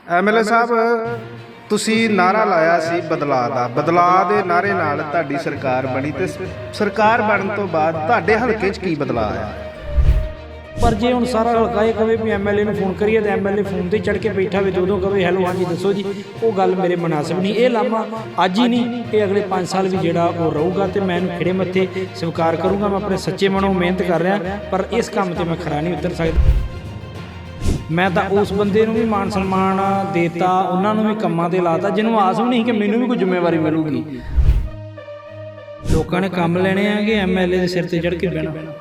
MLA ਸਾਹਿਬ ਤੁਸੀਂ ਨਾਰਾ ਲਾਇਆ ਸੀ ਬਦਲਾਅ ਦਾ। ਬਦਲਾਅ ਦੇ ਨਾਰੇ ਨਾਲ ਤੁਹਾਡੀ ਸਰਕਾਰ ਬਣੀ ਤੇ ਸਰਕਾਰ ਬਣਨ ਤੋਂ ਬਾਅਦ ਤੁਹਾਡੇ ਹਲਕੇ 'ਚ ਕੀ ਬਦਲਾਅ ਆਇਆ? पर जे हुण सारा हल्का ये कहे भी एम एल ए नूं फोन करिए तो एम एल ए फोन ते चढ़ के बैठा हो तो उदों कहे हैलो हाँ जी दसो जी, वो गल मेरे मुनासिब नहीं। ये लामा अज ही नहीं, ये अगले 5 साल भी जिहड़ा वो रहूगा तो मैं खिड़े मत्थे स्वीकार करूँगा। मैं अपने सच्चे मनों मेहनत कर रहा, पर इस काम ते मैं खरा नहीं उतर सकदा। मैं तो उस बंदे नूं भी मान सन्मान देता, उन्होंने भी कम्मां ते लाता जिन्होंने आस भी नहीं कि मैनूं भी कोई जिम्मेवारी मिलूगी। लोगों ने काम लेने हैं कि एम एल ए के सिर ते चढ़ के बहना।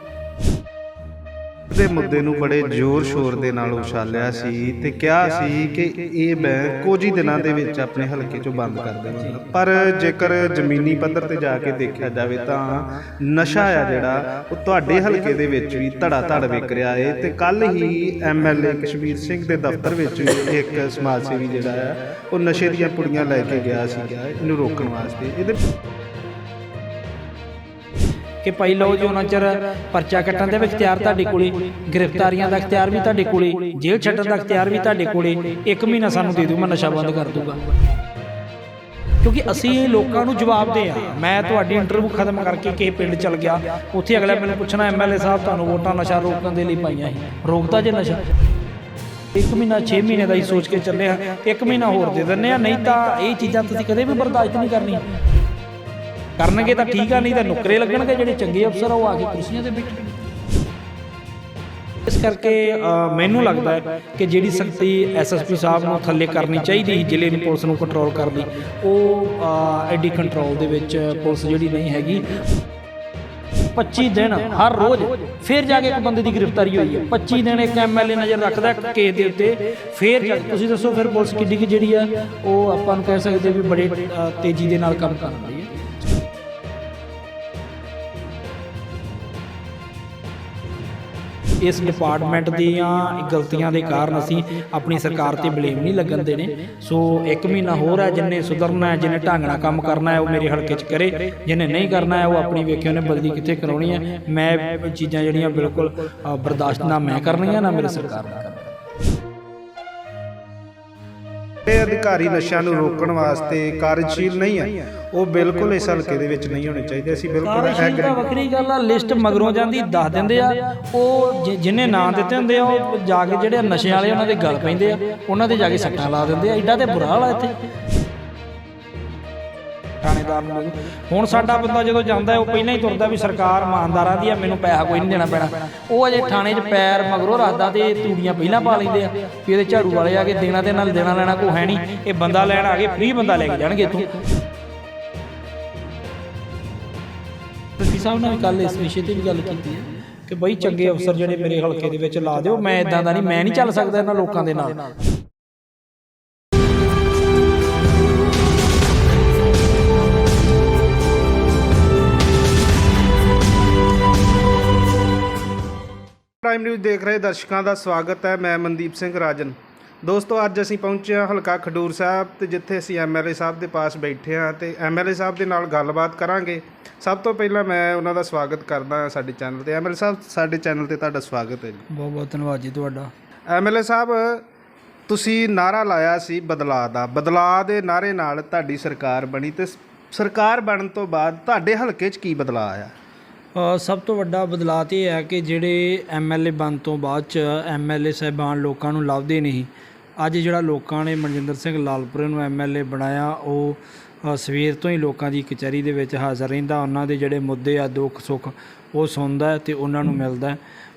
ਦੇ ਮੁੱਦੇ ਨੂੰ ਬੜੇ ਜ਼ੋਰ ਸ਼ੋਰ ਦੇ ਨਾਲ ਉਛਾਲਿਆ ਸੀ ਤੇ ਕਿਹਾ ਸੀ ਕਿ ਇਹ ਬੈਂਕ ਕੁਝ ਹੀ ਦਿਨਾਂ ਦੇ ਵਿੱਚ ਆਪਣੇ ਹਲਕੇ 'ਚੋਂ ਬੰਦ ਕਰ ਦੇਵਾਂਗਾ। ਪਰ ਜੇਕਰ ਜ਼ਮੀਨੀ ਪੱਧਰ ਤੇ ਜਾ ਕੇ ਦੇਖਿਆ ਜਾਵੇ ਤਾਂ ਨਸ਼ਾ ਆ ਜਿਹੜਾ ਉਹ ਤੁਹਾਡੇ ਹਲਕੇ ਦੇ ਵਿੱਚ ਵੀ ਧੜਾ ਧੜ ਵਿਕ ਰਿਹਾ ਹੈ। ਤੇ ਕੱਲ ਹੀ ਐਮਐਲਏ ਕਸ਼ਮੀਰ ਸਿੰਘ ਦੇ ਦਫ਼ਤਰ ਵਿੱਚ ਇੱਕ ਸਮਾਜ ਸੇਵੀ ਜਿਹੜਾ ਆ ਉਹ ਨਸ਼ੇ ਦੀਆਂ ਪੁੜੀਆਂ ਲੈ ਕੇ ਗਿਆ ਸੀਗਾ ਇਹਨੂੰ ਰੋਕਣ ਵਾਸਤੇ। ਇਹਦੇ कि भाई लो जी उन्ना चर परचा कट्टण दे इख्तियार तुहाडे कोले, गिरफ्तारियां दा इख्तियार भी तुहाडे कोले, जेल छड्डण दा इख्तियार भी तुहाडे कोले। 1 महीना सानूं दे दूँ, मैं नशा बंद कर दूँगा। क्योंकि असी लोगों को जवाब दे मैं तुहाडी इंटरव्यू खत्म करके किसी पिंड चल गया, उत्थे अगला मैंने पुछना एम एल ए साहब तुहानूं वोटां नशा रोकण दे लई पाईआं सी, रोकता जे नशा? 1 महीना 6 महीने का ही सोच के चले, 1 महीना होर दे दिंदे आ, नहीं तो ये चीज़ां तुसीं कदे भी बर्दाश्त नहीं करनी। करनगे तो ठीक है, नहीं तो नुकरे लगणगे, जिहड़े चंगे अफसर वो आके कुर्सियां ते बैठे। इस करके मैनू लगता है कि जिहड़ी सख्ती SSP साहब नूं थल्ले करनी चाहिए जिले की पुलिस नूं कंट्रोल कर ली, वो एडी कंट्रोल दे विच पुलिस जिहड़ी नहीं हैगी। 25 दिन हर रोज़ फिर जाके एक बंदे की गिरफ्तारी हुई है। 25 दिन एक MLA नज़र रखता केस के उत्ते, फिर तुसीं दसो फिर पुलिस किड्डी की जिहड़ी है वो आपां नूं कह सकते भी बड़े तेज़ी दे नाल काम कर रही है। इस डिपार्टमेंट दीयां गलतियां के कारण असी अपनी सरकार ते ब्लेम नहीं लगन देने। सो 1 महीना होर है, जिन्हें सुधरना है, जिन्हें ढंग नाल काम करना है वो मेरे हल्के च करे, जिन्हें नहीं करना है वो अपनी वेखे उन्हें बदली कित्थे कराउणी है। मैं चीज़ां जिहड़ियां बिल्कुल बर्दाश्त ना मैं करनी ना मेरी सरकार ने करनी। ਇਹ ਅਧਿਕਾਰੀ ਨਸ਼ਿਆਂ ਨੂੰ ਰੋਕਣ ਵਾਸਤੇ ਕਾਰਜਸ਼ੀਲ ਨਹੀਂ ਹੈ, ਉਹ ਬਿਲਕੁਲ ਇਸ ਹਲਕੇ ਦੇ ਵਿੱਚ ਨਹੀਂ ਹੋਣੇ ਚਾਹੀਦੇ। ਅਸੀਂ ਬਿਲਕੁਲ ਵੱਖਰੀ ਗੱਲ ਆ, ਲਿਸਟ ਮਗਰੋਂ ਜਾਂਦੀ ਦੱਸ ਦਿੰਦੇ ਆ, ਉਹ ਜਿਹਨੇ ਨਾਂ ਦਿੱਤੇ ਹੁੰਦੇ ਆ ਉਹ ਜਾ ਕੇ ਜਿਹੜੇ ਨਸ਼ੇ ਵਾਲੇ ਉਹਨਾਂ ਦੇ ਗਲ ਪੈਂਦੇ ਆ, ਉਹਨਾਂ ਦੇ ਜਾ ਕੇ ਸੱਟਾਂ ਲਾ ਦਿੰਦੇ ਆ। ਐਡਾ ਤੇ ਬੁਰਾ ਹਾਲ ਆ ਇੱਥੇ ਥਾਣੇਦਾਰ ਨੂੰ। ਹੁਣ ਸਾਡਾ ਬੰਦਾ ਜਦੋਂ ਜਾਂਦਾ ਉਹ ਪਹਿਲਾਂ ਹੀ ਤੁਰਦਾ ਵੀ ਸਰਕਾਰ ਇਮਾਨਦਾਰਾਂ ਦੀ ਆ, ਮੈਨੂੰ ਪੈਸਾ ਕੋਈ ਨਹੀਂ ਦੇਣਾ ਪੈਣਾ। ਉਹ ਅਜੇ ਥਾਣੇ 'ਚ ਪੈਰ ਮਗਰੋਂ ਰੱਖਦਾ ਤੇ ਤੂੜੀਆਂ ਪਹਿਲਾਂ ਪਾ ਲੈਂਦੇ ਆ ਵੀ ਇਹਦੇ ਝਾੜੂ ਵਾਲੇ ਆ ਕੇ ਦੇਣਾ ਤੇ ਨਾਲ ਦੇਣਾ ਲੈਣਾ ਕੋਈ ਹੈ ਨਹੀਂ, ਇਹ ਬੰਦਾ ਲੈਣ ਆ ਕੇ ਫ੍ਰੀ ਬੰਦਾ ਲੈ ਕੇ ਜਾਣਗੇ ਇੱਥੋਂ। ਸਾਹਿਬ ਨਾਲ ਕੱਲ ਇਸ ਵਿਸ਼ੇ ਤੇ ਵੀ ਗੱਲ ਕੀਤੀ ਹੈ ਕਿ ਬਈ ਚੰਗੇ ਅਫਸਰ ਜਿਹੜੇ ਮੇਰੇ ਹਲਕੇ ਦੇ ਵਿੱਚ ਲਾ ਦਿਓ, ਮੈਂ ਇਦਾਂ ਦਾ ਨਹੀਂ, ਮੈਂ ਨਹੀਂ ਚੱਲ ਸਕਦਾ ਇਹਨਾਂ ਲੋਕਾਂ ਦੇ ਨਾਲ। ਪ੍ਰਾਈਮ ਨਿਊਜ਼ ਦੇਖ ਰਹੇ ਦਰਸ਼ਕਾਂ ਦਾ ਸਵਾਗਤ ਹੈ। ਮੈਂ ਮਨਦੀਪ ਸਿੰਘ ਰਾਜਨ। ਦੋਸਤੋ ਅੱਜ ਅਸੀਂ ਪਹੁੰਚੇ ਹਾਂ ਹਲਕਾ ਖਡੂਰ ਸਾਹਿਬ ਤੇ ਜਿੱਥੇ ਅਸੀਂ MLA ਸਾਹਿਬ ਦੇ ਪਾਸ ਬੈਠੇ ਹਾਂ ਤੇ MLA ਸਾਹਿਬ ਦੇ ਨਾਲ ਗੱਲਬਾਤ ਕਰਾਂਗੇ। ਸਭ ਤੋਂ ਪਹਿਲਾਂ ਮੈਂ ਉਹਨਾਂ ਦਾ ਸਵਾਗਤ ਕਰਦਾ ਹਾਂ ਸਾਡੇ ਚੈਨਲ ਤੇ। MLA ਸਾਹਿਬ ਸਾਡੇ ਚੈਨਲ ਤੇ ਤੁਹਾਡਾ ਸਵਾਗਤ ਹੈ ਜੀ। ਬਹੁਤ ਬਹੁਤ ਧੰਨਵਾਦ ਜੀ ਤੁਹਾਡਾ। MLA ਸਾਹਿਬ ਤੁਸੀਂ ਨਾਰਾ ਲਾਇਆ ਸੀ ਬਦਲਾਅ ਦਾ। ਬਦਲਾਅ ਦੇ ਨਾਰੇ ਨਾਲ ਤੁਹਾਡੀ ਸਰਕਾਰ ਬਣੀ ਤੇ ਸਰਕਾਰ ਬਣਨ ਤੋਂ ਬਾਅਦ ਤੁਹਾਡੇ ਹਲਕੇ 'ਚ ਕੀ ਬਦਲਾਅ ਆਇਆ? ਸਭ ਤੋਂ ਵੱਡਾ ਬਦਲਾਅ ਤਾਂ ਇਹ ਹੈ ਕਿ ਜਿਹੜੇ MLA ਬਣਨ ਤੋਂ ਬਾਅਦ 'ਚ MLA ਸਾਹਿਬਾਨ ਲੋਕਾਂ ਨੂੰ ਲੱਭਦੇ ਨਹੀਂ। ਅੱਜ ਜਿਹੜਾ ਲੋਕਾਂ ਨੇ ਮਨਜਿੰਦਰ ਸਿੰਘ ਲਾਲਪੁਰੇ ਨੂੰ MLA ਬਣਾਇਆ, ਉਹ ਸਵੇਰ ਤੋਂ ਹੀ ਲੋਕਾਂ ਦੀ ਕਚਹਿਰੀ ਦੇ ਵਿੱਚ ਹਾਜ਼ਰ ਰਹਿੰਦਾ, ਉਹਨਾਂ ਦੇ ਜਿਹੜੇ ਮੁੱਦੇ ਆ ਦੁੱਖ ਸੁੱਖ ਉਹ ਸੁਣਦਾ ਅਤੇ ਉਹਨਾਂ ਨੂੰ ਮਿਲਦਾ।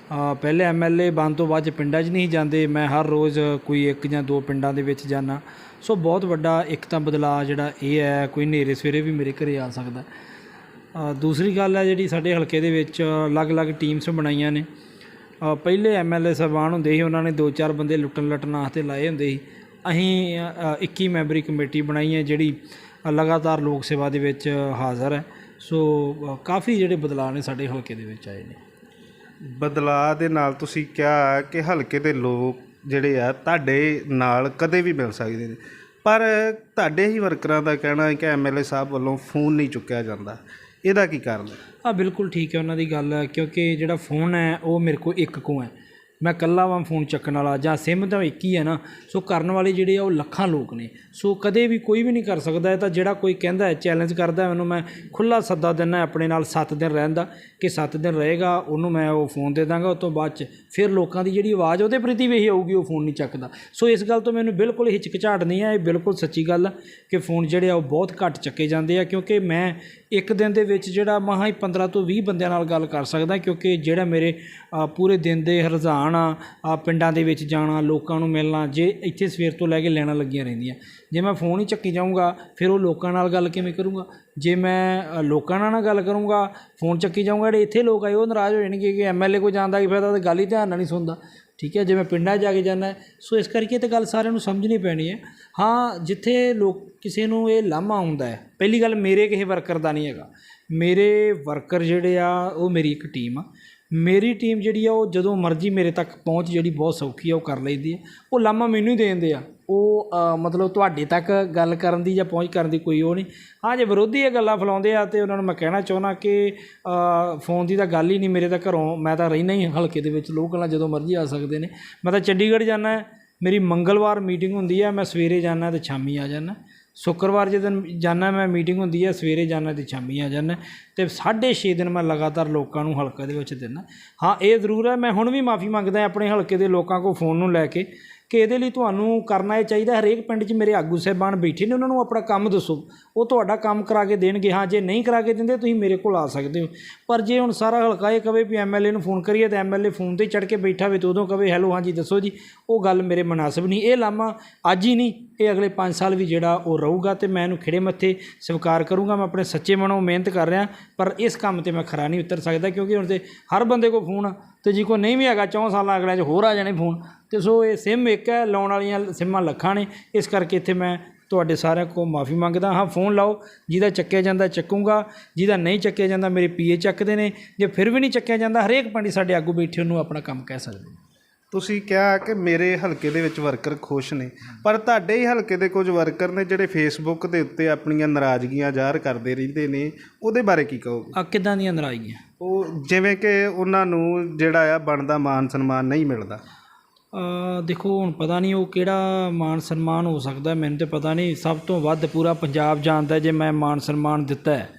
ਪਹਿਲੇ MLA ਬਣਨ ਤੋਂ ਬਾਅਦ 'ਚ ਪਿੰਡਾਂ 'ਚ ਨਹੀਂ ਜਾਂਦੇ, ਮੈਂ ਹਰ ਰੋਜ਼ ਕੋਈ 1 ਜਾਂ 2 ਪਿੰਡਾਂ ਦੇ ਵਿੱਚ ਜਾਂਦਾ। ਸੋ ਬਹੁਤ ਵੱਡਾ ਇੱਕ ਤਾਂ ਬਦਲਾਅ ਜਿਹੜਾ ਇਹ ਹੈ, ਕੋਈ ਹਨੇਰੇ ਸਵੇਰੇ ਵੀ ਮੇਰੇ ਘਰੇ ਆ ਸਕਦਾ। ਦੂਸਰੀ ਗੱਲ ਹੈ ਜਿਹੜੀ ਸਾਡੇ ਹਲਕੇ ਦੇ ਵਿੱਚ ਅਲੱਗ-ਅਲੱਗ ਟੀਮਸ ਬਣਾਈਆਂ ਨੇ। ਪਹਿਲੇ MLA ਸਾਹਿਬਾਨ ਹੁੰਦੇ ਸੀ, ਉਹਨਾਂ ਨੇ 2-4 ਬੰਦੇ ਲੁੱਟਣ ਲੱਟਣ ਵਾਸਤੇ ਲਾਏ ਹੁੰਦੇ ਸੀ। ਅਸੀਂ 21 ਮੈਂਬਰੀ ਕਮੇਟੀ ਬਣਾਈ ਹੈ ਜਿਹੜੀ ਲਗਾਤਾਰ ਲੋਕ ਸੇਵਾ ਦੇ ਵਿੱਚ ਹਾਜ਼ਰ ਹੈ। ਸੋ ਕਾਫੀ ਜਿਹੜੇ ਬਦਲਾਅ ਨੇ ਸਾਡੇ ਹਲਕੇ ਦੇ ਵਿੱਚ ਆਏ ਨੇ। ਬਦਲਾਅ ਦੇ ਨਾਲ ਤੁਸੀਂ ਕਿਹਾ ਕਿ ਹਲਕੇ ਦੇ ਲੋਕ ਜਿਹੜੇ ਆ ਤੁਹਾਡੇ ਨਾਲ ਕਦੇ ਵੀ ਮਿਲ ਸਕਦੇ ਨੇ, ਪਰ ਤੁਹਾਡੇ ਹੀ ਵਰਕਰਾਂ ਦਾ ਕਹਿਣਾ ਹੈ ਕਿ MLA ਸਾਹਿਬ ਵੱਲੋਂ ਫੋਨ ਨਹੀਂ ਚੁੱਕਿਆ ਜਾਂਦਾ, ਇਹਦਾ ਕੀ ਕਾਰਨ ਹੈ? ਬਿਲਕੁਲ ਠੀਕ ਹੈ ਉਹਨਾਂ ਦੀ ਗੱਲ, ਕਿਉਂਕਿ ਜਿਹੜਾ फ़ोन है वो मेरे को एक को है ਮੈਂ ਇਕੱਲਾ ਵਾਂ ਫੋਨ ਚੱਕਣ ਵਾਲਾ ਜਾਂ ਸਿਮ ਤਾਂ ਇੱਕ ਹੀ ਹੈ ਨਾ। ਸੋ ਕਰਨ ਵਾਲੇ ਜਿਹੜੇ ਆ ਉਹ ਲੱਖਾਂ ਲੋਕ ਨੇ। ਸੋ ਕਦੇ ਵੀ ਕੋਈ ਵੀ ਨਹੀਂ ਕਰ ਸਕਦਾ। ਇਹ ਤਾਂ ਜਿਹੜਾ ਕੋਈ ਕਹਿੰਦਾ ਹੈ, ਚੈਲੰਜ ਕਰਦਾ, ਮੈਨੂੰ ਮੈਂ ਖੁੱਲ੍ਹਾ ਸੱਦਾ ਦਿੰਦਾ ਆਪਣੇ ਨਾਲ 7 ਦਿਨ ਰਹਿਣ ਦਾ, ਕਿ 7 ਦਿਨ ਰਹੇਗਾ ਉਹਨੂੰ ਮੈਂ ਉਹ ਫੋਨ ਦੇ ਦਾਂਗਾ। ਉਸ ਤੋਂ ਬਾਅਦ 'ਚ ਫਿਰ ਲੋਕਾਂ ਦੀ ਜਿਹੜੀ ਆਵਾਜ਼ ਉਹਦੇ ਪ੍ਰਤੀ ਵੀ ਇਹੀ ਆਊਗੀ, ਉਹ ਫੋਨ ਨਹੀਂ ਚੱਕਦਾ। ਸੋ ਇਸ ਗੱਲ ਤੋਂ ਮੈਨੂੰ ਬਿਲਕੁਲ ਹਿਚਕਚਾਹਟ ਨਹੀਂ ਹੈ। ਇਹ ਬਿਲਕੁਲ ਸੱਚੀ ਗੱਲ ਆ ਕਿ ਫੋਨ ਜਿਹੜੇ ਆ ਉਹ ਬਹੁਤ ਘੱਟ ਚੱਕੇ ਜਾਂਦੇ ਆ, ਕਿਉਂਕਿ ਮੈਂ ਇੱਕ ਦਿਨ ਦੇ ਵਿੱਚ ਜਿਹੜਾ ਮਸਾਂ ਹੀ 15 ਤੋਂ 20 ਬੰਦਿਆਂ ਨਾਲ ਗੱਲ ਕਰ ਸਕਦਾ, ਕਿਉਂਕਿ ਜਿਹੜਾ ਮੇਰੇ ਪੂਰੇ ਦਿਨ ਦੇ ਰੁਝਾਨ ਆ ਪਿੰਡਾਂ ਦੇ ਵਿੱਚ ਜਾਣਾ, ਲੋਕਾਂ ਨੂੰ ਮਿਲਣਾ, ਜੇ ਇੱਥੇ ਸਵੇਰ ਤੋਂ ਲੈ ਕੇ ਲੈਣਾ ਲੱਗੀਆਂ ਰਹਿੰਦੀਆਂ। ਜੇ ਮੈਂ ਫੋਨ ਹੀ ਚੱਕੀ ਜਾਊਂਗਾ ਫਿਰ ਉਹ ਲੋਕਾਂ ਨਾਲ ਗੱਲ ਕਿਵੇਂ ਕਰੂੰਗਾ? ਜੇ ਮੈਂ ਲੋਕਾਂ ਨਾਲ ਗੱਲ ਕਰੂੰਗਾ, ਫੋਨ ਚੱਕੀ ਜਾਊਂਗਾ, ਜਿਹੜੇ ਇੱਥੇ ਲੋਕ ਆਏ ਉਹ ਨਾਰਾਜ਼ ਹੋ ਜਾਣਗੇ ਕਿ MLA ਕੋਲ ਜਾਣ ਦਾ ਕੀ ਫਾਇਦਾ, ਤਾਂ ਗੱਲ ਹੀ ਧਿਆਨ ਨਾਲ ਨਹੀਂ ਸੁਣਦਾ। ਠੀਕ ਹੈ, ਜੇ ਮੈਂ ਪਿੰਡਾਂ 'ਚ ਜਾ ਕੇ ਜਾਂਦਾ। ਸੋ ਇਸ ਕਰਕੇ ਤਾਂ ਗੱਲ ਸਾਰਿਆਂ ਨੂੰ ਸਮਝਣੀ ਪੈਣੀ ਹੈ। ਹਾਂ, ਜਿੱਥੇ ਲੋਕ ਕਿਸੇ ਨੂੰ ਇਹ ਲਾਮਾ ਆਉਂਦਾ ਹੈ, ਪਹਿਲੀ ਗੱਲ ਮੇਰੇ ਕਿਸੇ ਵਰਕਰ ਦਾ ਨਹੀਂ ਹੈਗਾ। ਮੇਰੇ ਵਰਕਰ ਜਿਹੜੇ ਆ ਉਹ ਮੇਰੀ ਇੱਕ ਟੀਮ ਆ। ਮੇਰੀ ਟੀਮ ਜਿਹੜੀ ਆ ਉਹ ਜਦੋਂ ਮਰਜ਼ੀ ਮੇਰੇ ਤੱਕ ਪਹੁੰਚ ਜਿਹੜੀ ਬਹੁਤ ਸੌਖੀ ਆ ਉਹ ਕਰ ਲਈਦੀ ਹੈ। ਉਹ ਲਾਮਾ ਮੈਨੂੰ ਹੀ ਦੇ ਦਿੰਦੇ ਆ। ਉਹ ਮਤਲਬ ਤੁਹਾਡੇ ਤੱਕ ਗੱਲ ਕਰਨ ਦੀ ਜਾਂ ਪਹੁੰਚ ਕਰਨ ਦੀ ਕੋਈ ਉਹ ਨਹੀਂ। ਹਾਂ, ਜੇ ਵਿਰੋਧੀ ਇਹ ਗੱਲਾਂ ਫੈਲਾਉਂਦੇ ਆ ਤਾਂ ਉਹਨਾਂ ਨੂੰ ਮੈਂ ਕਹਿਣਾ ਚਾਹੁੰਦਾ ਕਿ ਫੋਨ ਦੀ ਤਾਂ ਗੱਲ ਹੀ ਨਹੀਂ। ਮੇਰੇ ਤਾਂ ਘਰੋਂ ਮੈਂ ਤਾਂ ਰਹਿਣਾ ਹੀ ਹਲਕੇ ਦੇ ਵਿੱਚ, ਲੋਕ ਗੱਲਾਂ ਜਦੋਂ ਮਰਜ਼ੀ ਆ ਸਕਦੇ ਨੇ। ਮੈਂ ਤਾਂ ਚੰਡੀਗੜ੍ਹ ਜਾਂਦਾ, ਮੇਰੀ ਮੰਗਲਵਾਰ ਮੀਟਿੰਗ ਹੁੰਦੀ ਹੈ, ਮੈਂ ਸਵੇਰੇ ਜਾਂਦਾ ਅਤੇ ਸ਼ਾਮੀ ਆ ਜਾਂਦਾ। ਸ਼ੁੱਕਰਵਾਰ ਜਿਸ ਦਿਨ ਜਾਂਦਾ ਮੈਂ ਮੀਟਿੰਗ ਹੁੰਦੀ ਹੈ, ਸਵੇਰੇ ਜਾਂਦਾ ਅਤੇ ਸ਼ਾਮੀ ਆ ਜਾਂਦਾ। ਅਤੇ 6.5 ਦਿਨ ਮੈਂ ਲਗਾਤਾਰ ਲੋਕਾਂ ਨੂੰ ਹਲਕੇ ਦੇ ਵਿੱਚ ਦਿੰਦਾ। ਹਾਂ, ਇਹ ਜ਼ਰੂਰ ਹੈ, ਮੈਂ ਹੁਣ ਵੀ ਮਾफ़ੀ ਮੰਗਦਾ ਆਪਣੇ ਹਲਕੇ ਦੇ ਲੋਕਾਂ ਕੋਲ ਫੋਨ ਨੂੰ ਲੈ ਕੇ, ਕਿ ਇਹਦੇ ਲਈ ਤੁਹਾਨੂੰ ਕਰਨਾ ਇਹ ਚਾਹੀਦਾ। ਹਰੇਕ ਪਿੰਡ 'ਚ ਮੇਰੇ ਆਗੂ ਸਾਹਿਬਾਨ ਬੈਠੇ ਨੇ, ਉਹਨਾਂ ਨੂੰ ਆਪਣਾ ਕੰਮ ਦੱਸੋ, ਉਹ ਤੁਹਾਡਾ ਕੰਮ ਕਰਾ ਕੇ ਦੇਣਗੇ। ਹਾਂ, ਜੇ ਨਹੀਂ ਕਰਾ ਕੇ ਦਿੰਦੇ ਤੁਸੀਂ ਮੇਰੇ ਕੋਲ ਆ ਸਕਦੇ ਹੋ। ਪਰ ਜੇ ਹੁਣ ਸਾਰਾ ਹਲਕਾ ਇਹ ਕਵੇ ਵੀ MLA ਨੂੰ ਫੋਨ ਕਰੀਏ ਤਾਂ MLA ਫੋਨ 'ਤੇ ਚੜ੍ਹ ਕੇ ਬੈਠਾ ਹੋਵੇ ਤਾਂ ਉਦੋਂ ਕਵੇ ਹੈਲੋ ਹਾਂਜੀ ਦੱਸੋ ਜੀ, ਉਹ ਗੱਲ ਮੇਰੇ ਮੁਨਾਸਿਬ ਨਹੀਂ। ਇਹ ਲਾਮਾ ਅੱਜ ਹੀ ਨਹੀਂ, ਇਹ ਅਗਲੇ 5 ਸਾਲ ਵੀ ਜਿਹੜਾ ਉਹ ਰਹੂਗਾ ਅਤੇ ਮੈਂ ਇਹਨੂੰ ਖਿੜੇ ਮੱਥੇ ਸਵੀਕਾਰ ਕਰੂੰਗਾ। ਮੈਂ ਆਪਣੇ ਸੱਚੇ ਮਨੋਂ ਮਿਹਨਤ ਕਰ ਰਿਹਾ, ਪਰ ਇਸ ਕੰਮ 'ਤੇ ਮੈਂ ਖਰਾ ਨਹੀਂ ਉਤਰ ਸਕਦਾ, ਕਿਉਂਕਿ ਹੁਣ ਤਾਂ ਹਰ ਬੰਦੇ ਕੋਲ ਫੋਨ ਆ, ਅਤੇ ਜੇ ਕੋਈ ਨਹੀਂ ਵੀ ਹੈਗਾ 4 ਸਾਲਾਂ ਅਗਲਿਆਂ 'ਚ ਹੋਰ ਆ ਜਾਣੇ ਫੋਨ। ਅਤੇ ਸੋ ਇਹ ਸਿਮ ਇੱਕ ਹੈ, ਲਾਉਣ ਵਾਲੀਆਂ ਸਿਮਾਂ ਲੱਖਾਂ ਨੇ। ਇਸ ਕਰਕੇ ਇੱਥੇ ਮੈਂ ਤੁਹਾਡੇ ਸਾਰਿਆਂ ਕੋਲ ਮਾफ़ੀ ਮੰਗਦਾ। ਹਾਂ, ਫੋਨ ਲਾਓ, ਜਿਹਦਾ ਚੱਕਿਆ ਜਾਂਦਾ ਚੱਕੂੰਗਾ, ਜਿਹਦਾ ਨਹੀਂ ਚੱਕਿਆ ਜਾਂਦਾ ਮੇਰੇ PA ਚੱਕਦੇ ਨੇ। ਜੇ ਫਿਰ ਵੀ ਨਹੀਂ ਚੱਕਿਆ ਜਾਂਦਾ, ਹਰੇਕ ਪਿੰਡ ਸਾਡੇ ਆਗੂ ਬੈਠੇ ਉਹਨੂੰ ਆਪਣਾ ਕੰਮ ਕਹਿ ਸਕਦੇ। ਤੁਸੀਂ ਕਿਹਾ ਕਿ ਮੇਰੇ ਹਲਕੇ ਦੇ ਵਿੱਚ ਵਰਕਰ ਖੁਸ਼ ਨੇ, ਪਰ ਤੁਹਾਡੇ ਹੀ ਹਲਕੇ ਦੇ ਕੁਝ ਵਰਕਰ ਨੇ ਜਿਹੜੇ ਫੇਸਬੁੱਕ ਦੇ ਉੱਤੇ ਆਪਣੀਆਂ ਨਾਰਾਜ਼ਗੀਆਂ ਜ਼ਾਹਰ ਕਰਦੇ ਰਹਿੰਦੇ ਨੇ, ਉਹਦੇ ਬਾਰੇ ਕੀ ਕਹੋਗੇ? ਕਿੱਦਾਂ ਦੀਆਂ ਨਾਰਾਜ਼ਗੀਆਂ? ਉਹ ਜਿਵੇਂ ਕਿ ਉਹਨਾਂ ਨੂੰ ਜਿਹੜਾ ਆ ਬਣਦਾ ਮਾਨ ਸਨਮਾਨ ਨਹੀਂ ਮਿਲਦਾ। ਦੇਖੋ, ਹੁਣ ਪਤਾ ਨਹੀਂ ਉਹ ਕਿਹੜਾ ਮਾਨ ਸਨਮਾਨ ਹੋ ਸਕਦਾ, ਮੈਨੂੰ ਤਾਂ ਪਤਾ ਨਹੀਂ। ਸਭ ਤੋਂ ਵੱਧ ਪੂਰਾ ਪੰਜਾਬ ਜਾਣਦਾ ਜੇ ਮੈਂ ਮਾਨ ਸਨਮਾਨ ਦਿੱਤਾ ਹੈ।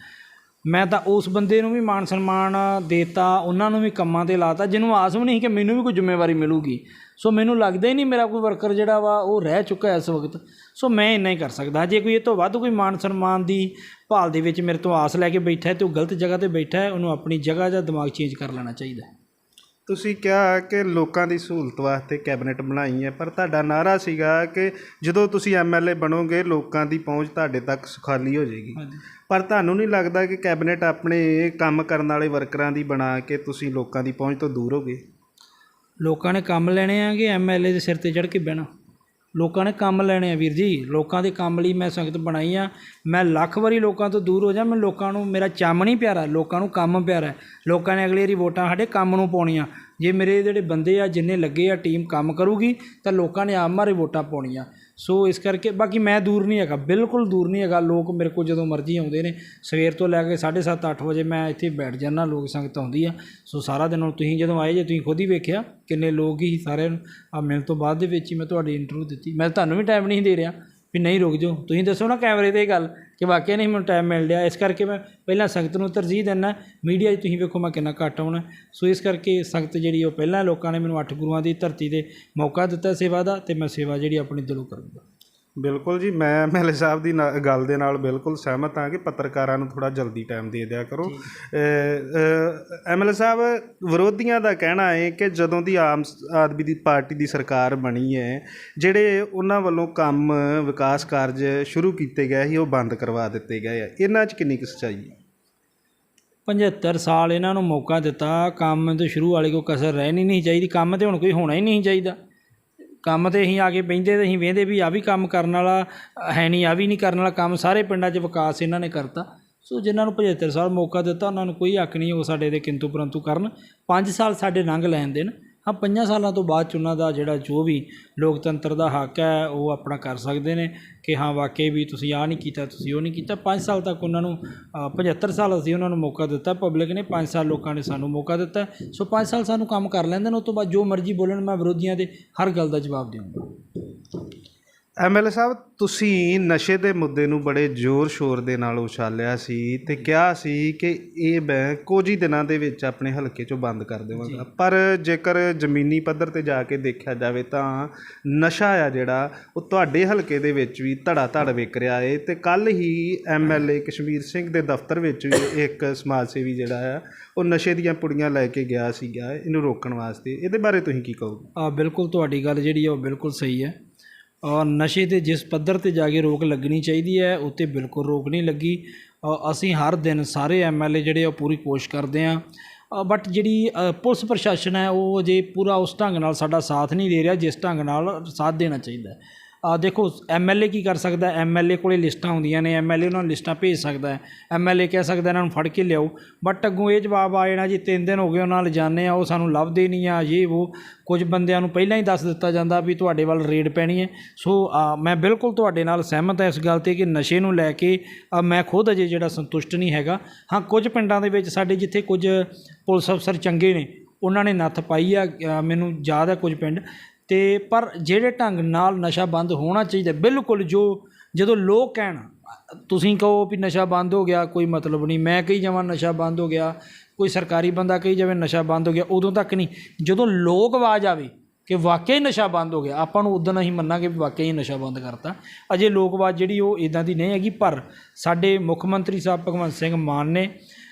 ਮੈਂ ਤਾਂ ਉਸ ਬੰਦੇ ਨੂੰ ਵੀ ਮਾਨ ਸਨਮਾਨ ਦੇਤਾ, ਉਹਨਾਂ ਨੂੰ ਵੀ ਕੰਮਾਂ 'ਤੇ ਲਾਤਾ ਜਿਹਨੂੰ ਆਸ ਵੀ ਨਹੀਂ ਕਿ ਮੈਨੂੰ ਵੀ ਕੋਈ ਜ਼ਿੰਮੇਵਾਰੀ ਮਿਲੂਗੀ। ਸੋ ਮੈਨੂੰ ਲੱਗਦਾ ਹੀ ਨਹੀਂ ਮੇਰਾ ਕੋਈ ਵਰਕਰ ਜਿਹੜਾ ਵਾ ਉਹ ਰਹਿ ਚੁੱਕਾ ਇਸ ਵਕਤ। ਸੋ ਮੈਂ ਇੰਨਾ ਹੀ ਕਰ ਸਕਦਾ। ਜੇ ਕੋਈ ਇਹ ਤੋਂ ਵੱਧ ਕੋਈ ਮਾਨ ਸਨਮਾਨ ਦੀ ਭਾਲ ਦੇ ਵਿੱਚ ਮੇਰੇ ਤੋਂ ਆਸ ਲੈ ਕੇ ਬੈਠਾ ਹੈ ਅਤੇ ਉਹ ਗਲਤ ਜਗ੍ਹਾ 'ਤੇ ਬੈਠਾ ਹੈ, ਉਹਨੂੰ ਆਪਣੀ ਜਗ੍ਹਾ ਜਾਂ ਦਿਮਾਗ ਚੇਂਜ ਕਰ ਲੈਣਾ ਚਾਹੀਦਾ। ਤੁਸੀਂ ਕਿਹਾ ਕਿ ਲੋਕਾਂ ਦੀ ਸਹੂਲਤ ਵਾਸਤੇ ਕੈਬਨਿਟ ਬਣਾਈ ਹੈ, ਪਰ ਤੁਹਾਡਾ ਨਾਅਰਾ ਸੀਗਾ ਕਿ ਜਦੋਂ ਤੁਸੀਂ MLA ਬਣੋਗੇ ਲੋਕਾਂ ਦੀ ਪਹੁੰਚ ਤੁਹਾਡੇ ਤੱਕ ਸੁਖਾਲੀ ਹੋ ਜਾਏਗੀ। ਪਰ ਤੁਹਾਨੂੰ ਨਹੀਂ ਲੱਗਦਾ ਕਿ ਕੈਬਨਿਟ ਆਪਣੇ ਕੰਮ ਕਰਨ ਵਾਲੇ ਵਰਕਰਾਂ ਦੀ ਬਣਾ ਕੇ ਤੁਸੀਂ ਲੋਕਾਂ ਦੀ ਪਹੁੰਚ ਤੋਂ ਦੂਰ ਹੋ ਗਏ? ਲੋਕਾਂ ਨੇ ਕੰਮ ਲੈਣੇ ਆ ਕਿ MLA ਦੇ ਸਿਰ 'ਤੇ ਚੜ੍ਹ ਕੇ ਬਹਿਣਾ? ਲੋਕਾਂ ਨੇ ਕੰਮ ਲੈਣੇ ਆ ਵੀਰ ਜੀ। ਲੋਕਾਂ ਦੇ ਕੰਮ ਲਈ ਮੈਂ ਸੰਗਤ ਬਣਾਈ ਆ। ਮੈਂ ਲੱਖ ਵਾਰੀ ਲੋਕਾਂ ਤੋਂ ਦੂਰ ਹੋ ਜਾ, ਮੈਂ ਲੋਕਾਂ ਨੂੰ ਮੇਰਾ ਚੰਮ ਨਹੀਂ ਪਿਆਰਾ, ਲੋਕਾਂ ਨੂੰ ਕੰਮ ਪਿਆਰਾ। ਲੋਕਾਂ ਨੇ ਅਗਲੀ ਵਾਰੀ ਵੋਟਾਂ ਸਾਡੇ ਕੰਮ ਨੂੰ ਪਾਉਣੀਆਂ। ਜੇ ਮੇਰੇ ਜਿਹੜੇ ਬੰਦੇ ਆ ਜਿੰਨੇ ਲੱਗੇ ਆ, ਟੀਮ ਕੰਮ ਕਰੂਗੀ ਤਾਂ ਲੋਕਾਂ ਨੇ ਆਪ ਮਾਰੇ ਵੋਟਾਂ ਪਾਉਣੀਆਂ। ਸੋ ਇਸ ਕਰਕੇ ਬਾਕੀ ਮੈਂ ਦੂਰ ਨਹੀਂ ਹੈਗਾ, ਬਿਲਕੁਲ ਦੂਰ ਨਹੀਂ ਹੈਗਾ। ਲੋਕ ਮੇਰੇ ਕੋਲ ਜਦੋਂ ਮਰਜ਼ੀ ਆਉਂਦੇ ਨੇ, ਸਵੇਰ ਤੋਂ ਲੈ ਕੇ 7:30 8 ਵਜੇ ਮੈਂ ਇੱਥੇ ਬੈਠ ਜਾਂਦਾ, ਲੋਕ ਸੰਗਤ ਆਉਂਦੀ ਆ। ਸੋ ਸਾਰਾ ਦਿਨ ਹੁਣ ਤੁਸੀਂ ਜਦੋਂ ਆਏ ਜੇ ਤੁਸੀਂ ਖੁਦ ਹੀ ਵੇਖਿਆ ਕਿੰਨੇ ਲੋਕ ਹੀ ਸਾਰਿਆਂ ਨੂੰ ਆ ਮਿਲਣ ਤੋਂ ਬਾਅਦ ਦੇ ਵਿੱਚ ਹੀ ਮੈਂ ਤੁਹਾਡੀ ਇੰਟਰਵਿਊ ਦਿੱਤੀ। ਮੈਂ ਤੁਹਾਨੂੰ ਵੀ ਟਾਈਮ ਨਹੀਂ ਦੇ ਰਿਹਾ ਵੀ ਨਹੀਂ ਰੁਕ ਜਾਓ, ਤੁਸੀਂ ਦੱਸੋ ਨਾ ਕੈਮਰੇ 'ਤੇ ਇਹ ਗੱਲ ਕਿ ਵਾਕਿਆ ਨਹੀਂ ਮੈਨੂੰ ਟਾਈਮ ਮਿਲ ਰਿਹਾ। ਇਸ ਕਰਕੇ ਮੈਂ ਪਹਿਲਾਂ ਸੰਗਤ ਨੂੰ ਤਰਜੀਹ ਦਿੰਦਾ। ਮੀਡੀਆ 'ਚ ਤੁਸੀਂ ਵੇਖੋ ਮੈਂ ਕਿੰਨਾ ਘੱਟ ਆਉਣਾ। ਸੋ ਇਸ ਕਰਕੇ ਸੰਗਤ ਜਿਹੜੀ ਉਹ ਪਹਿਲਾਂ ਲੋਕਾਂ ਨੇ ਮੈਨੂੰ 8 ਗੁਰੂਆਂ ਦੀ ਧਰਤੀ 'ਤੇ ਮੌਕਾ ਦਿੱਤਾ ਸੇਵਾ ਦਾ, ਅਤੇ ਮੈਂ ਸੇਵਾ ਜਿਹੜੀ ਆਪਣੀ ਦਿਲੋਂ ਕਰੂੰਗਾ। ਬਿਲਕੁਲ ਜੀ, ਮੈਂ MLA ਸਾਹਿਬ ਦੀ ਗੱਲ ਦੇ ਨਾਲ ਬਿਲਕੁਲ ਸਹਿਮਤ ਹਾਂ ਕਿ ਪੱਤਰਕਾਰਾਂ ਨੂੰ ਥੋੜ੍ਹਾ ਜਲਦੀ ਟਾਈਮ ਦੇ ਦਿਆ ਕਰੋ। MLA ਸਾਹਿਬ, ਵਿਰੋਧੀਆਂ ਦਾ ਕਹਿਣਾ ਹੈ ਕਿ ਜਦੋਂ ਦੀ ਆਮ ਆਦਮੀ ਦੀ ਪਾਰਟੀ ਦੀ ਸਰਕਾਰ ਬਣੀ ਹੈ, ਜਿਹੜੇ ਉਹਨਾਂ ਵੱਲੋਂ ਕੰਮ ਵਿਕਾਸ ਕਾਰਜ ਸ਼ੁਰੂ ਕੀਤੇ ਗਏ ਸੀ ਉਹ ਬੰਦ ਕਰਵਾ ਦਿੱਤੇ ਗਏ ਆ। ਇਹਨਾਂ 'ਚ ਕਿੰਨੀ ਕੁ ਸੱਚਾਈ ਹੈ? 75 ਸਾਲ ਇਹਨਾਂ ਨੂੰ ਮੌਕਾ ਦਿੱਤਾ, ਕੰਮ ਤੋਂ ਸ਼ੁਰੂ ਵਾਲੀ ਕੋਈ ਕਸਰ ਰਹਿਣੀ ਨਹੀਂ ਚਾਹੀਦੀ। ਕੰਮ ਤਾਂ ਹੁਣ ਕੋਈ ਹੋਣਾ ਹੀ ਨਹੀਂ ਚਾਹੀਦਾ। ਕੰਮ 'ਤੇ ਅਸੀਂ ਆ ਕੇ ਬਹਿੰਦੇ ਅਤੇ ਅਸੀਂ ਵੇਂਦੇ ਵੀ ਆਹ ਵੀ ਕੰਮ ਕਰਨ ਵਾਲਾ ਹੈ ਨਹੀਂ, ਆਹ ਵੀ ਨਹੀਂ ਕਰਨ ਵਾਲਾ ਕੰਮ। ਸਾਰੇ ਪਿੰਡਾਂ 'ਚ ਵਿਕਾਸ ਇਹਨਾਂ ਨੇ ਕਰਤਾ। ਸੋ ਜਿਨ੍ਹਾਂ ਨੂੰ 75 ਸਾਲ ਮੌਕਾ ਦਿੱਤਾ ਉਹਨਾਂ ਨੂੰ ਕੋਈ ਹੱਕ ਨਹੀਂ ਉਹ ਸਾਡੇ ਦੇ ਕਿੰਤੂ ਪਰੰਤੂ ਕਰਨ। 5 ਸਾਲ ਸਾਡੇ ਲੰਘ ਲੈਣ ਦੇਣ। ਹਾਂ 5 ਸਾਲਾਂ ਤੋਂ ਬਾਅਦ 'ਚ ਉਹਨਾਂ ਦਾ ਜਿਹੜਾ ਜੋ ਵੀ ਲੋਕਤੰਤਰ ਦਾ ਹੱਕ ਹੈ ਉਹ ਆਪਣਾ ਕਰ ਸਕਦੇ ਨੇ ਕਿ ਹਾਂ ਵਾਕਈ ਵੀ ਤੁਸੀਂ ਆਹ ਨਹੀਂ ਕੀਤਾ, ਤੁਸੀਂ ਉਹ ਨਹੀਂ ਕੀਤਾ। 5 ਸਾਲ ਤੱਕ ਉਹਨਾਂ ਨੂੰ 75 ਸਾਲ ਅਸੀਂ ਉਹਨਾਂ ਨੂੰ ਮੌਕਾ ਦਿੱਤਾ, ਪਬਲਿਕ ਨੇ 5 ਸਾਲ ਲੋਕਾਂ ਨੇ ਸਾਨੂੰ ਮੌਕਾ ਦਿੱਤਾ। ਸੋ 5 ਸਾਲ ਸਾਨੂੰ ਕੰਮ ਕਰ ਲੈਂਦੇ ਨੇ, ਉਸ ਤੋਂ ਬਾਅਦ ਜੋ ਮਰਜ਼ੀ ਬੋਲਣ, ਮੈਂ ਵਿਰੋਧੀਆਂ ਦੇ ਹਰ ਗੱਲ ਦਾ ਜਵਾਬ ਦੇਵਾਂਗਾ। ਐਮਐਲਏ ਸਾਹਿਬ, ਤੁਸੀਂ ਨਸ਼ੇ ਦੇ ਮੁੱਦੇ ਨੂੰ ਬੜੇ ਜ਼ੋਰ ਸ਼ੋਰ ਦੇ ਨਾਲ ਉਛਾਲਿਆ ਸੀ ਤੇ ਕਿਹਾ ਸੀ ਕਿ ਇਹ ਮੈਂ ਕੁਝ ਹੀ ਦਿਨਾਂ ਦੇ ਵਿੱਚ ਆਪਣੇ ਹਲਕੇ 'ਚੋਂ ਬੰਦ ਕਰ ਦੇਵਾਂਗਾ, ਪਰ ਜੇਕਰ ਜ਼ਮੀਨੀ ਪੱਧਰ 'ਤੇ ਜਾ ਕੇ ਦੇਖਿਆ ਜਾਵੇ ਤਾਂ ਨਸ਼ਾ ਆ ਜਿਹੜਾ ਉਹ ਤੁਹਾਡੇ ਹਲਕੇ ਦੇ ਵਿੱਚ ਵੀ ਧੜਾ ਧੜ ਵਿਕ ਰਿਹਾ ਹੈ। ਤੇ ਕੱਲ੍ਹ ਹੀ ਐਮਐਲਏ ਕਸ਼ਮੀਰ ਸਿੰਘ ਦੇ ਦਫ਼ਤਰ ਵਿੱਚ ਵੀ ਇੱਕ ਸਮਾਜ ਸੇਵੀ ਜਿਹੜਾ ਆ ਉਹ ਨਸ਼ੇ ਦੀਆਂ ਪੁੜੀਆਂ ਲੈ ਕੇ ਗਿਆ ਸੀਗਾ ਇਹਨੂੰ ਰੋਕਣ ਵਾਸਤੇ। ਇਹਦੇ ਬਾਰੇ ਤੁਸੀਂ ਕੀ ਕਹੋਗੇ? ਬਿਲਕੁਲ ਤੁਹਾਡੀ ਗੱਲ ਜਿਹੜੀ ਆ ਉਹ ਬਿਲਕੁਲ ਸਹੀ ਹੈ। ਨਸ਼ੇ 'ਤੇ ਜਿਸ ਪੱਧਰ 'ਤੇ ਜਾ ਕੇ ਰੋਕ ਲੱਗਣੀ ਚਾਹੀਦੀ ਹੈ ਉੱਤੇ ਬਿਲਕੁਲ ਰੋਕ ਨਹੀਂ ਲੱਗੀ। ਅਸੀਂ ਹਰ ਦਿਨ ਸਾਰੇ ਐਮਐਲਏ ਜਿਹੜੇ ਆ ਪੂਰੀ ਕੋਸ਼ਿਸ਼ ਕਰਦੇ ਹਾਂ, ਬਟ ਜਿਹੜੀ ਪੁਲਿਸ ਪ੍ਰਸ਼ਾਸਨ ਹੈ ਉਹ ਅਜੇ ਪੂਰਾ ਉਸ ਢੰਗ ਨਾਲ ਸਾਡਾ ਸਾਥ ਨਹੀਂ ਦੇ ਰਿਹਾ ਜਿਸ ਢੰਗ ਨਾਲ ਸਾਥ ਦੇਣਾ ਚਾਹੀਦਾ। ਦੇਖੋ ਐਮਐਲਏ ਕੀ ਕਰ ਸਕਦਾ, ਐਮਐਲਏ ਕੋਲ ਲਿਸਟਾਂ ਹੁੰਦੀਆਂ ਨੇ, ਐਮਐਲਏ ਉਹਨਾਂ ਨੂੰ ਲਿਸਟਾਂ ਭੇਜ ਸਕਦਾ ਹੈ, ਐਮਐਲਏ ਕਹਿ ਸਕਦਾ ਇਹਨਾਂ ਨੂੰ ਫੜ ਕੇ ਲਿਆਓ, ਬਟ ਅੱਗੋਂ ਇਹ ਜਵਾਬ ਆ ਜਾਣਾ ਜੀ 3 ਦਿਨ ਹੋ ਗਏ ਉਹਨਾਂ ਨਾਲ ਲਿਜਾਨੇ ਆ, ਉਹ ਸਾਨੂੰ ਲੱਭਦੇ ਨਹੀਂ ਆ, ਇਹ ਉਹ ਕੁਝ ਬੰਦਿਆਂ ਨੂੰ ਪਹਿਲਾਂ ਹੀ ਦੱਸ ਦਿੱਤਾ ਜਾਂਦਾ ਵੀ ਤੁਹਾਡੇ ਵੱਲ ਰੇਡ ਪੈਣੀ ਹੈ। ਸੋ ਮੈਂ ਬਿਲਕੁਲ ਤੁਹਾਡੇ ਨਾਲ ਸਹਿਮਤ ਹਾਂ ਇਸ ਗੱਲ 'ਤੇ ਕਿ ਨਸ਼ੇ ਨੂੰ ਲੈ ਕੇ ਮੈਂ ਖੁਦ ਅਜੇ ਜਿਹੜਾ ਸੰਤੁਸ਼ਟ ਨਹੀਂ ਹੈਗਾ। ਹਾਂ ਕੁਝ ਪਿੰਡਾਂ ਦੇ ਵਿੱਚ ਸਾਡੇ ਜਿੱਥੇ ਕੁਝ ਪੁਲਿਸ ਅਫਸਰ ਚੰਗੇ ਨੇ ਉਹਨਾਂ ਨੇ ਨੱਥ ਪਾਈ ਆ, ਮੈਨੂੰ ਯਾਦ ਹੈ ਕੁਝ ਪਿੰਡ ਤੇ, ਪਰ ਜਿਹੜੇ ਢੰਗ ਨਾਲ ਨਸ਼ਾ ਬੰਦ ਹੋਣਾ ਚਾਹੀਦਾ ਬਿਲਕੁਲ, ਜੋ ਜਦੋਂ ਲੋਕ ਕਹਿਣ ਤੁਸੀਂ ਕਹੋ ਵੀ ਨਸ਼ਾ ਬੰਦ ਹੋ ਗਿਆ ਕੋਈ ਮਤਲਬ ਨਹੀਂ, ਮੈਂ ਕਹੀ ਜਾਵਾਂ ਨਸ਼ਾ ਬੰਦ ਹੋ ਗਿਆ, ਕੋਈ ਸਰਕਾਰੀ ਬੰਦਾ ਕਹੀ ਜਾਵੇ ਨਸ਼ਾ ਬੰਦ ਹੋ ਗਿਆ, ਉਦੋਂ ਤੱਕ ਨਹੀਂ। ਜਦੋਂ ਲੋਕ ਆਵਾਜ਼ ਆਵੇ ਕਿ ਵਾਕਿਆ ਹੀ ਨਸ਼ਾ ਬੰਦ ਹੋ ਗਿਆ, ਆਪਾਂ ਨੂੰ ਉਦੋਂ ਅਸੀਂ ਮੰਨਾਂਗੇ ਵੀ ਵਾਕਿਆ ਹੀ ਨਸ਼ਾ ਬੰਦ ਕਰਤਾ। ਅਜੇ ਲੋਕ ਆਵਾਜ਼ ਜਿਹੜੀ ਉਹ ਇੱਦਾਂ ਦੀ ਨਹੀਂ ਹੈਗੀ, ਪਰ ਸਾਡੇ ਮੁੱਖ ਮੰਤਰੀ ਸਾਹਿਬ ਭਗਵੰਤ ਸਿੰਘ ਮਾਨ ਨੇ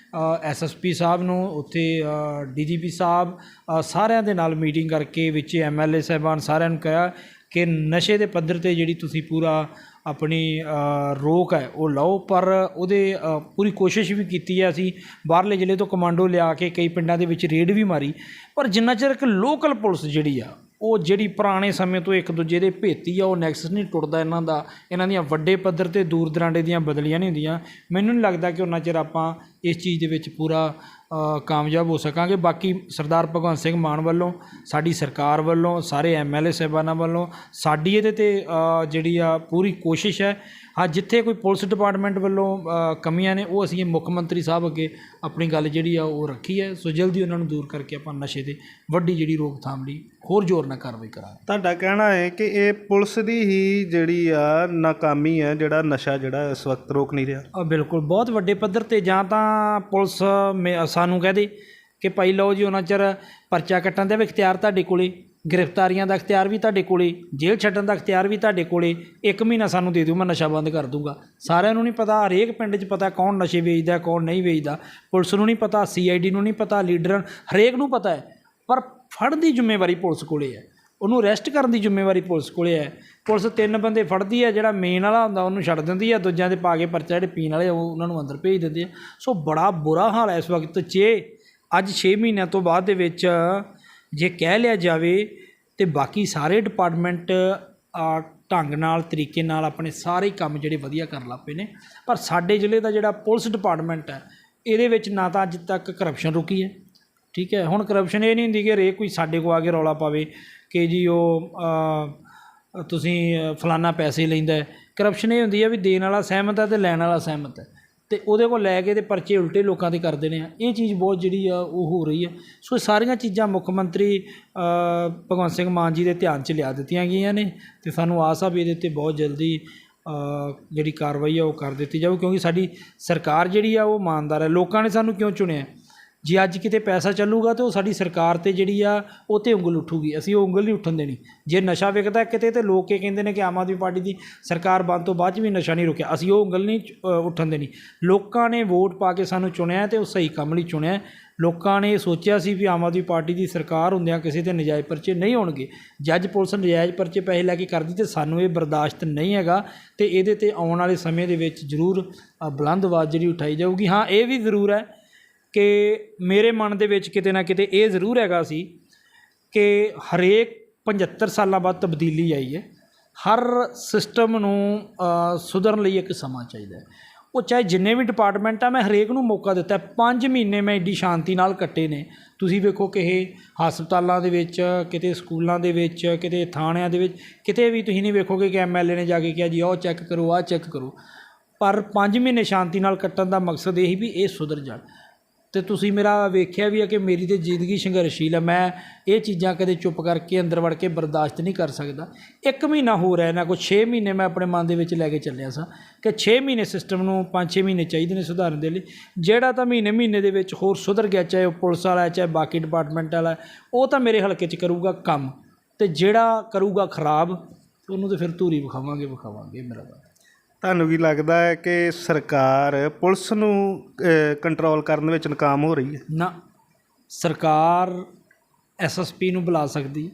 ਐਸਐਸਪੀ ਸਾਹਿਬ ਨੂੰ ਉੱਥੇ ਡੀਜੀਪੀ ਸਾਹਿਬ ਸਾਰਿਆਂ ਦੇ ਨਾਲ ਮੀਟਿੰਗ ਕਰਕੇ ਵਿੱਚ ਐਮਐਲਏ ਸਾਹਿਬਾਨ ਸਾਰਿਆਂ ਨੂੰ ਕਿਹਾ ਕਿ ਨਸ਼ੇ ਦੇ ਪੱਧਰ 'ਤੇ ਜਿਹੜੀ ਤੁਸੀਂ ਪੂਰਾ ਆਪਣੀ ਰੋਕ ਹੈ ਉਹ ਲਾਓ, ਪਰ ਉਹਦੇ ਪੂਰੀ ਕੋਸ਼ਿਸ਼ ਵੀ ਕੀਤੀ ਹੈ। ਅਸੀਂ ਬਾਹਰਲੇ ਜ਼ਿਲ੍ਹੇ ਤੋਂ ਕਮਾਂਡੋ ਲਿਆ ਕੇ ਕਈ ਪਿੰਡਾਂ ਦੇ ਵਿੱਚ ਰੇਡ ਵੀ ਮਾਰੀ, ਪਰ ਜਿੰਨਾ ਚਿਰ ਇੱਕ ਲੋਕਲ ਪੁਲਿਸ ਜਿਹੜੀ ਆ ਉਹ ਜਿਹੜੀ ਪੁਰਾਣੇ ਸਮੇਂ ਤੋਂ ਇੱਕ ਦੂਜੇ ਦੇ ਭੇਤੀ ਆ, ਉਹ ਨੈਕਸਸ ਨਹੀਂ ਟੁੱਟਦਾ ਇਹਨਾਂ ਦਾ, ਇਹਨਾਂ ਦੀਆਂ ਵੱਡੇ ਪੱਧਰ 'ਤੇ ਦੂਰ ਦਰਾਂਡੇ ਦੀਆਂ ਬਦਲੀਆਂ ਨਹੀਂ ਹੁੰਦੀਆਂ, ਮੈਨੂੰ ਨਹੀਂ ਲੱਗਦਾ ਕਿ ਉਹਨਾਂ ਚਿਰ ਆਪਾਂ ਇਸ ਚੀਜ਼ ਦੇ ਵਿੱਚ ਪੂਰਾ ਕਾਮਯਾਬ ਹੋ ਸਕਾਂਗੇ। ਬਾਕੀ ਸਰਦਾਰ ਭਗਵੰਤ ਸਿੰਘ ਮਾਨ ਵੱਲੋਂ, ਸਾਡੀ ਸਰਕਾਰ ਵੱਲੋਂ, ਸਾਰੇ ਐਮਐਲਏ ਸਾਹਿਬਾਨਾਂ ਵੱਲੋਂ ਸਾਡੀ ਇਹਦੇ 'ਤੇ ਜਿਹੜੀ ਆ ਪੂਰੀ ਕੋਸ਼ਿਸ਼ ਹੈ। ਹਾਂ ਜਿੱਥੇ ਕੋਈ ਪੁਲਿਸ ਡਿਪਾਰਟਮੈਂਟ ਵੱਲੋਂ ਕਮੀਆਂ ਨੇ ਉਹ ਅਸੀਂ ਮੁੱਖ ਮੰਤਰੀ ਸਾਹਿਬ ਅੱਗੇ ਆਪਣੀ ਗੱਲ ਜਿਹੜੀ ਆ ਉਹ ਰੱਖੀ ਹੈ। ਸੋ ਜਲਦੀ ਉਹਨਾਂ ਨੂੰ ਦੂਰ ਕਰਕੇ ਆਪਾਂ ਨਸ਼ੇ 'ਤੇ ਵੱਡੀ ਜਿਹੜੀ ਰੋਕਥਾਮ ਲਈ ਹੋਰ ਜ਼ੋਰ ਨਾਲ ਕਾਰਵਾਈ ਕਰਾਂਗੇ। ਤੁਹਾਡਾ ਕਹਿਣਾ ਹੈ ਕਿ ਇਹ ਪੁਲਿਸ ਦੀ ਹੀ ਜਿਹੜੀ ਆ ਨਾਕਾਮੀ ਹੈ ਜਿਹੜਾ ਨਸ਼ਾ ਜਿਹੜਾ ਇਸ ਵਕਤ ਰੋਕ ਨਹੀਂ ਰਿਹਾ? ਬਿਲਕੁਲ, ਬਹੁਤ ਵੱਡੇ ਪੱਧਰ 'ਤੇ ਜਾਂ ਤਾਂ ਪੁਲਿਸ ਸਾਨੂੰ ਕਹਿ ਦੇ ਕਿ ਭਾਈ ਲਓ ਜੀ ਉਹਨਾਂ ਚਿਰ ਪਰਚਾ ਕੱਟਣ ਦਾ ਵੀ ਇਖਤਿਆਰ ਤੁਹਾਡੇ ਕੋਲੇ, ਗ੍ਰਿਫਤਾਰੀਆਂ ਦਾ ਇਖਤਿਆਰ ਵੀ ਤੁਹਾਡੇ ਕੋਲੇ, ਜੇਲ੍ਹ ਛੱਡਣ ਦਾ ਇਖਤਿਆਰ ਵੀ ਤੁਹਾਡੇ ਕੋਲੇ, 1 ਮਹੀਨਾ ਸਾਨੂੰ ਦੇ ਦਿਓ ਮੈਂ ਨਸ਼ਾ ਬੰਦ ਕਰ ਦੂੰਗਾ। ਸਾਰਿਆਂ ਨੂੰ ਨਹੀਂ ਪਤਾ, ਹਰੇਕ ਪਿੰਡ 'ਚ ਪਤਾ ਕੌਣ ਨਸ਼ੇ ਵੇਚਦਾ ਕੌਣ ਨਹੀਂ ਵੇਚਦਾ, ਪੁਲਿਸ ਨੂੰ ਨਹੀਂ ਪਤਾ, CID ਨੂੰ ਨਹੀਂ ਪਤਾ, ਲੀਡਰਾਂ ਹਰੇਕ ਨੂੰ ਪਤਾ ਹੈ, ਪਰ ਫੜਨ ਦੀ ਜ਼ਿੰਮੇਵਾਰੀ ਪੁਲਿਸ ਕੋਲੇ ਹੈ, ਉਹਨੂੰ ਅਰੈਸਟ ਕਰਨ ਦੀ ਜ਼ਿੰਮੇਵਾਰੀ ਪੁਲਿਸ ਕੋਲੇ ਹੈ। ਪੁਲਿਸ 3 ਬੰਦੇ ਫੜਦੀ ਹੈ, ਜਿਹੜਾ ਮੇਨ ਵਾਲਾ ਹੁੰਦਾ ਉਹਨੂੰ ਛੱਡ ਦਿੰਦੀ ਹੈ, ਦੂਜਿਆਂ ਦੇ ਪਾ ਕੇ ਪਰਚਾ ਜਿਹੜੇ ਪੀਣ ਵਾਲੇ ਉਹ ਉਹਨਾਂ ਨੂੰ ਅੰਦਰ ਭੇਜ ਦਿੰਦੇ ਆ। ਸੋ ਬੜਾ ਬੁਰਾ ਹਾਲ ਹੈ ਇਸ ਵਕਤ। ਜੇ ਅੱਜ 6 ਮਹੀਨਿਆਂ ਤੋਂ ਬਾਅਦ ਦੇ ਵਿੱਚ ਜੇ ਕਹਿ ਲਿਆ ਜਾਵੇ ਤੇ ਬਾਕੀ ਸਾਰੇ ਡਿਪਾਰਟਮੈਂਟ ਢੰਗ ਨਾਲ ਤਰੀਕੇ ਨਾਲ ਆਪਣੇ ਸਾਰੇ ਕੰਮ ਜਿਹੜੇ ਵਧੀਆ ਕਰਨ ਲੱਗ ਪਏ ਨੇ, ਪਰ ਸਾਡੇ ਜ਼ਿਲ੍ਹੇ ਦਾ ਜਿਹੜਾ ਪੁਲਿਸ ਡਿਪਾਰਟਮੈਂਟ ਹੈ ਇਹਦੇ ਵਿੱਚ ਨਾ ਤਾਂ ਅੱਜ ਤੱਕ ਕਰਪਸ਼ਨ ਰੁਕੀ ਹੈ। ਠੀਕ ਹੈ, ਹੁਣ ਕਰਪਸ਼ਨ ਇਹ ਨਹੀਂ ਹੁੰਦੀ ਕਿ ਹਰੇਕ ਕੋਈ ਸਾਡੇ ਕੋਲ ਆ ਕੇ ਰੌਲਾ ਪਾਵੇ ਕਿ ਜੀ ਉਹ ਤੁਸੀਂ ਫਲਾਨਾ ਪੈਸੇ ਲੈਂਦਾ। ਕਰਪਸ਼ਨ ਇਹ ਹੁੰਦੀ ਹੈ ਵੀ ਦੇਣ ਵਾਲਾ ਸਹਿਮਤ ਹੈ ਅਤੇ ਲੈਣ ਵਾਲਾ ਸਹਿਮਤ ਹੈ, ਅਤੇ ਉਹਦੇ ਕੋਲ ਲੈ ਕੇ ਅਤੇ ਪਰਚੇ ਉਲਟੇ ਲੋਕਾਂ 'ਤੇ ਕਰ ਦੇਣੇ ਆ। ਇਹ ਚੀਜ਼ ਬਹੁਤ ਜਿਹੜੀ ਆ ਉਹ ਹੋ ਰਹੀ ਹੈ। ਸੋ ਸਾਰੀਆਂ ਚੀਜ਼ਾਂ ਮੁੱਖ ਮੰਤਰੀ ਭਗਵੰਤ ਸਿੰਘ ਮਾਨ ਜੀ ਦੇ ਧਿਆਨ 'ਚ ਲਿਆ ਦਿੱਤੀਆਂ ਗਈਆਂ ਨੇ ਅਤੇ ਸਾਨੂੰ ਆਸ ਆ ਵੀ ਇਹਦੇ 'ਤੇ ਬਹੁਤ ਜਲਦੀ ਜਿਹੜੀ ਕਾਰਵਾਈ ਆ ਉਹ ਕਰ ਦਿੱਤੀ ਜਾਊ, ਕਿਉਂਕਿ ਸਾਡੀ ਸਰਕਾਰ ਜਿਹੜੀ ਆ ਉਹ ਇਮਾਨਦਾਰ ਹੈ। ਲੋਕਾਂ ਨੇ ਸਾਨੂੰ ਕਿਉਂ ਚੁਣਿਆ? ਜੇ ਅੱਜ ਕਿਤੇ ਪੈਸਾ ਚੱਲੂਗਾ ਤਾਂ ਉਹ ਸਾਡੀ ਸਰਕਾਰ 'ਤੇ ਜਿਹੜੀ ਆ ਉਹ 'ਤੇ ਉਂਗਲ ਉੱਠੂਗੀ, ਅਸੀਂ ਉਹ ਉਂਗਲ ਨਹੀਂ ਉੱਠਣ ਦੇਣੀ। ਜੇ ਨਸ਼ਾ ਵਿਕਦਾ ਕਿਤੇ ਤਾਂ ਲੋਕ ਇਹ ਕਹਿੰਦੇ ਨੇ ਕਿ ਆਮ ਆਦਮੀ ਪਾਰਟੀ ਦੀ ਸਰਕਾਰ ਬਣਨ ਤੋਂ ਬਾਅਦ 'ਚ ਵੀ ਨਸ਼ਾ ਨਹੀਂ ਰੁਕਿਆ, ਅਸੀਂ ਉਹ ਉਂਗਲ ਨਹੀਂ ਉੱਠਣ ਦੇਣੀ। ਲੋਕਾਂ ਨੇ ਵੋਟ ਪਾ ਕੇ ਸਾਨੂੰ ਚੁਣਿਆ ਅਤੇ ਉਹ ਸਹੀ ਕੰਮ ਲਈ ਚੁਣਿਆ। ਲੋਕਾਂ ਨੇ ਸੋਚਿਆ ਸੀ ਵੀ ਆਮ ਆਦਮੀ ਪਾਰਟੀ ਦੀ ਸਰਕਾਰ ਹੁੰਦਿਆਂ ਕਿਸੇ 'ਤੇ ਨਜਾਇਜ਼ ਪਰਚੇ ਨਹੀਂ ਹੋਣਗੇ। ਜੱਜ ਪੁਲਿਸ ਨਜਾਇਜ਼ ਪਰਚੇ ਪੈਸੇ ਲੈ ਕੇ ਕਰਦੀ ਅਤੇ ਸਾਨੂੰ ਇਹ ਬਰਦਾਸ਼ਤ ਨਹੀਂ ਹੈਗਾ ਅਤੇ ਇਹਦੇ 'ਤੇ ਆਉਣ ਵਾਲੇ ਸਮੇਂ ਦੇ ਵਿੱਚ ਜ਼ਰੂਰ ਬੁਲੰਦ ਆਵਾਜ਼ ਜਿਹੜੀ ਉਠਾਈ ਜਾਊਗੀ। ਹਾਂ ਇਹ ਵੀ ਜ਼ਰੂਰ ਹੈ ਕਿ ਮੇਰੇ ਮਨ ਦੇ ਵਿੱਚ ਕਿਤੇ ਨਾ ਕਿਤੇ ਇਹ ਜ਼ਰੂਰ ਹੈਗਾ ਸੀ ਕਿ ਹਰੇਕ 75 ਸਾਲਾਂ ਬਾਅਦ ਤਬਦੀਲੀ ਆਈ ਹੈ। ਹਰ ਸਿਸਟਮ ਨੂੰ ਸੁਧਰਨ ਲਈ ਇੱਕ ਸਮਾਂ ਚਾਹੀਦਾ ਹੈ। ਉਹ ਚਾਹੇ ਜਿੰਨੇ ਵੀ ਡਿਪਾਰਟਮੈਂਟ ਆ, ਮੈਂ ਹਰੇਕ ਨੂੰ ਮੌਕਾ ਦਿੱਤਾ। 5 ਮਹੀਨੇ ਮੈਂ ਐਡੀ ਸ਼ਾਂਤੀ ਨਾਲ ਕੱਟੇ ਨੇ। ਤੁਸੀਂ ਵੇਖੋ ਕਿਸੇ ਹਸਪਤਾਲਾਂ ਦੇ ਵਿੱਚ, ਕਿਤੇ ਸਕੂਲਾਂ ਦੇ ਵਿੱਚ, ਕਿਤੇ ਥਾਣਿਆਂ ਦੇ ਵਿੱਚ, ਕਿਤੇ ਵੀ ਤੁਸੀਂ ਨਹੀਂ ਵੇਖੋਗੇ ਕਿ MLA ਨੇ ਜਾ ਕੇ ਕਿਹਾ ਜੀ ਆਹ ਚੈੱਕ ਕਰੋ, ਆਹ ਚੈੱਕ ਕਰੋ। ਪਰ 5 ਮਹੀਨੇ ਸ਼ਾਂਤੀ ਨਾਲ ਕੱਟਣ ਦਾ ਮਕਸਦ ਇਹ ਹੀ ਵੀ ਇਹ ਸੁਧਰ ਜਾਣ। ਅਤੇ ਤੁਸੀਂ ਮੇਰਾ ਵੇਖਿਆ ਵੀ ਹੈ ਕਿ ਮੇਰੀ ਤਾਂ ਜ਼ਿੰਦਗੀ ਸੰਘਰਸ਼ੀਲ ਹੈ। ਮੈਂ ਇਹ ਚੀਜ਼ਾਂ ਕਦੇ ਚੁੱਪ ਕਰਕੇ ਅੰਦਰ ਵੜ ਕੇ ਬਰਦਾਸ਼ਤ ਨਹੀਂ ਕਰ ਸਕਦਾ। 1 ਮਹੀਨਾ ਹੋ ਰਿਹਾ ਇਹਨਾਂ ਕੋਲ, 6 ਮਹੀਨੇ ਮੈਂ ਆਪਣੇ ਮਨ ਦੇ ਵਿੱਚ ਲੈ ਕੇ ਚੱਲਿਆ ਸਾਂ ਕਿ 6 ਮਹੀਨੇ ਸਿਸਟਮ ਨੂੰ 5-6 ਮਹੀਨੇ ਚਾਹੀਦੇ ਨੇ ਸੁਧਾਰਨ ਦੇ ਲਈ। ਜਿਹੜਾ ਤਾਂ ਮਹੀਨੇ ਦੇ ਵਿੱਚ ਹੋਰ ਸੁਧਰ ਗਿਆ, ਚਾਹੇ ਉਹ ਪੁਲਿਸ ਵਾਲਾ ਹੈ, ਚਾਹੇ ਬਾਕੀ ਡਿਪਾਰਟਮੈਂਟ ਵਾਲਾ, ਉਹ ਤਾਂ ਮੇਰੇ ਹਲਕੇ 'ਚ ਕਰੂਗਾ ਕੰਮ, ਅਤੇ ਜਿਹੜਾ ਕਰੂਗਾ ਖਰਾਬ ਉਹਨੂੰ ਤਾਂ ਫਿਰ ਧੂਰੀ ਵਿਖਾਵਾਂਗੇ ਮੇਰਾ ਤਾਂ। ਤੁਹਾਨੂੰ ਕੀ ਲੱਗਦਾ ਹੈ ਕਿ ਸਰਕਾਰ ਪੁਲਿਸ ਨੂੰ ਕੰਟਰੋਲ ਕਰਨ ਵਿੱਚ ਨਾਕਾਮ ਹੋ ਰਹੀ ਹੈ? ਨਾ, ਸਰਕਾਰ SSP ਨੂੰ ਬੁਲਾ ਸਕਦੀ ਹੈ,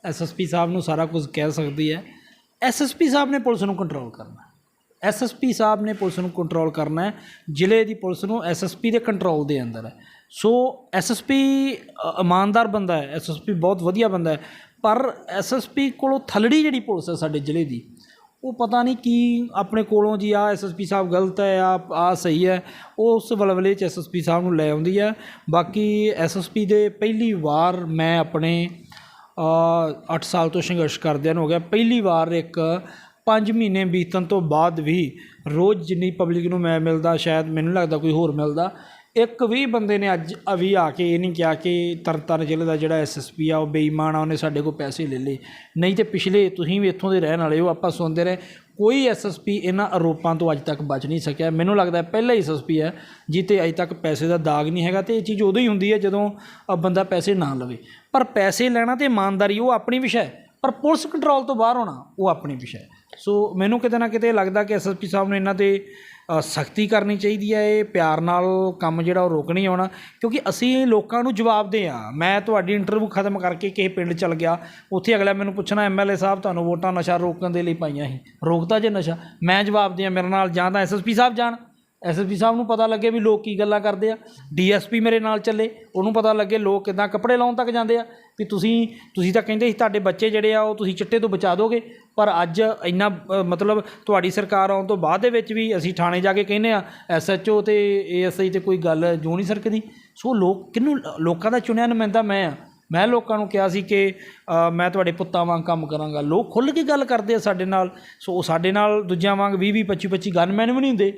SSP ਸਾਹਿਬ ਨੂੰ ਸਾਰਾ ਕੁਝ ਕਹਿ ਸਕਦੀ ਹੈ। SSP ਸਾਹਿਬ ਨੇ ਪੁਲਿਸ ਨੂੰ ਕੰਟਰੋਲ ਕਰਨਾ, SSP ਸਾਹਿਬ ਨੇ ਪੁਲਿਸ ਨੂੰ ਕੰਟਰੋਲ ਕਰਨਾ ਹੈ। ਜ਼ਿਲ੍ਹੇ ਦੀ ਪੁਲਿਸ ਨੂੰ SSP ਦੇ ਕੰਟਰੋਲ ਦੇ ਅੰਦਰ ਹੈ। ਸੋ SSP ਇਮਾਨਦਾਰ ਬੰਦਾ ਹੈ, SSP ਬਹੁਤ ਵਧੀਆ ਬੰਦਾ ਹੈ, ਪਰ SSP ਕੋਲੋਂ ਥੱਲੜੀ ਜਿਹੜੀ ਪੁਲਿਸ ਹੈ ਸਾਡੇ ਜ਼ਿਲ੍ਹੇ ਦੀ, ਉਹ ਪਤਾ ਨਹੀਂ ਕੀ ਆਪਣੇ ਕੋਲੋਂ ਜੀ ਆਹ SSP ਸਾਹਿਬ ਗਲਤ ਹੈ, ਆਹ ਸਹੀ ਹੈ, ਉਹ ਉਸ ਵਲਵਲੇ 'ਚ SSP ਸਾਹਿਬ ਨੂੰ ਲੈ ਆਉਂਦੀ ਹੈ। ਬਾਕੀ SSP ਦੇ ਪਹਿਲੀ ਵਾਰ ਮੈਂ ਆਪਣੇ 8 ਸਾਲ ਤੋਂ ਸੰਘਰਸ਼ ਕਰਦਿਆਂ ਨੂੰ ਹੋ ਗਿਆ, ਪਹਿਲੀ ਵਾਰ ਇੱਕ 5 ਮਹੀਨੇ ਬੀਤਣ ਤੋਂ ਬਾਅਦ ਵੀ ਰੋਜ਼ ਜਿੰਨੀ ਪਬਲਿਕ ਨੂੰ ਮੈਂ ਮਿਲਦਾ, ਸ਼ਾਇਦ ਮੈਨੂੰ ਲੱਗਦਾ ਕੋਈ ਹੋਰ ਮਿਲਦਾ, ਇੱਕ ਵੀ ਬੰਦੇ ਨੇ ਅੱਜ ਵੀ ਆ ਕੇ ਇਹ ਨਹੀਂ ਕਿਹਾ ਕਿ ਤਰਨਤਾਰਨ ਜ਼ਿਲ੍ਹੇ ਦਾ ਜਿਹੜਾ SSP ਆ ਉਹ ਬੇਈਮਾਨ ਆ, ਉਹਨੇ ਸਾਡੇ ਕੋਲ ਪੈਸੇ ਲੈ ਲਏ। ਨਹੀਂ ਤਾਂ ਪਿਛਲੇ, ਤੁਸੀਂ ਵੀ ਇੱਥੋਂ ਦੇ ਰਹਿਣ ਵਾਲੇ ਹੋ, ਆਪਾਂ ਸੁਣਦੇ ਰਹੇ, ਕੋਈ SSP ਇਹਨਾਂ ਆਰੋਪਾਂ ਤੋਂ ਅੱਜ ਤੱਕ ਬਚ ਨਹੀਂ ਸਕਿਆ। ਮੈਨੂੰ ਲੱਗਦਾ ਪਹਿਲਾ ਹੀ SSP ਹੈ ਜਿੱਤੇ ਅਜੇ ਤੱਕ ਪੈਸੇ ਦਾ ਦਾਗ ਨਹੀਂ ਹੈਗਾ। ਅਤੇ ਇਹ ਚੀਜ਼ ਉਦੋਂ ਹੀ ਹੁੰਦੀ ਹੈ ਜਦੋਂ ਬੰਦਾ ਪੈਸੇ ਨਾ ਲਵੇ। ਪਰ ਪੈਸੇ ਲੈਣਾ ਅਤੇ ਇਮਾਨਦਾਰੀ ਉਹ ਆਪਣੀ ਵਿਸ਼ਾ ਹੈ, ਪਰ ਪੁਲਿਸ ਕੰਟਰੋਲ ਤੋਂ ਬਾਹਰ ਹੋਣਾ ਉਹ ਆਪਣੀ ਵਿਸ਼ਾ ਹੈ। ਸੋ ਮੈਨੂੰ ਕਿਤੇ ਨਾ ਕਿਤੇ ਲੱਗਦਾ ਕਿ SSP ਸਾਹਿਬ ਨੂੰ ਇਹਨਾਂ 'ਤੇ ਸਖਤੀ ਕਰਨੀ ਚਾਹੀਦੀ ਹੈ। ਇਹ ਪਿਆਰ ਨਾਲ ਕੰਮ ਜਿਹੜਾ ਉਹ ਰੋਕ ਨਹੀਂ ਆਉਣਾ, ਕਿਉਂਕਿ ਅਸੀਂ ਲੋਕਾਂ ਨੂੰ ਜਵਾਬਦੇਹ ਹਾਂ। ਮੈਂ ਤੁਹਾਡੀ ਇੰਟਰਵਿਊ ਖਤਮ ਕਰਕੇ ਕਿਸੇ ਪਿੰਡ ਚੱਲ ਗਿਆ, ਉੱਥੇ ਅਗਲਾ ਮੈਨੂੰ ਪੁੱਛਣਾ MLA ਸਾਹਿਬ ਤੁਹਾਨੂੰ ਵੋਟਾਂ ਨਸ਼ਾ ਰੋਕਣ ਦੇ ਲਈ ਪਾਈਆਂ ਸੀ, ਰੋਕਤਾ ਜੇ ਨਸ਼ਾ? ਮੈਂ ਜਵਾਬਦੇਹ ਹਾਂ। ਮੇਰੇ ਨਾਲ ਜਾਂ ਤਾਂ SSP ਸਾਹਿਬ ਜਾਣ, SSP ਸਾਹਿਬ ਨੂੰ ਪਤਾ ਲੱਗੇ ਵੀ ਲੋਕ ਕੀ ਗੱਲਾਂ ਕਰਦੇ ਆ, DSP ਮੇਰੇ ਨਾਲ ਚੱਲੇ, ਉਹਨੂੰ ਪਤਾ ਲੱਗੇ ਲੋਕ ਕਿੱਦਾਂ ਕੱਪੜੇ ਲਾਉਣ ਤੱਕ ਜਾਂਦੇ ਆ, ਵੀ ਤੁਸੀਂ ਤਾਂ ਕਹਿੰਦੇ ਸੀ ਤੁਹਾਡੇ ਬੱਚੇ ਜਿਹੜੇ ਆ ਉਹ ਤੁਸੀਂ ਚਿੱਟੇ ਤੋਂ ਬਚਾ ਦੋਗੇ, ਪਰ ਅੱਜ ਇੰਨਾ ਮਤਲਬ ਤੁਹਾਡੀ ਸਰਕਾਰ ਆਉਣ ਤੋਂ ਬਾਅਦ ਦੇ ਵਿੱਚ ਵੀ ਅਸੀਂ ਥਾਣੇ ਜਾ ਕੇ ਕਹਿੰਦੇ ਆ SHO ਅਤੇ ASI 'ਤੇ ਕੋਈ ਗੱਲ ਜੂ ਨਹੀਂ ਸਰਕਦੀ। ਸੋ ਲੋਕਾਂ ਦਾ ਚੁਣਿਆ ਨੁਮਾਇੰਦਾ ਮੈਂ ਲੋਕਾਂ ਨੂੰ ਕਿਹਾ ਸੀ ਕਿ ਮੈਂ ਤੁਹਾਡੇ ਪੁੱਤਾਂ ਵਾਂਗ ਕੰਮ ਕਰਾਂਗਾ। ਲੋਕ ਖੁੱਲ੍ਹ ਕੇ ਗੱਲ ਕਰਦੇ ਆ ਸਾਡੇ ਨਾਲ। ਸੋ ਸਾਡੇ ਨਾਲ ਦੂਜਿਆਂ ਵਾਂਗ 20-20, 25-25 ਗਨਮੈਨ ਵੀ ਨਹੀਂ ਹੁੰਦੇ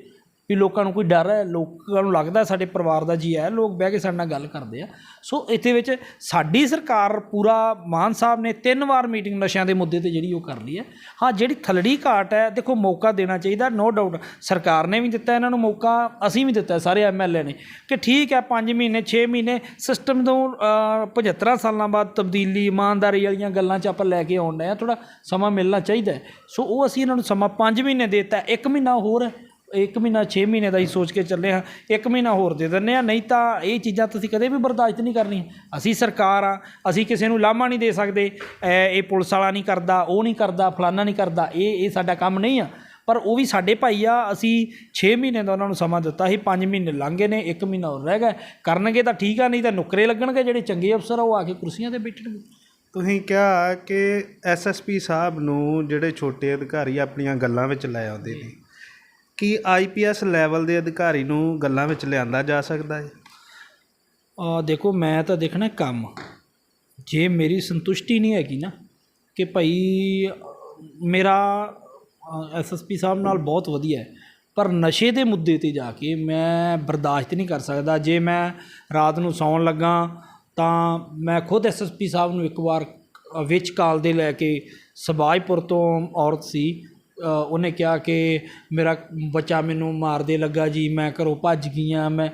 ਵੀ ਲੋਕਾਂ ਨੂੰ ਕੋਈ ਡਰ ਹੈ, ਲੋਕਾਂ ਨੂੰ ਲੱਗਦਾ ਸਾਡੇ ਪਰਿਵਾਰ ਦਾ ਜੀ ਹੈ, ਲੋਕ ਬਹਿ ਕੇ ਸਾਡੇ ਨਾਲ ਗੱਲ ਕਰਦੇ ਆ। ਸੋ ਇੱਥੇ ਵਿੱਚ ਸਾਡੀ ਸਰਕਾਰ ਪੂਰਾ, ਮਾਨ ਸਾਹਿਬ ਨੇ 3 ਵਾਰ ਮੀਟਿੰਗ ਨਸ਼ਿਆਂ ਦੇ ਮੁੱਦੇ 'ਤੇ ਜਿਹੜੀ ਉਹ ਕਰ ਲਈ ਹੈ। ਹਾਂ, ਜਿਹੜੀ ਥਲੜੀ ਘਾਟ ਹੈ, ਦੇਖੋ ਮੌਕਾ ਦੇਣਾ ਚਾਹੀਦਾ, ਨੋ ਡਾਊਟ। ਸਰਕਾਰ ਨੇ ਵੀ ਦਿੱਤਾ ਇਹਨਾਂ ਨੂੰ ਮੌਕਾ, ਅਸੀਂ ਵੀ ਦਿੱਤਾ, ਸਾਰੇ MLA ਨੇ, ਕਿ ਠੀਕ ਹੈ 5 ਮਹੀਨੇ 6 ਮਹੀਨੇ ਸਿਸਟਮ ਤੋਂ 75 ਸਾਲਾਂ ਬਾਅਦ ਤਬਦੀਲੀ, ਇਮਾਨਦਾਰੀ ਵਾਲੀਆਂ ਗੱਲਾਂ 'ਚ ਆਪਾਂ ਲੈ ਕੇ ਆਉਣ ਡਏ ਆ, ਥੋੜ੍ਹਾ ਸਮਾਂ ਮਿਲਣਾ ਚਾਹੀਦਾ। ਸੋ ਉਹ ਅਸੀਂ ਇਹਨਾਂ ਨੂੰ ਸਮਾਂ 5 ਮਹੀਨੇ ਦੇ ਦਿੱਤਾ, 1 ਮਹੀਨਾ ਹੋਰ, 1 ਮਹੀਨਾ 6 ਮਹੀਨੇ ਦਾ ਹੀ ਸੋਚ ਕੇ ਚੱਲੇ ਹਾਂ, 1 ਮਹੀਨਾ ਹੋਰ ਦੇ ਦਿੰਦੇ ਹਾਂ। ਨਹੀਂ ਤਾਂ ਇਹ ਚੀਜ਼ਾਂ ਤੁਸੀਂ ਕਦੇ ਵੀ ਬਰਦਾਸ਼ਤ ਨਹੀਂ ਕਰਨੀ। ਅਸੀਂ ਸਰਕਾਰ ਆ, ਅਸੀਂ ਕਿਸੇ ਨੂੰ ਲਾਮਾ ਨਹੀਂ ਦੇ ਸਕਦੇ, ਇਹ ਪੁਲਿਸ ਵਾਲਾ ਨਹੀਂ ਕਰਦਾ, ਉਹ ਨਹੀਂ ਕਰਦਾ, ਫਲਾਨਾ ਨਹੀਂ ਕਰਦਾ, ਇਹ ਸਾਡਾ ਕੰਮ ਨਹੀਂ ਆ। ਪਰ ਉਹ ਵੀ ਸਾਡੇ ਭਾਈ ਆ। ਅਸੀਂ 6 ਮਹੀਨੇ ਦਾ ਉਹਨਾਂ ਨੂੰ ਸਮਾਂ ਦਿੱਤਾ ਸੀ, 5 ਮਹੀਨੇ ਲੰਘ ਗਏ ਨੇ, 1 ਮਹੀਨਾ ਹੋਰ ਰਹਿ ਗਿਆ। ਕਰਨਗੇ ਤਾਂ ਠੀਕ ਆ, ਨਹੀਂ ਤਾਂ ਨੁਕਰੇ ਲੱਗਣਗੇ। ਜਿਹੜੇ ਚੰਗੇ ਅਫਸਰ ਆ ਉਹ ਆ ਕੇ ਕੁਰਸੀਆਂ 'ਤੇ ਬੈਠਣਗੇ। ਤੁਸੀਂ ਕਿਹਾ ਕਿ SSP ਸਾਹਿਬ ਨੂੰ ਜਿਹੜੇ ਛੋਟੇ ਅਧਿਕਾਰੀ ਆਪਣੀਆਂ ਗੱਲਾਂ ਵਿੱਚ ਲੈ ਆਉਂਦੇ ਨੇ, ਕੀ IPS ਲੈਵਲ ਦੇ ਅਧਿਕਾਰੀ ਨੂੰ ਗੱਲਾਂ ਵਿੱਚ ਲਿਆਂਦਾ ਜਾ ਸਕਦਾ ਹੈ? ਦੇਖੋ, ਮੈਂ ਤਾਂ ਦੇਖਣਾ ਕੰਮ। ਜੇ ਮੇਰੀ ਸੰਤੁਸ਼ਟੀ ਨਹੀਂ ਹੈਗੀ ਨਾ ਕਿ ਭਾਈ ਮੇਰਾ SSP ਸਾਹਿਬ ਨਾਲ ਬਹੁਤ ਵਧੀਆ ਹੈ, ਪਰ ਨਸ਼ੇ ਦੇ ਮੁੱਦੇ 'ਤੇ ਜਾ ਕੇ ਮੈਂ ਬਰਦਾਸ਼ਤ ਨਹੀਂ ਕਰ ਸਕਦਾ। ਜੇ ਮੈਂ ਰਾਤ ਨੂੰ ਸੌਣ ਲੱਗਾ ਤਾਂ ਮੈਂ ਖੁਦ SSP ਸਾਹਿਬ ਨੂੰ ਇੱਕ ਵਾਰ ਵਿੱਚ ਕਾਲ ਦੇ ਲੈ ਕੇ, ਸਬਾਜਪੁਰ ਤੋਂ ਔਰਤ ਸੀ, ਉਹਨੇ ਕਿਹਾ ਕਿ ਮੇਰਾ ਬੱਚਾ ਮੈਨੂੰ ਮਾਰਦੇ ਲੱਗਾ ਜੀ, ਮੈਂ ਘਰੋਂ ਭੱਜ ਗਈ ਹਾਂ, ਮੈਂ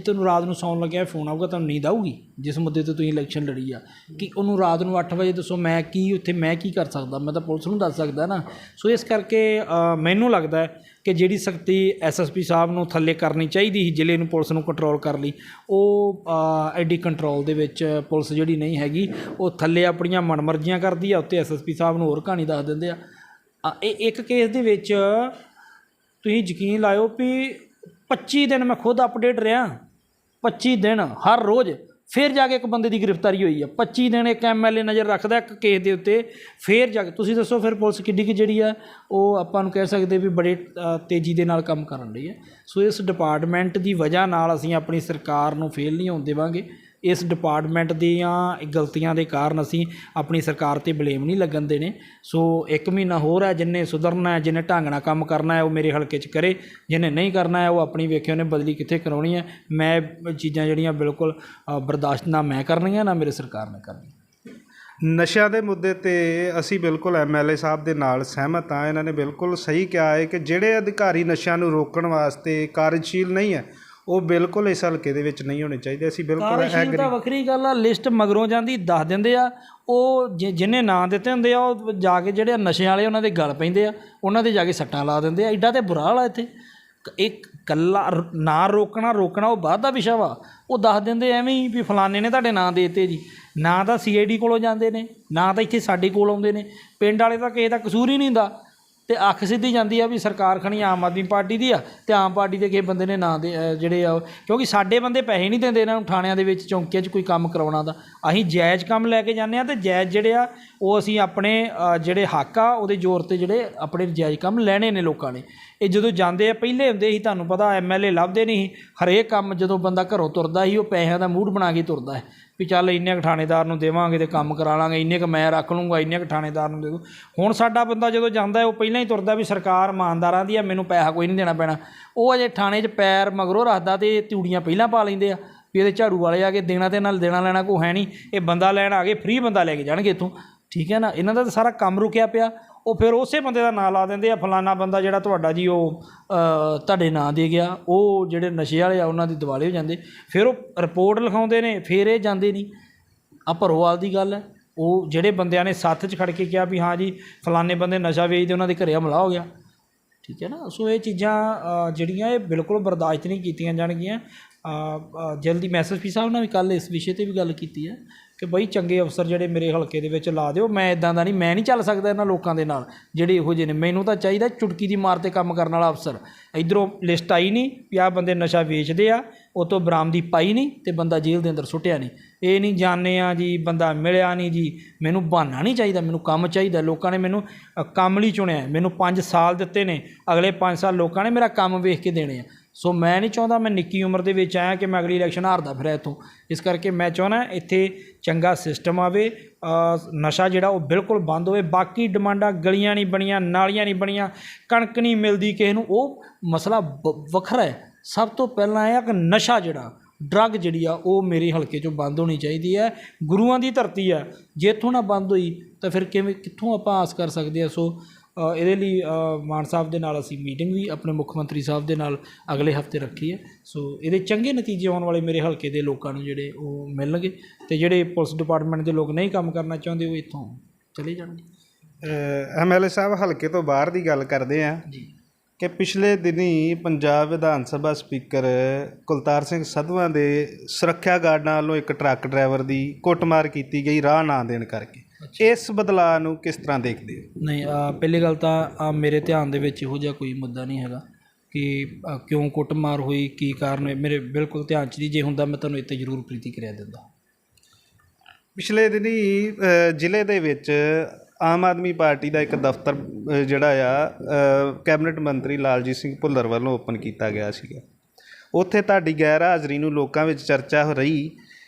ਤੁਹਾਨੂੰ ਰਾਤ ਨੂੰ ਸੌਣ ਲੱਗਿਆ ਫੋਨ ਆਊਗਾ, ਤੁਹਾਨੂੰ ਨੀਂਦ ਆਊਗੀ? ਜਿਸ ਮੁੱਦੇ 'ਤੇ ਤੁਸੀਂ ਇਲੈਕਸ਼ਨ ਲੜੀ ਆ, ਕਿ ਉਹਨੂੰ ਰਾਤ ਨੂੰ 8 ਵਜੇ ਦੱਸੋ, ਮੈਂ ਕੀ ਕਰ ਸਕਦਾ? ਮੈਂ ਤਾਂ ਪੁਲਿਸ ਨੂੰ ਦੱਸ ਸਕਦਾ ਨਾ। ਸੋ ਇਸ ਕਰਕੇ ਮੈਨੂੰ ਲੱਗਦਾ ਕਿ ਜਿਹੜੀ ਸਖਤੀ SSP ਸਾਹਿਬ ਨੂੰ ਥੱਲੇ ਕਰਨੀ ਚਾਹੀਦੀ ਸੀ ਜ਼ਿਲ੍ਹੇ ਨੂੰ, ਪੁਲਿਸ ਨੂੰ ਕੰਟਰੋਲ ਕਰ ਲਈ, ਉਹ ਐਡੀ ਕੰਟਰੋਲ ਦੇ ਵਿੱਚ ਪੁਲਿਸ ਜਿਹੜੀ ਨਹੀਂ ਹੈਗੀ, ਉਹ ਥੱਲੇ ਆਪਣੀਆਂ ਮਨਮਰਜ਼ੀਆਂ ਕਰਦੀ ਆ, ਉੱਤੇ SSP ਸਾਹਿਬ ਨੂੰ ਹੋਰ ਕਹਾਣੀ ਦੱਸ ਦਿੰਦੇ ਆ। ਇਹ ਇੱਕ ਕੇਸ ਦੇ ਵਿੱਚ ਤੁਸੀਂ ਯਕੀਨ ਲਾਇਓ ਵੀ 25 ਦਿਨ ਮੈਂ ਖੁਦ ਅਪਡੇਟ ਰਿਹਾ, 25 ਦਿਨ ਹਰ ਰੋਜ਼ ਫਿਰ ਜਾ ਕੇ ਇੱਕ ਬੰਦੇ ਦੀ ਗ੍ਰਿਫਤਾਰੀ ਹੋਈ ਆ। 25 ਦਿਨ ਇੱਕ MLA ਨਜ਼ਰ ਰੱਖਦਾ ਇੱਕ ਕੇਸ ਦੇ ਉੱਤੇ, ਫਿਰ ਜਾ ਕੇ ਤੁਸੀਂ ਦੱਸੋ ਫਿਰ ਪੁਲਿਸ ਕਿੱਡੀ ਕੁ ਜਿਹੜੀ ਆ ਉਹ ਆਪਾਂ ਨੂੰ ਕਹਿ ਸਕਦੇ ਵੀ ਬੜੇ ਤੇਜ਼ੀ ਦੇ ਨਾਲ ਕੰਮ ਕਰਨ ਰਹੀ ਹੈ। ਸੋ ਇਸ ਡਿਪਾਰਟਮੈਂਟ ਦੀ ਵਜ੍ਹਾ ਨਾਲ ਅਸੀਂ ਆਪਣੀ ਸਰਕਾਰ ਨੂੰ ਫੇਲ ਨਹੀਂ ਹੋਣ ਦੇਵਾਂਗੇ। ਇਸ ਡਿਪਾਰਟਮੈਂਟ ਦੀਆਂ ਗਲਤੀਆਂ ਦੇ ਕਾਰਨ ਅਸੀਂ ਆਪਣੀ ਸਰਕਾਰ 'ਤੇ ਬਲੇਮ ਨਹੀਂ ਲੱਗਣ ਦੇਣੇ। ਸੋ 1 ਮਹੀਨਾ ਹੋਰ ਹੈ, ਜਿੰਨੇ ਸੁਧਰਨਾ ਹੈ, ਜਿੰਨੇ ਢੰਗ ਨਾਲ ਕੰਮ ਕਰਨਾ ਹੈ ਉਹ ਮੇਰੇ ਹਲਕੇ 'ਚ ਕਰੇ, ਜਿੰਨੇ ਨਹੀਂ ਕਰਨਾ ਹੈ ਉਹ ਆਪਣੀ ਵੇਖੇ ਉਹਨੇ ਬਦਲੀ ਕਿੱਥੇ ਕਰਾਉਣੀ ਹੈ। ਮੈਂ ਚੀਜ਼ਾਂ ਜਿਹੜੀਆਂ ਬਿਲਕੁਲ ਬਰਦਾਸ਼ਤ ਨਾ ਮੈਂ ਕਰਨੀਆਂ ਨਾ ਮੇਰੇ ਸਰਕਾਰ ਨੇ ਕਰਨੀ। ਨਸ਼ਿਆਂ ਦੇ ਮੁੱਦੇ 'ਤੇ ਅਸੀਂ ਬਿਲਕੁਲ MLA ਸਾਹਿਬ ਦੇ ਨਾਲ ਸਹਿਮਤ ਹਾਂ। ਇਹਨਾਂ ਨੇ ਬਿਲਕੁਲ ਸਹੀ ਕਿਹਾ ਹੈ ਕਿ ਜਿਹੜੇ ਅਧਿਕਾਰੀ ਨਸ਼ਿਆਂ ਨੂੰ ਰੋਕਣ ਵਾਸਤੇ ਕਾਰਜਸ਼ੀਲ ਨਹੀਂ ਹੈ ਉਹ ਬਿਲਕੁਲ ਇਸ ਹਲਕੇ ਦੇ ਵਿੱਚ ਨਹੀਂ ਹੋਣੇ ਚਾਹੀਦੇ। ਅਸੀਂ ਬਿਲਕੁਲ ਕਾਰਜਸ਼ੀਲ ਤਾਂ ਵੱਖਰੀ ਗੱਲ ਆ, ਲਿਸਟ ਮਗਰੋਂ ਜਾਂਦੀ ਦੱਸ ਦਿੰਦੇ ਆ, ਉਹ ਜਿਹਨੇ ਨਾਂ ਦਿੱਤੇ ਹੁੰਦੇ ਆ ਉਹ ਜਾ ਕੇ ਜਿਹੜੇ ਨਸ਼ਿਆਂ ਵਾਲੇ ਉਹਨਾਂ ਦੇ ਗਲ ਪੈਂਦੇ ਆ, ਉਹਨਾਂ ਦੇ ਜਾ ਕੇ ਸੱਟਾਂ ਲਾ ਦਿੰਦੇ ਆ। ਐਡਾ ਤੇ ਬੁਰਾ ਹਾਲ ਆ ਇੱਥੇ। ਇੱਕ ਇਕੱਲਾ ਨਾ ਰੋਕਣਾ ਉਹ ਬਾਅਦ ਦਾ ਵਿਸ਼ਾ ਵਾ। ਉਹ ਦੱਸ ਦਿੰਦੇ ਐਵੇਂ ਹੀ ਵੀ ਫਲਾਣੇ ਨੇ ਤੁਹਾਡੇ ਨਾਂ ਦੇ ਦਿੱਤੇ ਜੀ, ਨਾ ਤਾਂ CID ਕੋਲੋਂ ਜਾਂਦੇ ਨੇ, ਨਾ ਤਾਂ ਇੱਥੇ ਸਾਡੇ ਕੋਲ ਆਉਂਦੇ ਨੇ। ਪਿੰਡ ਵਾਲੇ ਤਾਂ ਕਿਸੇ ਦਾ ਕਸੂਰ ਹੀ ਨਹੀਂ ਹੁੰਦਾ, ਅਤੇ ਅੱਖ ਸਿੱਧੀ ਜਾਂਦੀ ਆ ਵੀ ਸਰਕਾਰ ਖਣੀ ਆਮ ਆਦਮੀ ਪਾਰਟੀ ਦੀ ਆ ਅਤੇ ਆਮ ਪਾਰਟੀ ਦੇ ਕਿਸੇ ਬੰਦੇ ਨੇ ਨਾਂ ਦੇ ਜਿਹੜੇ ਆ, ਕਿਉਂਕਿ ਸਾਡੇ ਬੰਦੇ ਪੈਸੇ ਨਹੀਂ ਦਿੰਦੇ ਇਹਨਾਂ ਨੂੰ ਥਾਣਿਆਂ ਦੇ ਵਿੱਚ ਚੌਂਕੀਆਂ 'ਚ ਕੋਈ ਕੰਮ ਕਰਾਉਣਾ ਦਾ। ਅਸੀਂ ਜਾਇਜ਼ ਕੰਮ ਲੈ ਕੇ ਜਾਂਦੇ ਹਾਂ ਅਤੇ ਜਾਇਜ਼ ਜਿਹੜੇ ਆ ਉਹ ਅਸੀਂ ਆਪਣੇ ਜਿਹੜੇ ਹੱਕ ਆ ਉਹਦੇ ਜ਼ੋਰ 'ਤੇ ਜਿਹੜੇ ਆਪਣੇ ਜਾਇਜ਼ ਕੰਮ ਲੈਣੇ ਨੇ ਲੋਕਾਂ ਨੇ। ਇਹ ਜਦੋਂ ਜਾਂਦੇ ਆ, ਪਹਿਲੇ ਹੁੰਦੇ ਸੀ ਤੁਹਾਨੂੰ ਪਤਾ MLA ਲੱਭਦੇ ਨਹੀਂ ਸੀ। ਹਰੇਕ ਕੰਮ ਜਦੋਂ ਬੰਦਾ ਘਰੋਂ ਤੁਰਦਾ ਸੀ ਉਹ ਪੈਸਿਆਂ ਦਾ ਮੂਡ ਬਣਾ ਕੇ ਤੁਰਦਾ ਹੈ ਵੀ ਚੱਲ ਇੰਨੇ ਕੁ ਥਾਣੇਦਾਰ ਨੂੰ ਦੇਵਾਂਗੇ ਅਤੇ ਕੰਮ ਕਰਾ ਲਾਂਗੇ, ਇੰਨੇ ਕੁ ਮੈਂ ਰੱਖ ਲੂੰਗਾ, ਇੰਨੇ ਕੁ ਥਾਣੇਦਾਰ ਨੂੰ ਦੇ ਦੂੰ। ਹੁਣ ਸਾਡਾ ਬੰਦਾ ਜਦੋਂ ਜਾਂਦਾ ਉਹ ਪਹਿਲਾਂ ਹੀ ਤੁਰਦਾ ਵੀ ਸਰਕਾਰ ਇਮਾਨਦਾਰਾਂ ਦੀ ਆ, ਮੈਨੂੰ ਪੈਸਾ ਕੋਈ ਨਹੀਂ ਦੇਣਾ ਪੈਣਾ। ਉਹ ਅਜੇ ਥਾਣੇ 'ਚ ਪੈਰ ਮਗਰੋਂ ਰੱਖਦਾ ਅਤੇ ਤੂੜੀਆਂ ਪਹਿਲਾਂ ਪਾ ਲੈਂਦੇ ਆ ਵੀ ਇਹਦੇ ਝਾੜੂ ਵਾਲੇ ਆ ਕੇ ਦੇਣਾ ਅਤੇ ਨਾਲ ਦੇਣਾ ਲੈਣਾ ਕੋਈ ਹੈ ਨਹੀਂ, ਇਹ ਬੰਦਾ ਲੈਣ ਆ ਗਏ, ਫ੍ਰੀ ਬੰਦਾ ਲੈ ਕੇ ਜਾਣਗੇ ਇੱਥੋਂ। ਠੀਕ ਹੈ ਨਾ, ਇਹਨਾਂ ਦਾ ਤਾਂ ਸਾਰਾ ਕੰਮ ਰੁਕਿਆ ਪਿਆ। ਉਹ ਫਿਰ ਉਸੇ ਬੰਦੇ ਦਾ ਨਾਂ ਲਾ ਦਿੰਦੇ ਆ, ਫਲਾਨਾ ਬੰਦਾ ਜਿਹੜਾ ਤੁਹਾਡਾ ਜੀ ਉਹ ਤੁਹਾਡੇ ਨਾਂ ਦੇ ਗਿਆ। ਉਹ ਜਿਹੜੇ ਨਸ਼ੇ ਵਾਲੇ ਆ ਉਹਨਾਂ ਦੀ ਦਿਵਾਲੇ ਹੋ ਜਾਂਦੇ, ਫਿਰ ਉਹ ਰਿਪੋਰਟ ਲਿਖਾਉਂਦੇ ਨੇ, ਫਿਰ ਇਹ ਜਾਂਦੇ ਨਹੀਂ। ਆ ਭਰੋਵਾਲ ਦੀ ਗੱਲ ਹੈ, ਉਹ ਜਿਹੜੇ ਬੰਦਿਆਂ ਨੇ ਸੱਥ 'ਚ ਖੜ੍ਹ ਕੇ ਕਿਹਾ ਵੀ ਹਾਂ ਜੀ ਫਲਾਨੇ ਬੰਦੇ ਨਸ਼ਾ ਵੇਚਦੇ, ਉਹਨਾਂ ਦੇ ਘਰੇ ਹਮਲਾ ਹੋ ਗਿਆ। ਠੀਕ ਹੈ ਨਾ, ਸੋ ਇਹ ਚੀਜ਼ਾਂ ਜਿਹੜੀਆਂ ਇਹ ਬਿਲਕੁਲ ਬਰਦਾਸ਼ਤ ਨਹੀਂ ਕੀਤੀਆਂ ਜਾਣਗੀਆਂ। ਜਲਦੀ SSP ਸਾਹਿਬ ਨਾਲ ਵੀ ਕੱਲ੍ਹ ਇਸ ਵਿਸ਼ੇ 'ਤੇ ਵੀ ਗੱਲ ਕੀਤੀ ਹੈ ਕਿ ਬਈ ਚੰਗੇ ਅਫਸਰ ਜਿਹੜੇ ਮੇਰੇ ਹਲਕੇ ਦੇ ਵਿੱਚ ਲਾ ਦਿਓ। ਮੈਂ ਇੱਦਾਂ ਦਾ ਨਹੀਂ, ਮੈਂ ਨਹੀਂ ਚੱਲ ਸਕਦਾ ਇਹਨਾਂ ਲੋਕਾਂ ਦੇ ਨਾਲ ਜਿਹੜੇ ਇਹੋ ਜਿਹੇ ਨੇ। ਮੈਨੂੰ ਤਾਂ ਚਾਹੀਦਾ ਚੁਟਕੀ ਦੀ ਮਾਰ 'ਤੇ ਕੰਮ ਕਰਨ ਵਾਲਾ ਅਫਸਰ। ਇੱਧਰੋਂ ਲਿਸਟ ਆਈ ਨਹੀਂ ਵੀ ਆਹ ਬੰਦੇ ਨਸ਼ਾ ਵੇਚਦੇ ਆ, ਉਹ ਤੋਂ ਬਰਾਮਦੀ ਪਾਈ ਨਹੀਂ ਅਤੇ ਬੰਦਾ ਜੇਲ੍ਹ ਦੇ ਅੰਦਰ ਸੁੱਟਿਆ ਨਹੀਂ। ਇਹ ਨਹੀਂ ਜਾਣੇ ਆ ਜੀ ਬੰਦਾ ਮਿਲਿਆ ਨਹੀਂ ਜੀ। ਮੈਨੂੰ ਬਹਾਨਾ ਨਹੀਂ ਚਾਹੀਦਾ, ਮੈਨੂੰ ਕੰਮ ਚਾਹੀਦਾ। ਲੋਕਾਂ ਨੇ ਮੈਨੂੰ ਕੰਮ ਲਈ ਚੁਣਿਆ, ਮੈਨੂੰ 5 ਸਾਲ ਦਿੱਤੇ ਨੇ, ਅਗਲੇ 5 ਸਾਲ ਲੋਕਾਂ ਨੇ ਮੇਰਾ ਕੰਮ ਵੇਖ ਕੇ ਦੇਣੇ ਆ। ਸੋ ਮੈਂ ਨਹੀਂ ਚਾਹੁੰਦਾ ਮੈਂ ਨਿੱਕੀ ਉਮਰ ਦੇ ਵਿੱਚ ਆਇਆ ਕਿ ਮੈਂ ਅਗਲੀ ਇਲੈਕਸ਼ਨ ਹਾਰਦਾ ਫਿਰਾਂ ਇੱਥੋਂ। ਇਸ ਕਰਕੇ ਮੈਂ ਚਾਹੁੰਦਾ ਇੱਥੇ ਚੰਗਾ ਸਿਸਟਮ ਆਵੇ, ਨਸ਼ਾ ਜਿਹੜਾ ਉਹ ਬਿਲਕੁਲ ਬੰਦ ਹੋਵੇ। ਬਾਕੀ ਡਿਮਾਂਡਾਂ ਗਲੀਆਂ ਨਹੀਂ ਬਣੀਆਂ, ਨਾਲੀਆਂ ਨਹੀਂ ਬਣੀਆਂ, ਕਣਕ ਨਹੀਂ ਮਿਲਦੀ ਕਿਸੇ ਨੂੰ, ਉਹ ਮਸਲਾ ਵੱਖਰਾ ਹੈ। ਸਭ ਤੋਂ ਪਹਿਲਾਂ ਇਹ ਆ ਕਿ ਨਸ਼ਾ ਜਿਹੜਾ ਡਰੱਗ ਜਿਹੜੀ ਆ ਉਹ ਮੇਰੇ ਹਲਕੇ 'ਚੋਂ ਬੰਦ ਹੋਣੀ ਚਾਹੀਦੀ ਹੈ। ਗੁਰੂਆਂ ਦੀ ਧਰਤੀ ਹੈ, ਜੇ ਇੱਥੋਂ ਨਾ ਬੰਦ ਹੋਈ ਤਾਂ ਫਿਰ ਕਿੱਥੋਂ ਆਪਾਂ ਆਸ ਕਰ ਸਕਦੇ ਹਾਂ। ਸੋ ਇਹਦੇ ਲਈ ਮਾਨ ਸਾਹਿਬ ਦੇ ਨਾਲ ਅਸੀਂ ਮੀਟਿੰਗ ਵੀ ਆਪਣੇ ਮੁੱਖ ਮੰਤਰੀ ਸਾਹਿਬ ਦੇ ਨਾਲ ਅਗਲੇ ਹਫਤੇ ਰੱਖੀ ਹੈ। ਸੋ ਇਹਦੇ ਚੰਗੇ ਨਤੀਜੇ ਆਉਣ ਵਾਲੇ ਮੇਰੇ ਹਲਕੇ ਦੇ ਲੋਕਾਂ ਨੂੰ ਜਿਹੜੇ ਉਹ ਮਿਲਣਗੇ, ਅਤੇ ਜਿਹੜੇ ਪੁਲਿਸ ਡਿਪਾਰਟਮੈਂਟ ਦੇ ਲੋਕ ਨਹੀਂ ਕੰਮ ਕਰਨਾ ਚਾਹੁੰਦੇ ਉਹ ਇੱਥੋਂ ਚਲੇ ਜਾਣਗੇ। MLA ਸਾਹਿਬ ਹਲਕੇ ਤੋਂ ਬਾਹਰ ਦੀ ਗੱਲ ਕਰਦੇ ਹਾਂ ਜੀ ਕਿ ਪਿਛਲੇ ਦਿਨੀਂ ਪੰਜਾਬ ਵਿਧਾਨ ਸਭਾ ਸਪੀਕਰ ਕੁਲਤਾਰ ਸਿੰਘ ਸੰਧਵਾਂ ਦੇ ਸੁਰੱਖਿਆ ਗਾਰਡਾਂ ਵੱਲੋਂ ਇੱਕ ਟਰੱਕ ਡਰਾਈਵਰ ਦੀ ਕੁੱਟਮਾਰ ਕੀਤੀ ਗਈ ਰਾਹ ਨਾ ਦੇਣ ਕਰਕੇ। ਇਸ ਬਦਲਾਅ ਨੂੰ ਕਿਸ ਤਰ੍ਹਾਂ ਦੇਖਦੇ ਹੋ? ਨਹੀਂ, ਪਹਿਲੀ ਗੱਲ ਤਾਂ ਮੇਰੇ ਧਿਆਨ ਦੇ ਵਿੱਚ ਇਹੋ ਜਿਹਾ ਕੋਈ ਮੁੱਦਾ ਨਹੀਂ ਹੈਗਾ ਕਿ ਕਿਉਂ ਕੁੱਟਮਾਰ ਹੋਈ, ਕੀ ਕਾਰਨ ਹੋਏ, ਮੇਰੇ ਬਿਲਕੁਲ ਧਿਆਨ 'ਚ ਨਹੀਂ। ਜੇ ਹੁੰਦਾ ਮੈਂ ਤੁਹਾਨੂੰ ਇੱਥੇ ਜ਼ਰੂਰ ਪ੍ਰਤੀਕਿਰਿਆ ਦਿੰਦਾ। ਪਿਛਲੇ ਦਿਨੀਂ ਜ਼ਿਲ੍ਹੇ ਦੇ ਵਿੱਚ ਆਮ ਆਦਮੀ ਪਾਰਟੀ ਦਾ ਇੱਕ ਦਫ਼ਤਰ ਜਿਹੜਾ ਆ ਕੈਬਨਿਟ ਮੰਤਰੀ ਲਾਲਜੀਤ ਸਿੰਘ ਭੁੱਲਰ ਵੱਲੋਂ ਓਪਨ ਕੀਤਾ ਗਿਆ ਸੀਗਾ। ਉੱਥੇ ਤੁਹਾਡੀ ਗੈਰ ਹਾਜ਼ਰੀ ਨੂੰ ਲੋਕਾਂ ਵਿੱਚ ਚਰਚਾ ਹੋ ਰਹੀ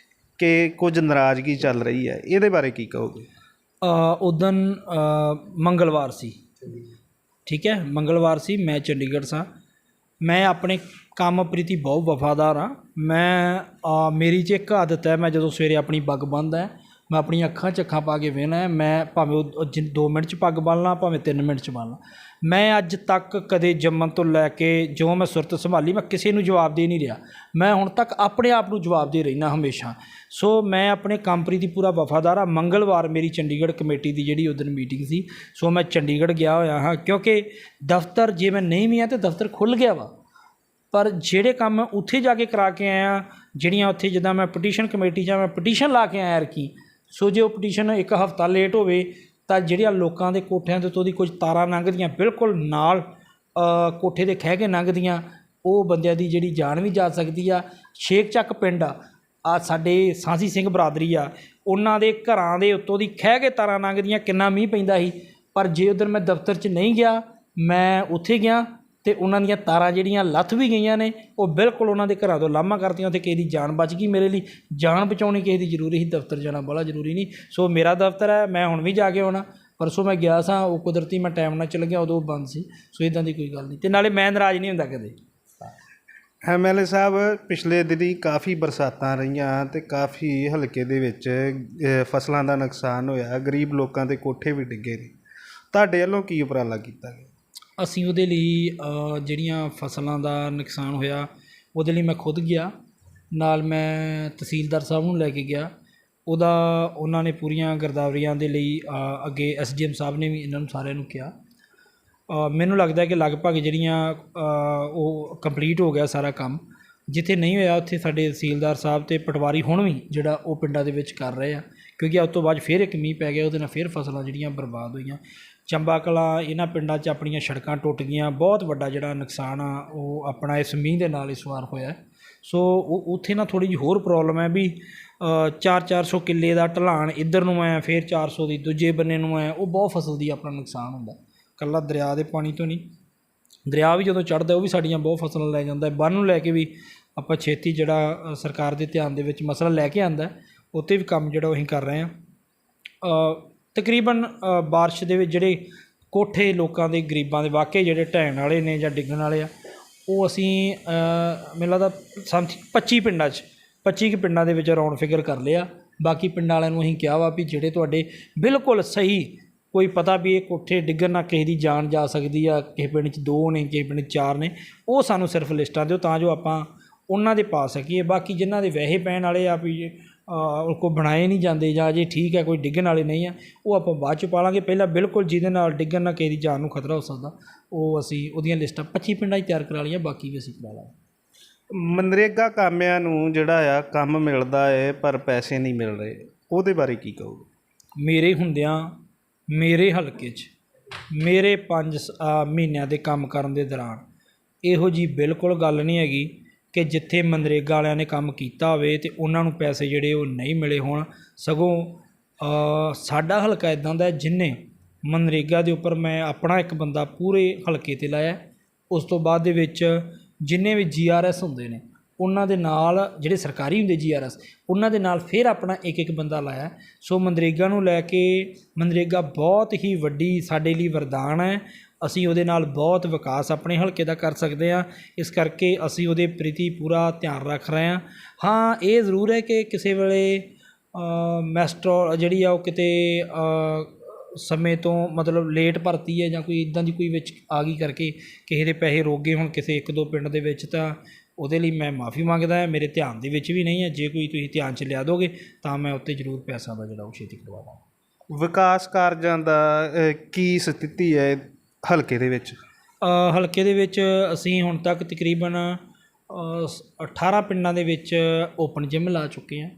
ਕਿ ਕੁਝ ਨਾਰਾਜ਼ਗੀ ਚੱਲ ਰਹੀ ਹੈ, ਇਹਦੇ ਬਾਰੇ ਕੀ ਕਹੋਗੇ? ਉਦਣ ਮੰਗਲਵਾਰ ਸੀ, ਠੀਕ ਹੈ, ਮੰਗਲਵਾਰ ਸੀ। ਮੈਂ ਚੰਡੀਗੜ੍ਹ ਸਾਂ। ਮੈਂ ਆਪਣੇ ਕੰਮ ਪ੍ਰਤੀ ਬਹੁਤ ਵਫਾਦਾਰ ਹਾਂ। ਮੇਰੀ 'ਚ ਇੱਕ ਆਦਤ ਹੈ, ਮੈਂ ਜਦੋਂ ਸਵੇਰੇ ਆਪਣੀ ਪੱਗ ਬੰਨ੍ਹਦਾ ਹੈ ਮੈਂ ਆਪਣੀਆਂ ਅੱਖਾਂ 'ਚ ਅੱਖਾਂ ਪਾ ਕੇ ਵੇਖਣਾ। ਮੈਂ ਭਾਵੇਂ ਉਹ 2 ਮਿੰਟ 'ਚ ਪੱਗ ਬੰਨ੍ਹ ਲਾਂ, ਭਾਵੇਂ 3 ਮਿੰਟ 'ਚ ਬੰਨ੍ਹ ਲਾਂ। ਮੈਂ ਅੱਜ ਤੱਕ ਕਦੇ ਜੰਮਣ ਤੋਂ ਲੈ ਕੇ ਜੋ ਮੈਂ ਸੁਰਤ ਸੰਭਾਲੀ ਮੈਂ ਕਿਸੇ ਨੂੰ ਜਵਾਬ ਦੇ ਨਹੀਂ ਰਿਹਾ। ਮੈਂ ਹੁਣ ਤੱਕ ਆਪਣੇ ਆਪ ਨੂੰ ਜਵਾਬ ਦੇ ਰਹਿਣਾ ਹਮੇਸ਼ਾ। ਸੋ ਮੈਂ ਆਪਣੇ ਕੰਮ ਪ੍ਰਤੀ ਪੂਰਾ ਵਫਾਦਾਰ ਹਾਂ। ਮੰਗਲਵਾਰ ਮੇਰੀ ਚੰਡੀਗੜ੍ਹ ਕਮੇਟੀ ਦੀ ਜਿਹੜੀ ਉਦਣ ਮੀਟਿੰਗ ਸੀ, ਸੋ ਮੈਂ ਚੰਡੀਗੜ੍ਹ ਗਿਆ ਹੋਇਆ ਹਾਂ, ਕਿਉਂਕਿ ਦਫ਼ਤਰ ਜੇ ਮੈਂ ਨਹੀਂ ਵੀ ਹਾਂ ਤਾਂ ਦਫ਼ਤਰ ਖੁੱਲ੍ਹ ਗਿਆ ਵਾ। ਪਰ ਜਿਹੜੇ ਕੰਮ ਮੈਂ ਉੱਥੇ ਜਾ ਕੇ ਕਰਾ ਕੇ ਆਇਆ, ਜਿਹੜੀਆਂ ਉੱਥੇ ਜਿੱਦਾਂ ਮੈਂ ਪਟੀਸ਼ਨ ਕਮੇਟੀ ਜਾਂ ਮੈਂ ਪਟੀਸ਼ਨ ਲਾ ਕੇ ਆਇਆ ਰਕੀ। ਸੋ ਜੇ ਉਹ ਪਟੀਸ਼ਨ 1 ਹਫ਼ਤਾ ਲੇਟ ਹੋਵੇ ਤਾਂ ਜਿਹੜੀਆਂ ਲੋਕਾਂ ਦੇ ਕੋਠਿਆਂ ਦੇ ਉੱਤੋਂ ਦੀ ਕੁਝ ਤਾਰਾਂ ਲੰਘਦੀਆਂ ਬਿਲਕੁਲ ਨਾਲ ਕੋਠੇ ਦੇ ਖਹਿ ਕੇ ਲੰਘਦੀਆਂ, ਉਹ ਬੰਦਿਆਂ ਦੀ ਜਿਹੜੀ ਜਾਨ ਵੀ ਜਾ ਸਕਦੀ ਆ। ਛੇਕ ਚੱਕ ਪਿੰਡ ਆ, ਆ ਸਾਡੇ ਸਾਂਸੀ ਸਿੰਘ ਬਰਾਦਰੀ ਆ, ਉਹਨਾਂ ਦੇ ਘਰਾਂ ਦੇ ਉੱਤੋਂ ਦੀ ਖਹਿ ਕੇ ਤਾਰਾਂ ਲੰਘਦੀਆਂ, ਕਿੰਨਾ ਮੀਂਹ ਪੈਂਦਾ ਸੀ। ਪਰ ਜੇ ਉੱਧਰ ਮੈਂ ਦਫ਼ਤਰ 'ਚ ਨਹੀਂ ਗਿਆ, ਮੈਂ ਉੱਥੇ ਗਿਆ ਅਤੇ ਉਹਨਾਂ ਦੀਆਂ ਤਾਰਾਂ ਜਿਹੜੀਆਂ ਲੱਥ ਵੀ ਗਈਆਂ ਨੇ, ਉਹ ਬਿਲਕੁਲ ਉਹਨਾਂ ਦੇ ਘਰਾਂ ਤੋਂ ਲਾਮਾ ਕਰਤੀਆਂ, ਅਤੇ ਕਿਸੇ ਦੀ ਜਾਨ ਬਚ ਗਈ। ਮੇਰੇ ਲਈ ਜਾਨ ਬਚਾਉਣੀ ਕਿਸੇ ਦੀ ਜ਼ਰੂਰੀ ਸੀ, ਦਫ਼ਤਰ ਜਾਣਾ ਬੜਾ ਜ਼ਰੂਰੀ ਨਹੀਂ। ਸੋ ਮੇਰਾ ਦਫ਼ਤਰ ਹੈ, ਮੈਂ ਹੁਣ ਵੀ ਜਾ ਕੇ ਆਉਣਾ। ਪਰਸੋਂ ਮੈਂ ਗਿਆ ਸਾਂ, ਉਹ ਕੁਦਰਤੀ ਮੈਂ ਟਾਈਮ ਨਾਲ ਚਲ ਗਿਆ, ਉਦੋਂ ਉਹ ਬੰਦ ਸੀ। ਸੋ ਇੱਦਾਂ ਦੀ ਕੋਈ ਗੱਲ ਨਹੀਂ, ਅਤੇ ਨਾਲੇ ਮੈਂ ਨਾਰਾਜ਼ ਨਹੀਂ ਹੁੰਦਾ ਕਦੇ। MLA ਸਾਹਿਬ, ਪਿਛਲੇ ਦਿਨੀਂ ਕਾਫੀ ਬਰਸਾਤਾਂ ਰਹੀਆਂ ਅਤੇ ਕਾਫੀ ਹਲਕੇ ਦੇ ਵਿੱਚ ਫਸਲਾਂ ਦਾ ਨੁਕਸਾਨ ਹੋਇਆ, ਗਰੀਬ ਲੋਕਾਂ ਦੇ ਕੋਠੇ ਵੀ ਡਿੱਗੇ ਨੇ। ਤੁਹਾਡੇ ਵੱਲੋਂ ਕੀ ਉਪਰਾਲਾ ਕੀਤਾ ਗਿਆ? ਅਸੀਂ ਉਹਦੇ ਲਈ ਜਿਹੜੀਆਂ ਫਸਲਾਂ ਦਾ ਨੁਕਸਾਨ ਹੋਇਆ, ਉਹਦੇ ਲਈ ਮੈਂ ਖੁਦ ਗਿਆ, ਨਾਲ ਮੈਂ ਤਹਿਸੀਲਦਾਰ ਸਾਹਿਬ ਨੂੰ ਲੈ ਕੇ ਗਿਆ। ਉਹਨਾਂ ਨੇ ਪੂਰੀਆਂ ਗਿਰਦਾਵਰੀਆਂ ਦੇ ਲਈ ਅੱਗੇ SDM ਸਾਹਿਬ ਨੇ ਵੀ ਇਹਨਾਂ ਨੂੰ ਸਾਰਿਆਂ ਨੂੰ ਕਿਹਾ। ਮੈਨੂੰ ਲੱਗਦਾ ਕਿ ਲਗਭਗ ਜਿਹੜੀਆਂ ਉਹ ਕੰਪਲੀਟ ਹੋ ਗਿਆ ਸਾਰਾ ਕੰਮ। ਜਿੱਥੇ ਨਹੀਂ ਹੋਇਆ ਉੱਥੇ ਸਾਡੇ ਤਹਿਸੀਲਦਾਰ ਸਾਹਿਬ ਅਤੇ ਪਟਵਾਰੀ ਹੁਣ ਵੀ ਜਿਹੜਾ ਉਹ ਪਿੰਡਾਂ ਦੇ ਵਿੱਚ ਕਰ ਰਹੇ ਆ, ਕਿਉਂਕਿ ਉਸ ਤੋਂ ਬਾਅਦ ਫਿਰ ਇੱਕ ਮੀਂਹ ਪੈ ਗਿਆ, ਉਹਦੇ ਨਾਲ ਫਿਰ ਫਸਲਾਂ ਜਿਹੜੀਆਂ ਬਰਬਾਦ ਹੋਈਆਂ। ਚੰਬਾ ਕਲਾਂ, ਇਹਨਾਂ ਪਿੰਡਾਂ 'ਚ ਆਪਣੀਆਂ ਸੜਕਾਂ ਟੁੱਟ ਗਈਆਂ, ਬਹੁਤ ਵੱਡਾ ਜਿਹੜਾ ਨੁਕਸਾਨ ਆ ਉਹ ਆਪਣਾ ਇਸ ਮੀਂਹ ਦੇ ਨਾਲ ਇਸ ਵਾਰ ਹੋਇਆ। ਸੋ ਉੱਥੇ ਨਾ ਥੋੜ੍ਹੀ ਜਿਹੀ ਹੋਰ ਪ੍ਰੋਬਲਮ ਹੈ ਵੀ 400 ਕਿੱਲੇ ਦਾ ਢਲਾਣ ਇੱਧਰ ਨੂੰ ਹੈ, ਫਿਰ 400 ਦੀ ਦੂਜੇ ਬੰਨੇ ਨੂੰ ਹੈ, ਉਹ ਬਹੁਤ ਫਸਲ ਦੀ ਆਪਣਾ ਨੁਕਸਾਨ ਹੁੰਦਾ। ਇਕੱਲਾ ਦਰਿਆ ਦੇ ਪਾਣੀ ਤੋਂ ਨਹੀਂ, ਦਰਿਆ ਵੀ ਜਦੋਂ ਚੜ੍ਹਦਾ ਉਹ ਵੀ ਸਾਡੀਆਂ ਬਹੁਤ ਫਸਲਾਂ ਲੈ ਜਾਂਦਾ। ਬੰਨ੍ਹ ਨੂੰ ਲੈ ਕੇ ਵੀ ਆਪਾਂ ਛੇਤੀ ਜਿਹੜਾ ਸਰਕਾਰ ਦੇ ਧਿਆਨ ਦੇ ਵਿੱਚ ਮਸਲਾ ਲੈ ਕੇ ਆਉਂਦਾ, ਉੱਤੇ ਵੀ ਕੰਮ ਜਿਹੜਾ ਉਹ ਅਸੀਂ ਕਰ ਰਹੇ ਹਾਂ। ਤਕਰੀਬਨ ਬਾਰਿਸ਼ ਦੇ ਵਿੱਚ ਜਿਹੜੇ ਕੋਠੇ ਲੋਕਾਂ ਦੇ, ਗਰੀਬਾਂ ਦੇ ਵਾਕਈ ਜਿਹੜੇ ਢਹਿਣ ਵਾਲੇ ਨੇ ਜਾਂ ਡਿੱਗਣ ਵਾਲੇ ਆ, ਉਹ ਅਸੀਂ ਮੈਨੂੰ ਲੱਗਦਾ 25 ਕੁ ਪਿੰਡਾਂ ਦੇ ਵਿੱਚ ਰਾਊਂਡ ਫਿਗਰ ਕਰ ਲਿਆ। ਬਾਕੀ ਪਿੰਡਾਂ ਵਾਲਿਆਂ ਨੂੰ ਅਸੀਂ ਕਿਹਾ ਵਾ ਵੀ ਜਿਹੜੇ ਤੁਹਾਡੇ ਬਿਲਕੁਲ ਸਹੀ, ਕੋਈ ਪਤਾ ਵੀ ਇਹ ਕੋਠੇ ਡਿੱਗਣ ਨਾਲ ਕਿਸੇ ਦੀ ਜਾਨ ਜਾ ਸਕਦੀ ਆ, ਕਿਸੇ ਪਿੰਡ 'ਚ 2 ਨੇ, ਕਿਸੇ ਪਿੰਡ 'ਚ 4 ਨੇ, ਉਹ ਸਾਨੂੰ ਸਿਰਫ ਲਿਸਟਾਂ ਦਿਓ ਤਾਂ ਜੋ ਆਪਾਂ ਉਹਨਾਂ ਦੇ ਪਾ ਸਕੀਏ। ਬਾਕੀ ਜਿਨ੍ਹਾਂ ਦੇ ਵੈਸੇ ਪੈਣ ਵਾਲੇ ਆ ਵੀ ਉਹ ਕੋ ਬਣਾਏ ਨਹੀਂ ਜਾਂਦੇ ਜਾਂ ਅਜੇ ਠੀਕ ਹੈ ਕੋਈ ਡਿੱਗਣ ਵਾਲੇ ਨਹੀਂ ਆ, ਉਹ ਆਪਾਂ ਬਾਅਦ 'ਚ ਪਾ ਲਾਂਗੇ। ਪਹਿਲਾਂ ਬਿਲਕੁਲ ਜਿਹਦੇ ਨਾਲ ਡਿੱਗਣ ਨਾਲ ਕਿਸੇ ਦੀ ਜਾਨ ਨੂੰ ਖਤਰਾ ਹੋ ਸਕਦਾ, ਉਹ ਅਸੀਂ ਉਹਦੀਆਂ ਲਿਸਟਾਂ 25 ਪਿੰਡਾਂ 'ਚ ਤਿਆਰ ਕਰਾ ਲਈਆਂ, ਬਾਕੀ ਵੀ ਅਸੀਂ ਕਰਾ ਲਾਂਗੇ। ਮਨਰੇਗਾ ਕਾਮਿਆਂ ਨੂੰ ਜਿਹੜਾ ਆ ਕੰਮ ਮਿਲਦਾ ਹੈ ਪਰ ਪੈਸੇ ਨਹੀਂ ਮਿਲ ਰਹੇ, ਉਹਦੇ ਬਾਰੇ ਕੀ ਕਹੋਗੇ? ਮੇਰੇ ਹੁੰਦਿਆਂ ਮੇਰੇ ਹਲਕੇ 'ਚ ਮੇਰੇ 5 ਮਹੀਨਿਆਂ ਦੇ ਕੰਮ ਕਰਨ ਦੇ ਦੌਰਾਨ ਇਹੋ ਜਿਹੀ ਬਿਲਕੁਲ ਗੱਲ ਨਹੀਂ ਹੈਗੀ ਕਿ ਜਿੱਥੇ ਮਨਰੇਗਾ ਵਾਲਿਆਂ ਨੇ ਕੰਮ ਕੀਤਾ ਹੋਵੇ ਅਤੇ ਉਹਨਾਂ ਨੂੰ ਪੈਸੇ ਜਿਹੜੇ ਉਹ ਨਹੀਂ ਮਿਲੇ ਹੋਣ। ਸਗੋਂ ਸਾਡਾ ਹਲਕਾ ਇੱਦਾਂ ਦਾ ਜਿਹਨੇ ਮਨਰੇਗਾ ਦੇ ਉੱਪਰ ਮੈਂ ਆਪਣਾ ਇੱਕ ਬੰਦਾ ਪੂਰੇ ਹਲਕੇ 'ਤੇ ਲਾਇਆ। ਉਸ ਤੋਂ ਬਾਅਦ ਦੇ ਵਿੱਚ ਜਿੰਨੇ ਵੀ GRS ਹੁੰਦੇ ਨੇ ਉਹਨਾਂ ਦੇ ਨਾਲ, ਜਿਹੜੇ ਸਰਕਾਰੀ ਹੁੰਦੇ GRS, ਉਹਨਾਂ ਦੇ ਨਾਲ ਫਿਰ ਆਪਣਾ ਇੱਕ ਬੰਦਾ ਲਾਇਆ। ਸੋ ਮਨਰੇਗਾ ਨੂੰ ਲੈ ਕੇ, ਮਨਰੇਗਾ ਬਹੁਤ ਹੀ ਵੱਡੀ ਸਾਡੇ ਲਈ ਵਰਦਾਨ ਹੈ। ਅਸੀਂ ਉਹਦੇ ਨਾਲ ਬਹੁਤ ਵਿਕਾਸ ਆਪਣੇ ਹਲਕੇ ਦਾ ਕਰ ਸਕਦੇ ਹਾਂ, ਇਸ ਕਰਕੇ ਅਸੀਂ ਉਹਦੇ ਪ੍ਰਤੀ ਪੂਰਾ ਧਿਆਨ ਰੱਖ ਰਹੇ ਹਾਂ। ਹਾਂ, ਇਹ ਜ਼ਰੂਰ ਹੈ ਕਿ ਕਿਸੇ ਵੇਲੇ ਮੈਸਟਰੋ ਜਿਹੜੀ ਆ ਉਹ ਕਿਤੇ ਸਮੇਂ ਤੋਂ ਮਤਲਬ ਲੇਟ ਭਰਤੀ ਹੈ ਜਾਂ ਕੋਈ ਇੱਦਾਂ ਦੀ ਕੋਈ ਵਿੱਚ ਆ ਗਈ ਕਰਕੇ ਕਿਸੇ ਦੇ ਪੈਸੇ ਰੁਕ ਗਏ ਹੁਣ ਕਿਸੇ 1-2 ਪਿੰਡ ਦੇ ਵਿੱਚ, ਤਾਂ ਉਹਦੇ ਲਈ ਮੈਂ ਮਾफ़ੀ ਮੰਗਦਾ ਹਾਂ। ਮੇਰੇ ਧਿਆਨ ਦੇ ਵਿੱਚ ਵੀ ਨਹੀਂ ਹੈ। ਜੇ ਕੋਈ ਤੁਸੀਂ ਧਿਆਨ 'ਚ ਲਿਆ ਦੋਗੇ ਤਾਂ ਮੈਂ ਉੱਤੇ ਜ਼ਰੂਰ ਪੈਸਾ ਦਾ ਜਿਹੜਾ ਉਹ ਛੇਤੀ ਕਰਵਾ ਦਾਂਗਾ। ਵਿਕਾਸ ਕਾਰਜਾਂ ਦਾ ਕੀ ਸਥਿਤੀ ਹੈ ਹਲਕੇ ਦੇ ਵਿੱਚ? ਹਲਕੇ ਦੇ ਵਿੱਚ ਅਸੀਂ ਹੁਣ ਤੱਕ ਤਕਰੀਬਨ 18 ਪਿੰਡਾਂ ਦੇ ਵਿੱਚ ਓਪਨ ਜਿਮ ਲਾ ਚੁੱਕੇ ਹਾਂ।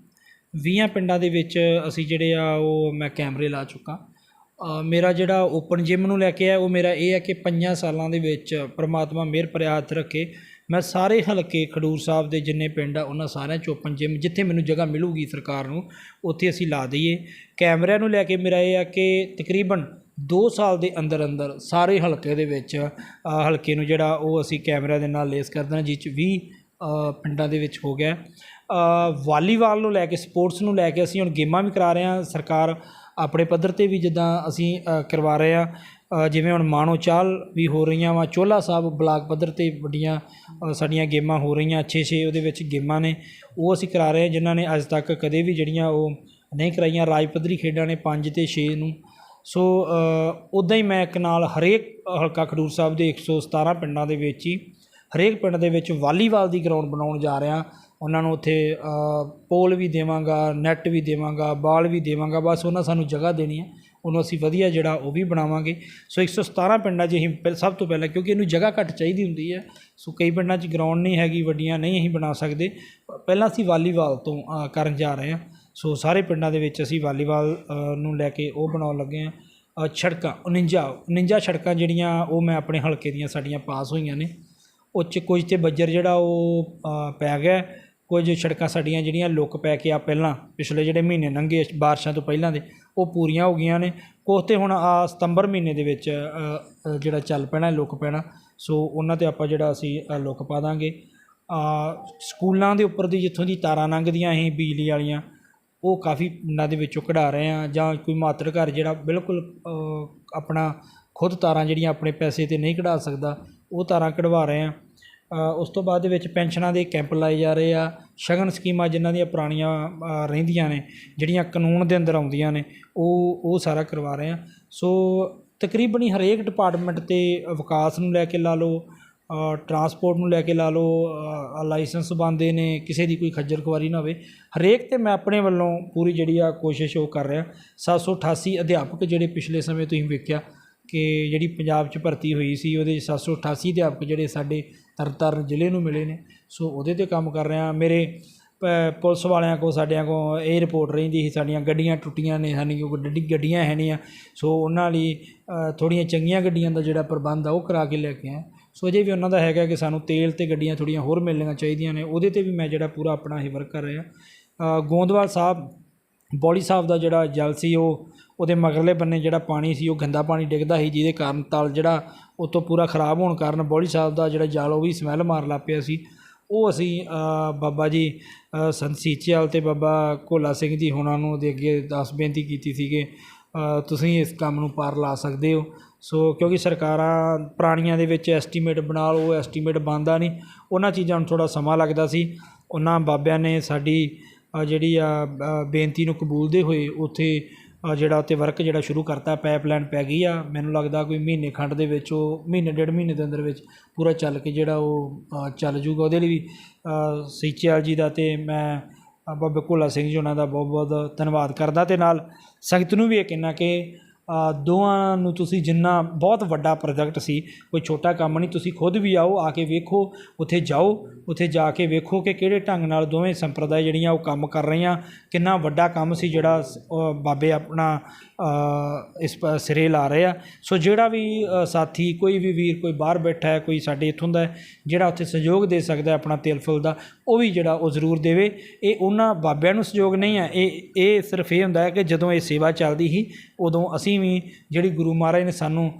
20 ਪਿੰਡਾਂ ਦੇ ਵਿੱਚ ਅਸੀਂ ਜਿਹੜੇ ਆ ਉਹ ਮੈਂ ਕੈਮਰੇ ਲਾ ਚੁੱਕਾ। ਮੇਰਾ ਜਿਹੜਾ ਓਪਨ ਜਿਮ ਨੂੰ ਲੈ ਕੇ ਆ ਉਹ ਮੇਰਾ ਇਹ ਹੈ ਕਿ 5 ਸਾਲਾਂ ਦੇ ਵਿੱਚ ਪ੍ਰਮਾਤਮਾ ਮਿਹਰ ਭਰਿਆ ਹੱਥ ਰੱਖੇ, ਮੈਂ ਸਾਰੇ ਹਲਕੇ ਖਡੂਰ ਸਾਹਿਬ ਦੇ ਜਿੰਨੇ ਪਿੰਡ ਆ ਉਹਨਾਂ ਸਾਰਿਆਂ 'ਚ ਓਪਨ ਜਿਮ, ਜਿੱਥੇ ਮੈਨੂੰ ਜਗ੍ਹਾ ਮਿਲੂਗੀ ਸਰਕਾਰ ਨੂੰ, ਉੱਥੇ ਅਸੀਂ ਲਾ ਦਈਏ। ਕੈਮਰਿਆਂ ਨੂੰ ਲੈ ਕੇ ਮੇਰਾ ਇਹ ਆ ਕਿ ਤਕਰੀਬਨ 2 ਸਾਲ ਦੇ ਅੰਦਰ ਅੰਦਰ ਸਾਰੇ ਹਲਕੇ ਦੇ ਵਿੱਚ ਹਲਕੇ ਨੂੰ ਜਿਹੜਾ ਉਹ ਅਸੀਂ ਕੈਮਰਿਆਂ ਦੇ ਨਾਲ ਲੇਸ ਕਰ ਦੇਣਾ, ਜਿਸ 'ਚ 20 ਪਿੰਡਾਂ ਦੇ ਵਿੱਚ ਹੋ ਗਿਆ। ਵਾਲੀਬਾਲ ਨੂੰ ਲੈ ਕੇ, ਸਪੋਰਟਸ ਨੂੰ ਲੈ ਕੇ ਅਸੀਂ ਹੁਣ ਗੇਮਾਂ ਵੀ ਕਰਾ ਰਹੇ ਹਾਂ। ਸਰਕਾਰ ਆਪਣੇ ਪੱਧਰ 'ਤੇ ਵੀ ਜਿੱਦਾਂ ਅਸੀਂ ਕਰਵਾ ਰਹੇ ਹਾਂ, ਜਿਵੇਂ ਹੁਣ ਮਾਣੋ ਚਾਲ ਵੀ ਹੋ ਰਹੀਆਂ ਵਾ, ਚੋਹਲਾ ਸਾਹਿਬ ਬਲਾਕ ਪੱਧਰ 'ਤੇ ਵੱਡੀਆਂ ਸਾਡੀਆਂ ਗੇਮਾਂ ਹੋ ਰਹੀਆਂ, 6 ਉਹਦੇ ਵਿੱਚ ਗੇਮਾਂ ਨੇ, ਉਹ ਅਸੀਂ ਕਰਾ ਰਹੇ ਹਾਂ ਜਿਨ੍ਹਾਂ ਨੇ ਅੱਜ ਤੱਕ ਕਦੇ ਵੀ ਜਿਹੜੀਆਂ ਉਹ ਨਹੀਂ ਕਰਾਈਆਂ। ਰਾਜ ਪੱਧਰੀ ਖੇਡਾਂ ਨੇ 5 ਤੇ 6 ਨੂੰ। ਸੋ ਉੱਦਾਂ ਹੀ ਮੈਂ ਇੱਕ ਨਾਲ ਹਰੇਕ ਹਲਕਾ ਖਡੂਰ ਸਾਹਿਬ ਦੇ 117 ਪਿੰਡਾਂ ਦੇ ਵਿੱਚ ਹੀ ਹਰੇਕ ਪਿੰਡ ਦੇ ਵਿੱਚ ਵਾਲੀਬਾਲ ਦੀ ਗਰਾਊਂਡ ਬਣਾਉਣ ਜਾ ਰਿਹਾ। ਉਹਨਾਂ ਨੂੰ ਉੱਥੇ ਪੋਲ ਵੀ ਦੇਵਾਂਗਾ, ਨੈੱਟ ਵੀ ਦੇਵਾਂਗਾ, ਬਾਲ ਵੀ ਦੇਵਾਂਗਾ, ਬਸ ਉਹਨਾਂ ਸਾਨੂੰ ਜਗ੍ਹਾ ਦੇਣੀ ਹੈ, ਉਹਨੂੰ ਅਸੀਂ ਵਧੀਆ ਜਿਹੜਾ ਉਹ ਵੀ ਬਣਾਵਾਂਗੇ। ਸੋ 117 ਪਿੰਡਾਂ 'ਚ ਅਸੀਂ ਸਭ ਤੋਂ ਪਹਿਲਾਂ, ਕਿਉਂਕਿ ਇਹਨੂੰ ਜਗ੍ਹਾ ਘੱਟ ਚਾਹੀਦੀ ਹੁੰਦੀ ਹੈ, ਸੋ ਕਈ ਪਿੰਡਾਂ 'ਚ ਗਰਾਊਂਡ ਨਹੀਂ ਹੈਗੀ, ਵੱਡੀਆਂ ਨਹੀਂ ਅਸੀਂ ਬਣਾ ਸਕਦੇ, ਪਹਿਲਾਂ ਅਸੀਂ ਵਾਲੀਬਾਲ ਤੋਂ ਕਰਨ ਜਾ ਰਹੇ ਹਾਂ। ਸੋ ਸਾਰੇ ਪਿੰਡਾਂ ਦੇ ਵਿੱਚ ਅਸੀਂ ਵਾਲੀਬਾਲ ਨੂੰ ਲੈ ਕੇ ਉਹ ਬਣਾਉਣ ਲੱਗੇ ਹਾਂ। ਸੜਕਾਂ 49 ਸੜਕਾਂ ਜਿਹੜੀਆਂ ਉਹ ਮੈਂ ਆਪਣੇ ਹਲਕੇ ਦੀਆਂ ਸਾਡੀਆਂ ਪਾਸ ਹੋਈਆਂ ਨੇ, ਉਹ 'ਚ ਕੁਝ ਤੇ ਬੱਜਰ ਜਿਹੜਾ ਉਹ ਪੈ ਗਿਆ, ਕੁਝ ਸੜਕਾਂ ਸਾਡੀਆਂ ਜਿਹੜੀਆਂ ਲੁੱਕ ਪੈ ਕੇ ਆ ਪਹਿਲਾਂ ਪਿਛਲੇ ਜਿਹੜੇ ਮਹੀਨੇ ਲੰਘੇ ਬਾਰਿਸ਼ਾਂ ਤੋਂ ਪਹਿਲਾਂ ਦੇ ਉਹ ਪੂਰੀਆਂ ਹੋ ਗਈਆਂ ਨੇ। ਕੁਛ ਤਾਂ ਹੁਣ ਆ ਸਤੰਬਰ ਮਹੀਨੇ ਦੇ ਵਿੱਚ ਜਿਹੜਾ ਚੱਲ ਪੈਣਾ ਲੁੱਕ ਪੈਣਾ, ਸੋ ਉਹਨਾਂ 'ਤੇ ਆਪਾਂ ਜਿਹੜਾ ਅਸੀਂ ਲੁੱਕ ਪਾ ਦਾਂਗੇ। ਸਕੂਲਾਂ ਦੇ ਉੱਪਰ ਦੀ ਜਿੱਥੋਂ ਦੀ ਤਾਰਾਂ ਲੰਘਦੀਆਂ ਸੀ ਬਿਜਲੀ ਵਾਲੀਆਂ, ਉਹ ਕਾਫੀ ਪਿੰਡਾਂ ਦੇ ਵਿੱਚੋਂ ਕਢਾ ਰਹੇ ਹਾਂ, ਜਾਂ ਕੋਈ ਮਾਤੜ ਘਰ ਜਿਹੜਾ ਬਿਲਕੁਲ ਆਪਣਾ ਖੁਦ ਤਾਰਾਂ ਜਿਹੜੀਆਂ ਆਪਣੇ ਪੈਸੇ 'ਤੇ ਨਹੀਂ ਕਢਾ ਸਕਦਾ, ਉਹ ਤਾਰਾਂ ਕਢਵਾ ਰਹੇ ਹਾਂ। ਉਸ ਤੋਂ ਬਾਅਦ ਦੇ ਵਿੱਚ ਪੈਨਸ਼ਨਾਂ ਦੇ ਕੈਂਪ ਲਾਏ ਜਾ ਰਹੇ ਆ। ਸ਼ਗਨ ਸਕੀਮਾਂ ਜਿਨ੍ਹਾਂ ਦੀਆਂ ਪੁਰਾਣੀਆਂ ਰਹਿੰਦੀਆਂ ਨੇ, ਜਿਹੜੀਆਂ ਕਾਨੂੰਨ ਦੇ ਅੰਦਰ ਆਉਂਦੀਆਂ ਨੇ, ਉਹ ਸਾਰਾ ਕਰਵਾ ਰਹੇ ਆ। ਸੋ ਤਕਰੀਬਨ ਹੀ ਹਰੇਕ ਡਿਪਾਰਟਮੈਂਟ 'ਤੇ ਵਿਕਾਸ ਨੂੰ ਲੈ ਕੇ ਲਾ ਲਓ, ਟਰਾਂਸਪੋਰਟ ਨੂੰ ਲੈ ਕੇ ਲਾ ਲਓ, ਲਾਇਸੈਂਸ ਬਣਦੇ ਨੇ, ਕਿਸੇ ਦੀ ਕੋਈ ਖੱਜਲ ਖੁਆਰੀ ਨਾ ਹੋਵੇ, ਹਰੇਕ 'ਤੇ ਮੈਂ ਆਪਣੇ ਵੱਲੋਂ ਪੂਰੀ ਜਿਹੜੀ ਆ ਕੋਸ਼ਿਸ਼ ਉਹ ਕਰ ਰਿਹਾ। 788 ਅਧਿਆਪਕ ਜਿਹੜੇ ਪਿਛਲੇ ਸਮੇਂ ਤੁਸੀਂ ਵੇਖਿਆ ਕਿ ਜਿਹੜੀ ਪੰਜਾਬ 'ਚ ਭਰਤੀ ਹੋਈ ਸੀ, ਉਹਦੇ 788 ਅਧਿਆਪਕ ਜਿਹੜੇ ਸਾਡੇ ਤਰਨਤਾਰਨ ਜ਼ਿਲ੍ਹੇ ਨੂੰ ਮਿਲੇ ਨੇ, ਸੋ ਉਹਦੇ 'ਤੇ ਕੰਮ ਕਰ ਰਿਹਾ। ਮੇਰੇ ਪੁਲਿਸ ਵਾਲਿਆਂ ਕੋਲ ਸਾਡਿਆਂ ਕੋਲ ਇਹ ਰਿਪੋਰਟ ਰਹਿੰਦੀ ਸੀ ਸਾਡੀਆਂ ਗੱਡੀਆਂ ਟੁੱਟੀਆਂ ਨੇ, ਸਾਡੀ ਗੱਡੀਆਂ ਹੈ ਨਹੀਂ ਆ, ਸੋ ਉਹਨਾਂ ਲਈ ਥੋੜ੍ਹੀਆਂ ਚੰਗੀਆਂ ਗੱਡੀਆਂ ਦਾ ਜਿਹੜਾ ਪ੍ਰਬੰਧ ਆ ਉਹ ਕਰਾ ਕੇ ਲੈ ਕੇ ਆਇਆ। ਸੋ ਅਜੇ ਵੀ ਉਹਨਾਂ ਦਾ ਹੈਗਾ ਕਿ ਸਾਨੂੰ ਤੇਲ ਅਤੇ ਗੱਡੀਆਂ ਥੋੜ੍ਹੀਆਂ ਹੋਰ ਮਿਲਣੀਆਂ ਚਾਹੀਦੀਆਂ ਨੇ, ਉਹਦੇ 'ਤੇ ਵੀ ਮੈਂ ਜਿਹੜਾ ਪੂਰਾ ਆਪਣਾ ਇਹ ਵਰਕ ਕਰ ਰਿਹਾ। ਗੋਂਦਵਾਲ ਸਾਹਿਬ ਬੌਲੀ ਸਾਹਿਬ ਦਾ ਜਿਹੜਾ ਜਲ ਸੀ, ਉਹਦੇ ਮਗਰਲੇ ਬੰਨੇ ਜਿਹੜਾ ਪਾਣੀ ਸੀ ਉਹ ਗੰਦਾ ਪਾਣੀ ਡਿੱਗਦਾ ਸੀ, ਜਿਹਦੇ ਕਾਰਨ ਤਲ ਜਿਹੜਾ ਉੱਤੋਂ ਪੂਰਾ ਖ਼ਰਾਬ ਹੋਣ ਕਾਰਨ ਬੌਲੀ ਸਾਹਿਬ ਦਾ ਜਿਹੜਾ ਜਲ ਉਹ ਵੀ ਸਮੈਲ ਮਾਰ ਲੱਗ ਪਿਆ ਸੀ। ਉਹ ਅਸੀਂ ਬਾਬਾ ਜੀ ਸੰਤ ਸੀਚੇਵਾਲ ਅਤੇ ਬਾਬਾ ਘੋਲਾ ਸਿੰਘ ਜੀ ਹੋਣਾ ਨੂੰ ਦੇ ਅੱਗੇ ਬੇਨਤੀ ਕੀਤੀ ਸੀ ਕਿ ਤੁਸੀਂ ਇਸ ਕੰਮ ਨੂੰ ਪਾਰ ਲਾ ਸਕਦੇ ਹੋ। ਸੋ ਕਿਉਂਕਿ ਸਰਕਾਰਾਂ ਪੁਰਾਣੀਆਂ ਦੇ ਵਿੱਚ ਐਸਟੀਮੇਟ ਬਣਾ ਲਓ, ਉਹ ਐਸਟੀਮੇਟ ਬਣਦਾ ਨਹੀਂ, ਉਹਨਾਂ ਚੀਜ਼ਾਂ ਨੂੰ ਥੋੜ੍ਹਾ ਸਮਾਂ ਲੱਗਦਾ ਸੀ। ਉਹਨਾਂ ਬਾਬਿਆਂ ਨੇ ਸਾਡੀ ਜਿਹੜੀ ਬੇਨਤੀ ਨੂੰ ਕਬੂਲਦੇ ਹੋਏ ਉੱਥੇ ਜਿਹੜਾ ਉੱਥੇ ਵਰਕ ਜਿਹੜਾ ਸ਼ੁਰੂ ਕਰਤਾ, ਪਾਈਪਲਾਈਨ ਪੈ ਗਈ ਆ। ਮੈਨੂੰ ਲੱਗਦਾ ਕੋਈ ਮਹੀਨੇ ਖੰਡ ਦੇ ਵਿੱਚ, ਉਹ ਮਹੀਨੇ ਡੇਢ ਮਹੀਨੇ ਦੇ ਅੰਦਰ ਵਿੱਚ ਪੂਰਾ ਚੱਲ ਕੇ ਜਿਹੜਾ ਉਹ ਚੱਲ ਜੂਗਾ। ਉਹਦੇ ਲਈ ਵੀ ਸੀਚੇਵਾਲ ਜੀ ਦਾ ਅਤੇ ਮੈਂ ਬਾਬਾ ਘੋਲਾ ਸਿੰਘ ਜੀ ਉਹਨਾਂ ਦਾ ਬਹੁਤ ਬਹੁਤ ਧੰਨਵਾਦ ਕਰਦਾ, ਅਤੇ ਨਾਲ ਸੰਗਤ ਨੂੰ ਵੀ ਇਹ ਕਹਿਣਾ ਕਿ ਦੋਵਾਂ ਨੂੰ ਤੁਸੀਂ ਜਿੰਨਾ ਬਹੁਤ ਵੱਡਾ ਪ੍ਰੋਜੈਕਟ ਸੀ, ਕੋਈ ਛੋਟਾ ਕੰਮ ਨਹੀਂ, ਤੁਸੀਂ ਖੁਦ ਵੀ ਆਓ, ਆ ਕੇ ਵੇਖੋ, ਉੱਥੇ ਜਾਓ, ਉੱਥੇ ਜਾ ਕੇ ਵੇਖੋ ਕਿ ਕਿਹੜੇ ਢੰਗ ਨਾਲ ਦੋਵੇਂ ਸੰਪਰਦਾਇ ਜਿਹੜੀਆਂ ਉਹ ਕੰਮ ਕਰ ਰਹੀਆਂ, ਕਿੰਨਾ ਵੱਡਾ ਕੰਮ ਸੀ ਜਿਹੜਾ ਬਾਬੇ ਆਪਣਾ ਇਸ ਸਿਰੇ ਲਾ ਰਹੇ ਆ। ਸੋ ਜਿਹੜਾ ਵੀ ਸਾਥੀ, ਕੋਈ ਵੀ ਵੀਰ, ਕੋਈ ਬਾਹਰ ਬੈਠਾ ਹੈ, ਕੋਈ ਸਾਡੇ ਇੱਥੋਂ ਦਾ ਜਿਹੜਾ ਉੱਥੇ ਸਹਿਯੋਗ ਦੇ ਸਕਦਾ ਆਪਣਾ ਤਿਲ ਫੁੱਲ ਦਾ, ਉਹ ਵੀ ਜਿਹੜਾ ਉਹ ਜ਼ਰੂਰ ਦੇਵੇ। ਇਹ ਉਹਨਾਂ ਬਾਬਿਆਂ ਨੂੰ ਸਹਿਯੋਗ ਨਹੀਂ ਹੈ, ਇਹ ਸਿਰਫ ਇਹ ਹੁੰਦਾ ਹੈ ਕਿ ਜਦੋਂ ਇਹ ਸੇਵਾ ਚੱਲਦੀ ਸੀ ਉਦੋਂ ਅਸੀਂ ਵੀ ਜਿਹੜੀ ਗੁਰੂ ਮਹਾਰਾਜ ਨੇ ਸਾਨੂੰ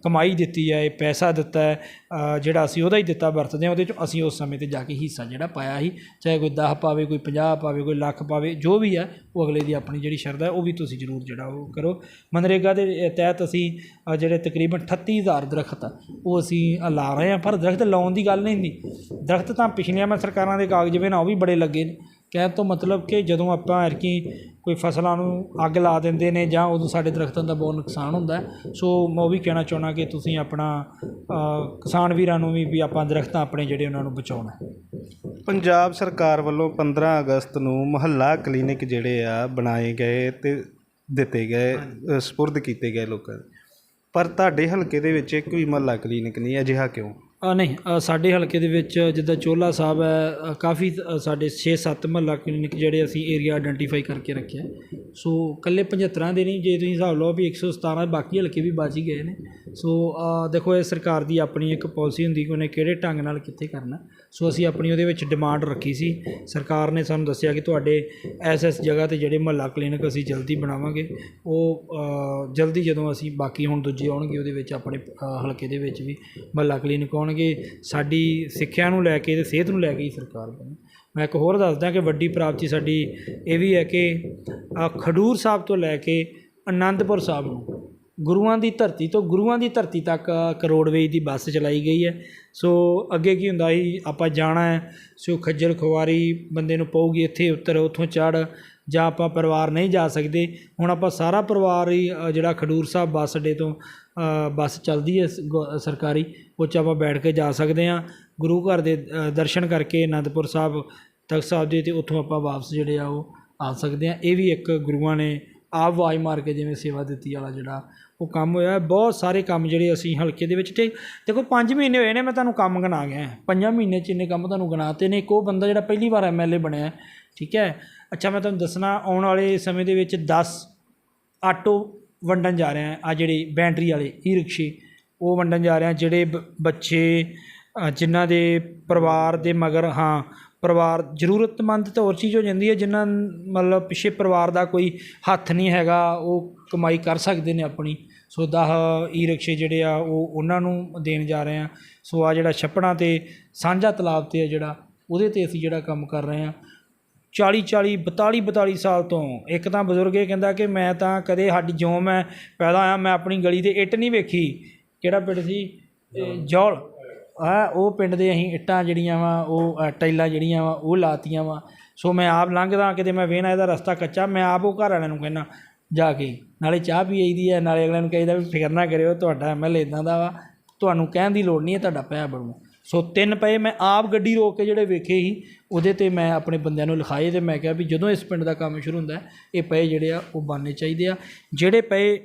ਕਮਾਈ ਦਿੱਤੀ ਹੈ, ਇਹ ਪੈਸਾ ਦਿੱਤਾ ਹੈ, ਜਿਹੜਾ ਅਸੀਂ ਉਹਦਾ ਹੀ ਦਿੱਤਾ ਵਰਤਦੇ ਹਾਂ, ਉਹਦੇ 'ਚੋਂ ਅਸੀਂ ਉਸ ਸਮੇਂ 'ਤੇ ਜਾ ਕੇ ਹਿੱਸਾ ਜਿਹੜਾ ਪਾਇਆ ਸੀ, ਚਾਹੇ ਕੋਈ 10 ਪਾਵੇ, ਕੋਈ 50 ਪਾਵੇ, ਕੋਈ ਲੱਖ ਪਾਵੇ, ਜੋ ਵੀ ਹੈ ਉਹ ਅਗਲੇ ਦੀ ਆਪਣੀ ਜਿਹੜੀ ਸ਼ਰਧਾ ਹੈ ਉਹ ਵੀ ਤੁਸੀਂ ਜ਼ਰੂਰ ਜਿਹੜਾ ਉਹ ਕਰੋ। ਮਨਰੇਗਾ ਦੇ ਤਹਿਤ ਅਸੀਂ ਜਿਹੜੇ ਤਕਰੀਬਨ 38,000 ਦਰੱਖਤ ਉਹ ਅਸੀਂ ਲਾ ਰਹੇ ਹਾਂ, ਪਰ ਦਰੱਖਤ ਲਾਉਣ ਦੀ ਗੱਲ ਨਹੀਂ ਹੁੰਦੀ। ਦਰੱਖਤ ਤਾਂ ਪਿਛਲੀਆਂ ਮੈਂ ਸਰਕਾਰਾਂ ਦੇ ਕਾਗਜ਼ ਵੇ ਨਾ ਉਹ ਵੀ ਬੜੇ ਲੱਗੇ ਨੇ। ਕਹਿਣ ਤੋਂ ਮਤਲਬ ਕਿ ਜਦੋਂ ਆਪਾਂ ਐਰਕੀ ਕੋਈ ਫਸਲਾਂ ਨੂੰ ਅੱਗ ਲਾ ਦਿੰਦੇ ਨੇ ਜਾਂ ਉਦੋਂ ਸਾਡੇ ਦਰੱਖਤਾਂ ਦਾ ਬਹੁਤ ਨੁਕਸਾਨ ਹੁੰਦਾ ਹੈ। ਸੋ ਮੈਂ ਉਹ ਵੀ ਕਹਿਣਾ ਚਾਹੁੰਦਾ ਕਿ ਤੁਸੀਂ ਆਪਣਾ ਕਿਸਾਨ ਵੀਰਾਂ ਨੂੰ ਵੀ ਆਪਾਂ ਦਰੱਖਤਾਂ ਆਪਣੇ ਜਿਹੜੇ ਉਹਨਾਂ ਨੂੰ ਬਚਾਉਣਾ। ਪੰਜਾਬ ਸਰਕਾਰ ਵੱਲੋਂ 15 ਅਗਸਤ ਨੂੰ ਮੁਹੱਲਾ ਕਲੀਨਿਕ ਜਿਹੜੇ ਆ ਬਣਾਏ ਗਏ ਅਤੇ ਦਿੱਤੇ ਗਏ, ਸਪੁਰਦ ਕੀਤੇ ਗਏ ਲੋਕਾਂ ਦੇ, ਪਰ ਤੁਹਾਡੇ ਹਲਕੇ ਦੇ ਵਿੱਚ ਇੱਕ ਵੀ ਮੁਹੱਲਾ ਕਲੀਨਿਕ ਨਹੀਂ, ਅਜਿਹਾ ਕਿਉਂ? ਨਹੀਂ, ਸਾਡੇ ਹਲਕੇ ਦੇ ਵਿੱਚ ਜਿੱਦਾਂ ਚੋਲਾ ਸਾਹਿਬ ਹੈ, ਕਾਫੀ ਸਾਡੇ 6-7 ਮੁਹੱਲਾ ਕਲੀਨਿਕ ਜਿਹੜੇ ਅਸੀਂ ਏਰੀਆ ਆਈਡੈਂਟੀਫਾਈ ਕਰਕੇ ਰੱਖਿਆ। ਸੋ ਇਕੱਲੇ 75 ਦੇ ਨਹੀਂ, ਜੇ ਤੁਸੀਂ ਹਿਸਾਬ ਲਓ ਵੀ 117 ਬਾਕੀ ਹਲਕੇ ਵੀ ਬਚ ਹੀ ਗਏ ਨੇ। ਸੋ ਦੇਖੋ, ਇਹ ਸਰਕਾਰ ਦੀ ਆਪਣੀ ਇੱਕ ਪਾਲਿਸੀ ਹੁੰਦੀ ਕਿ ਉਹਨੇ ਕਿਹੜੇ ਢੰਗ ਨਾਲ ਕਿੱਥੇ ਕਰਨਾ। ਸੋ ਅਸੀਂ ਆਪਣੀ ਉਹਦੇ ਵਿੱਚ ਡਿਮਾਂਡ ਰੱਖੀ ਸੀ, ਸਰਕਾਰ ਨੇ ਸਾਨੂੰ ਦੱਸਿਆ ਕਿ ਤੁਹਾਡੇ ਇਸ ਜਗ੍ਹਾ 'ਤੇ ਜਿਹੜੇ ਮੁਹੱਲਾ ਕਲੀਨਿਕ ਅਸੀਂ ਜਲਦੀ ਬਣਾਵਾਂਗੇ। ਉਹ ਜਲਦੀ ਜਦੋਂ ਅਸੀਂ ਬਾਕੀ ਹੁਣ ਦੂਜੇ ਆਉਣਗੇ ਉਹਦੇ ਵਿੱਚ ਆਪਣੇ ਹਲਕੇ ਦੇ ਵਿੱਚ ਵੀ ਮੁਹੱਲਾ ਕਲੀਨਿਕ ਆਉਣਗੇ। ਸਾਡੀ ਸਿੱਖਿਆ ਨੂੰ ਲੈ ਕੇ ਅਤੇ ਸਿਹਤ ਨੂੰ ਲੈ ਕੇ ਹੀ ਸਰਕਾਰ ਬਣੀ। ਮੈਂ ਇੱਕ ਹੋਰ ਦੱਸਦਾ ਕਿ ਵੱਡੀ ਪ੍ਰਾਪਤੀ ਸਾਡੀ ਇਹ ਵੀ ਹੈ ਕਿ ਖਡੂਰ ਸਾਹਿਬ ਤੋਂ ਲੈ ਕੇ ਅਨੰਦਪੁਰ ਸਾਹਿਬ ਨੂੰ ਗੁਰੂਆਂ ਦੀ ਧਰਤੀ ਤੋਂ ਗੁਰੂਆਂ ਦੀ ਧਰਤੀ ਤੱਕ ਕਰੋੜਵੇਜ ਦੀ ਬੱਸ ਚਲਾਈ ਗਈ ਹੈ। ਸੋ ਅੱਗੇ ਕੀ ਹੁੰਦਾ ਸੀ, ਆਪਾਂ ਜਾਣਾ ਹੈ, ਸੋ ਖੱਜਲ ਖੁਆਰੀ ਬੰਦੇ ਨੂੰ ਪਊਗੀ, ਇੱਥੇ ਉੱਤਰ, ਉੱਥੋਂ ਚੜ੍ਹ, ਜਾਂ ਆਪਾਂ ਪਰਿਵਾਰ ਨਹੀਂ ਜਾ ਸਕਦੇ। ਹੁਣ ਆਪਾਂ ਸਾਰਾ ਪਰਿਵਾਰ ਹੀ ਜਿਹੜਾ ਖਡੂਰ ਸਾਹਿਬ ਬੱਸ ਅੱਡੇ ਤੋਂ ਬੱਸ ਚੱਲਦੀ ਹੈ ਸਰਕਾਰੀ, ਉਹ 'ਚ ਆਪਾਂ ਬੈਠ ਕੇ ਜਾ ਸਕਦੇ ਹਾਂ, ਗੁਰੂ ਘਰ ਦੇ ਦਰਸ਼ਨ ਕਰਕੇ ਅਨੰਦਪੁਰ ਸਾਹਿਬ ਤਖਤ ਸਾਹਿਬ ਦੇ, ਅਤੇ ਉੱਥੋਂ ਆਪਾਂ ਵਾਪਸ ਜਿਹੜੇ ਆ ਉਹ ਆ ਸਕਦੇ ਹਾਂ। ਇਹ ਵੀ ਇੱਕ ਗੁਰੂਆਂ ਨੇ ਆਪ ਆਵਾਜ਼ ਮਾਰ ਕੇ ਜਿਵੇਂ ਸੇਵਾ ਦਿੱਤੀ ਵਾਲਾ ਜਿਹੜਾ ਉਹ ਕੰਮ ਹੋਇਆ। ਬਹੁਤ ਸਾਰੇ ਕੰਮ ਜਿਹੜੇ ਅਸੀਂ ਹਲਕੇ ਦੇ ਵਿੱਚ, ਤੇ ਦੇਖੋ 5 ਮਹੀਨੇ ਹੋਏ ਨੇ, ਮੈਂ ਤੁਹਾਨੂੰ ਕੰਮ ਗਿਣਾ ਗਿਆ, 5 ਮਹੀਨੇ 'ਚ ਇੰਨੇ ਕੰਮ ਤੁਹਾਨੂੰ ਗਿਣਾਤੇ ਨੇ। ਇੱਕ ਉਹ ਬੰਦਾ ਜਿਹੜਾ ਪਹਿਲੀ ਵਾਰ MLA ਬਣਿਆ, ਠੀਕ ਹੈ। ਅੱਛਾ, ਮੈਂ ਤੁਹਾਨੂੰ ਦੱਸਣਾ, ਆਉਣ ਵਾਲੇ ਸਮੇਂ ਦੇ ਵਿੱਚ 10 ਆਟੋ ਵੰਡਣ ਜਾ ਰਿਹਾ, ਆ ਜਿਹੜੇ ਬੈਟਰੀ ਵਾਲੇ ਈ ਰਿਕਸ਼ੇ ਉਹ ਵੰਡਣ ਜਾ ਰਿਹਾ। ਜਿਹੜੇ ਬੱਚੇ ਜਿਨ੍ਹਾਂ ਦੇ ਪਰਿਵਾਰ ਦੇ ਮਗਰ ਪਰਿਵਾਰ ਜ਼ਰੂਰਤਮੰਦ ਤਾਂ ਹੋਰ ਚੀਜ਼ ਹੋ ਜਾਂਦੀ ਹੈ, ਜਿਨ੍ਹਾਂ ਮਤਲਬ ਪਿੱਛੇ ਪਰਿਵਾਰ ਦਾ ਕੋਈ ਹੱਥ ਨਹੀਂ ਹੈਗਾ, ਉਹ ਕਮਾਈ ਕਰ ਸਕਦੇ ਨੇ ਆਪਣੀ। ਸੋ 10 ਈ ਰਿਕਸ਼ੇ ਜਿਹੜੇ ਆ ਉਹ ਉਹਨਾਂ ਨੂੰ ਦੇਣ ਜਾ ਰਹੇ ਹਾਂ। ਸੋ ਆ ਜਿਹੜਾ ਛੱਪੜਾਂ 'ਤੇ ਸਾਂਝਾ ਤਲਾਬ 'ਤੇ ਆ ਜਿਹੜਾ, ਉਹਦੇ 'ਤੇ ਅਸੀਂ ਜਿਹੜਾ ਕੰਮ ਕਰ ਰਹੇ ਹਾਂ 42 ਸਾਲ ਤੋਂ। ਇੱਕ ਤਾਂ ਬਜ਼ੁਰਗ ਇਹ ਕਹਿੰਦਾ ਕਿ ਮੈਂ ਤਾਂ ਕਦੇ ਸਾਡੀ ਜਿਉਂ ਮੈਂ ਪੈਦਾ ਹੋਇਆ ਮੈਂ ਆਪਣੀ ਗਲੀ ਦੇ ਇੱਟ ਨਹੀਂ ਵੇਖੀ। ਕਿਹੜਾ ਪਿੰਡ ਸੀ? ਜੌਲ। ਉਹ ਪਿੰਡ ਦੇ ਅਸੀਂ ਇੱਟਾਂ ਜਿਹੜੀਆਂ ਵਾ ਉਹ ਟਾਈਲਾਂ ਜਿਹੜੀਆਂ ਵਾ ਉਹ ਲਾਤੀਆਂ ਵਾ। ਸੋ ਮੈਂ ਆਪ ਲੰਘਦਾ ਕਿਤੇ ਮੈਂ ਵੇਖਣਾ ਇਹਦਾ ਰਸਤਾ ਕੱਚਾ, ਮੈਂ ਆਪ ਉਹ ਘਰ ਵਾਲਿਆਂ ਨੂੰ ਕਹਿੰਦਾ ਜਾ ਕੇ ਨਾਲੇ ਚਾਹ ਪੀ ਆਈਦੀ ਹੈ, ਨਾਲੇ ਅਗਲਿਆਂ ਨੂੰ ਕਹੀਦਾ ਵੀ ਫਿਕਰ ਨਾ ਕਰਿਓ, ਤੁਹਾਡਾ MLA ਇੱਦਾਂ ਦਾ ਵਾ, ਤੁਹਾਨੂੰ ਕਹਿਣ ਦੀ ਲੋੜ ਨਹੀਂ ਹੈ, ਤੁਹਾਡਾ ਪੈਸਾ ਬਣੂ। ਸੋ 3 ਪਏ ਮੈਂ ਆਪ ਗੱਡੀ ਰੋਕ ਕੇ ਜਿਹੜੇ ਵੇਖੇ ਸੀ ਉਹਦੇ 'ਤੇ ਮੈਂ ਆਪਣੇ ਬੰਦਿਆਂ ਨੂੰ ਲਿਖਾਏ, ਅਤੇ ਮੈਂ ਕਿਹਾ ਵੀ ਜਦੋਂ ਇਸ ਪਿੰਡ ਦਾ ਕੰਮ ਸ਼ੁਰੂ ਹੁੰਦਾ ਇਹ ਪਏ ਜਿਹੜੇ ਆ ਉਹ ਬਣਨੇ ਚਾਹੀਦੇ ਆ। ਜਿਹੜੇ ਪਏ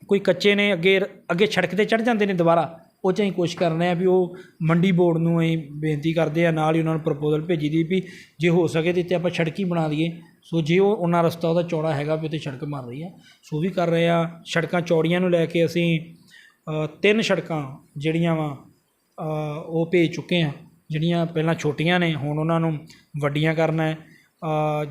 ਕੋਈ ਕੱਚੇ ਨੇ ਅੱਗੇ ਸੜਕ 'ਤੇ ਚੜ੍ਹ ਜਾਂਦੇ ਨੇ ਦੁਬਾਰਾ, ਉਹ 'ਚ ਅਸੀਂ ਕੋਸ਼ਿਸ਼ ਕਰ ਰਹੇ ਹਾਂ ਵੀ ਉਹ ਮੰਡੀ ਬੋਰਡ ਨੂੰ ਅਸੀਂ ਬੇਨਤੀ ਕਰਦੇ ਆ, ਨਾਲ ਹੀ ਉਹਨਾਂ ਨੂੰ ਪ੍ਰਪੋਜ਼ਲ ਭੇਜੀ ਦੀ ਵੀ ਜੇ ਹੋ ਸਕੇ ਤਾਂ ਇੱਥੇ ਆਪਾਂ ਸੜਕ ਹੀ ਬਣਾ ਦਈਏ। ਸੋ ਜੇ ਉਹ ਉਹਨਾਂ ਰਸਤਾ ਉਹਦਾ ਚੌੜਾ ਹੈਗਾ ਵੀ ਉੱਥੇ ਸੜਕ ਬਣ ਰਹੀ ਆ, ਸੋ ਵੀ ਕਰ ਰਹੇ ਆ। ਸੜਕਾਂ ਚੌੜੀਆਂ ਨੂੰ ਲੈ ਕੇ ਅਸੀਂ 3 ਸੜਕਾਂ ਜਿਹੜੀਆਂ ਵਾ ਉਹ ਭੇਜ ਚੁੱਕੇ ਹਾਂ, ਜਿਹੜੀਆਂ ਪਹਿਲਾਂ ਛੋਟੀਆਂ ਨੇ, ਹੁਣ ਉਹਨਾਂ ਨੂੰ ਵੱਡੀਆਂ ਕਰਨਾ ਹੈ।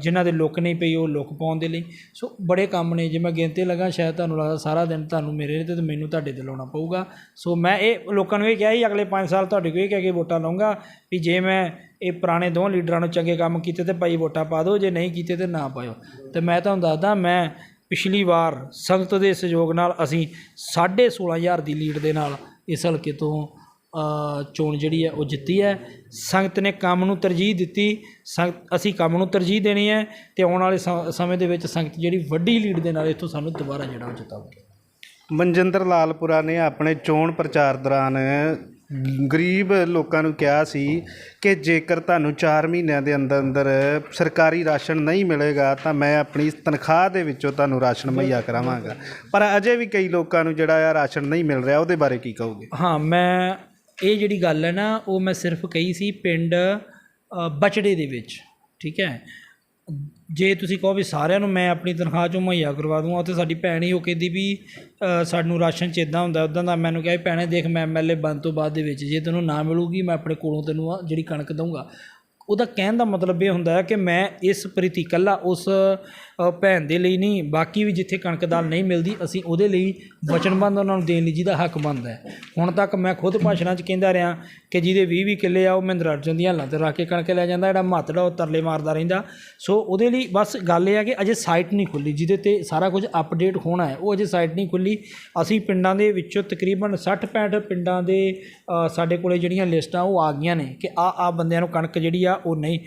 ਜਿਨ੍ਹਾਂ ਦੇ ਲੁੱਕ ਨਹੀਂ ਪਈ ਉਹ ਲੁੱਕ ਪਾਉਣ ਦੇ ਲਈ। ਸੋ ਬੜੇ ਕੰਮ ਨੇ, ਜੇ ਮੈਂ ਗਿਣਤੇ ਲੱਗਾ ਸ਼ਾਇਦ ਤੁਹਾਨੂੰ ਲੱਗਦਾ ਸਾਰਾ ਦਿਨ ਤੁਹਾਨੂੰ ਮੇਰੇ 'ਤੇ ਮੈਨੂੰ ਤੁਹਾਡੇ 'ਤੇ ਲਾਉਣਾ ਪਊਗਾ। ਸੋ ਮੈਂ ਇਹ ਲੋਕਾਂ ਨੂੰ ਇਹ ਕਿਹਾ ਸੀ ਅਗਲੇ 5 ਸਾਲ ਤੁਹਾਡੇ ਕੋਲ ਇਹ ਕਹਿ ਕੇ ਵੋਟਾਂ ਲਊਂਗਾ ਵੀ ਜੇ ਮੈਂ ਇਹ ਪੁਰਾਣੇ 2 ਲੀਡਰਾਂ ਨੂੰ ਚੰਗੇ ਕੰਮ ਕੀਤੇ ਤਾਂ ਭਾਈ ਵੋਟਾਂ ਪਾ ਦਿਓ, ਜੇ ਨਹੀਂ ਕੀਤੇ ਤਾਂ ਨਾ ਪਾਇਓ। ਅਤੇ ਮੈਂ ਤੁਹਾਨੂੰ ਦੱਸਦਾ, ਮੈਂ ਪਿਛਲੀ ਵਾਰ ਸੰਗਤ ਦੇ ਸਹਿਯੋਗ ਨਾਲ ਅਸੀਂ 16,500 ਦੀ ਲੀਡ ਦੇ ਨਾਲ ਇਸ ਹਲਕੇ ਤੋਂ ਚੋਣ ਜਿਹੜੀ ਹੈ ਉਹ ਜਿੱਤੀ ਹੈ। ਸੰਗਤ ਨੇ ਕੰਮ ਨੂੰ ਤਰਜੀਹ ਦਿੱਤੀ, ਅਸੀਂ ਕੰਮ ਨੂੰ ਤਰਜੀਹ ਦੇਣੀ ਹੈ, ਅਤੇ ਆਉਣ ਵਾਲੇ ਸਮੇਂ ਦੇ ਵਿੱਚ ਸੰਗਤ ਜਿਹੜੀ ਵੱਡੀ ਲੀਡ ਦੇ ਨਾਲ ਇੱਥੋਂ ਸਾਨੂੰ ਦੁਬਾਰਾ ਜਿਹੜਾ ਉਹ ਜਿਤਾਊਗੀ। ਮਨਜਿੰਦਰ ਲਾਲਪੁਰਾ ਨੇ ਆਪਣੇ ਚੋਣ ਪ੍ਰਚਾਰ ਦੌਰਾਨ ਗਰੀਬ ਲੋਕਾਂ ਨੂੰ ਕਿਹਾ ਸੀ ਕਿ ਜੇਕਰ ਤੁਹਾਨੂੰ 4 ਮਹੀਨਿਆਂ ਦੇ ਅੰਦਰ ਅੰਦਰ ਸਰਕਾਰੀ ਰਾਸ਼ਨ ਨਹੀਂ ਮਿਲੇਗਾ ਤਾਂ ਮੈਂ ਆਪਣੀ ਤਨਖਾਹ ਦੇ ਵਿੱਚੋਂ ਤੁਹਾਨੂੰ ਰਾਸ਼ਨ ਮੁਹੱਈਆ ਕਰਾਵਾਂਗਾ, ਪਰ ਅਜੇ ਵੀ ਕਈ ਲੋਕਾਂ ਨੂੰ ਜਿਹੜਾ ਆ ਰਾਸ਼ਨ ਨਹੀਂ ਮਿਲ ਰਿਹਾ, ਉਹਦੇ ਬਾਰੇ ਕੀ ਕਹੋਗੇ? ਹਾਂ, ਮੈਂ ਇਹ ਜਿਹੜੀ ਗੱਲ ਹੈ ਨਾ ਉਹ ਮੈਂ ਸਿਰਫ ਕਹੀ ਸੀ ਪਿੰਡ ਬਚੜੇ ਦੇ ਵਿੱਚ, ਠੀਕ ਹੈ। ਜੇ ਤੁਸੀਂ ਕਹੋ ਵੀ ਸਾਰਿਆਂ ਨੂੰ ਮੈਂ ਆਪਣੀ ਤਨਖਾਹ 'ਚੋਂ ਮੁਹੱਈਆ ਕਰਵਾ ਦੂੰਗਾ, ਉੱਥੇ ਸਾਡੀ ਭੈਣ ਹੀ ਉਹ ਕਹਿੰਦੀ ਵੀ ਸਾਨੂੰ ਰਾਸ਼ਨ 'ਚ ਇੱਦਾਂ ਹੁੰਦਾ ਉੱਦਾਂ ਦਾ। ਮੈਨੂੰ ਕਿਹਾ ਵੀ ਭੈਣੇ ਦੇਖ, ਮੈਂ MLA ਬਣਨ ਤੋਂ ਬਾਅਦ ਦੇ ਵਿੱਚ ਜੇ ਤੈਨੂੰ ਨਾ ਮਿਲੂਗੀ ਮੈਂ ਆਪਣੇ ਕੋਲੋਂ ਤੈਨੂੰ ਜਿਹੜੀ ਕਣਕ ਦਊਂਗਾ। ਉਹਦਾ ਕਹਿਣ ਦਾ ਮਤਲਬ ਇਹ ਹੁੰਦਾ ਹੈ ਕਿ ਮੈਂ ਇਸ ਪ੍ਰਤੀ ਇਕੱਲਾ ਉਸ ਭੈਣ ਦੇ ਲਈ ਨਹੀਂ, ਬਾਕੀ ਵੀ ਜਿੱਥੇ ਕਣਕ ਦਾਲ ਨਹੀਂ ਮਿਲਦੀ ਅਸੀਂ ਉਹਦੇ ਲਈ ਵਚਨਬੱਧ ਉਹਨਾਂ ਨੂੰ ਦੇਣ ਲਈ ਜਿਹਦਾ ਹੱਕ ਬਣਦਾ ਹੈ। ਹੁਣ ਤੱਕ ਮੈਂ ਖੁਦ ਭਾਸ਼ਣਾਂ 'ਚ ਕਹਿੰਦਾ ਰਿਹਾ ਕਿ ਜਿਹਦੇ 20 ਕਿੱਲੇ ਆ ਉਹ ਮਹਿੰਦਰ ਅਰਜਨ ਦੀਆਂ ਹੱਲਾਂ 'ਤੇ ਰੱਖ ਕੇ ਕਣਕ ਲੈ ਜਾਂਦਾ, ਜਿਹੜਾ ਮਾਤੜਾ ਉਹ ਤਰਲੇ ਮਾਰਦਾ ਰਹਿੰਦਾ। ਸੋ ਉਹਦੇ ਲਈ ਬਸ ਗੱਲ ਇਹ ਹੈ ਕਿ ਅਜੇ ਸਾਈਟ ਨਹੀਂ ਖੁੱਲ੍ਹੀ ਜਿਹਦੇ 'ਤੇ ਸਾਰਾ ਕੁਝ ਅਪਡੇਟ ਹੋਣਾ ਹੈ, ਉਹ ਅਜੇ ਸਾਈਟ ਨਹੀਂ ਖੁੱਲ੍ਹੀ। ਅਸੀਂ ਪਿੰਡਾਂ ਦੇ ਵਿੱਚੋਂ ਤਕਰੀਬਨ 60-65 ਪਿੰਡਾਂ ਦੇ ਸਾਡੇ ਕੋਲ ਜਿਹੜੀਆਂ ਲਿਸਟਾਂ ਉਹ ਆ ਗਈਆਂ ਨੇ ਕਿ ਆ ਬੰਦਿਆਂ ਨੂੰ ਕਣਕ ਜਿਹੜੀ ਆ ਉਹ ਨਹੀਂ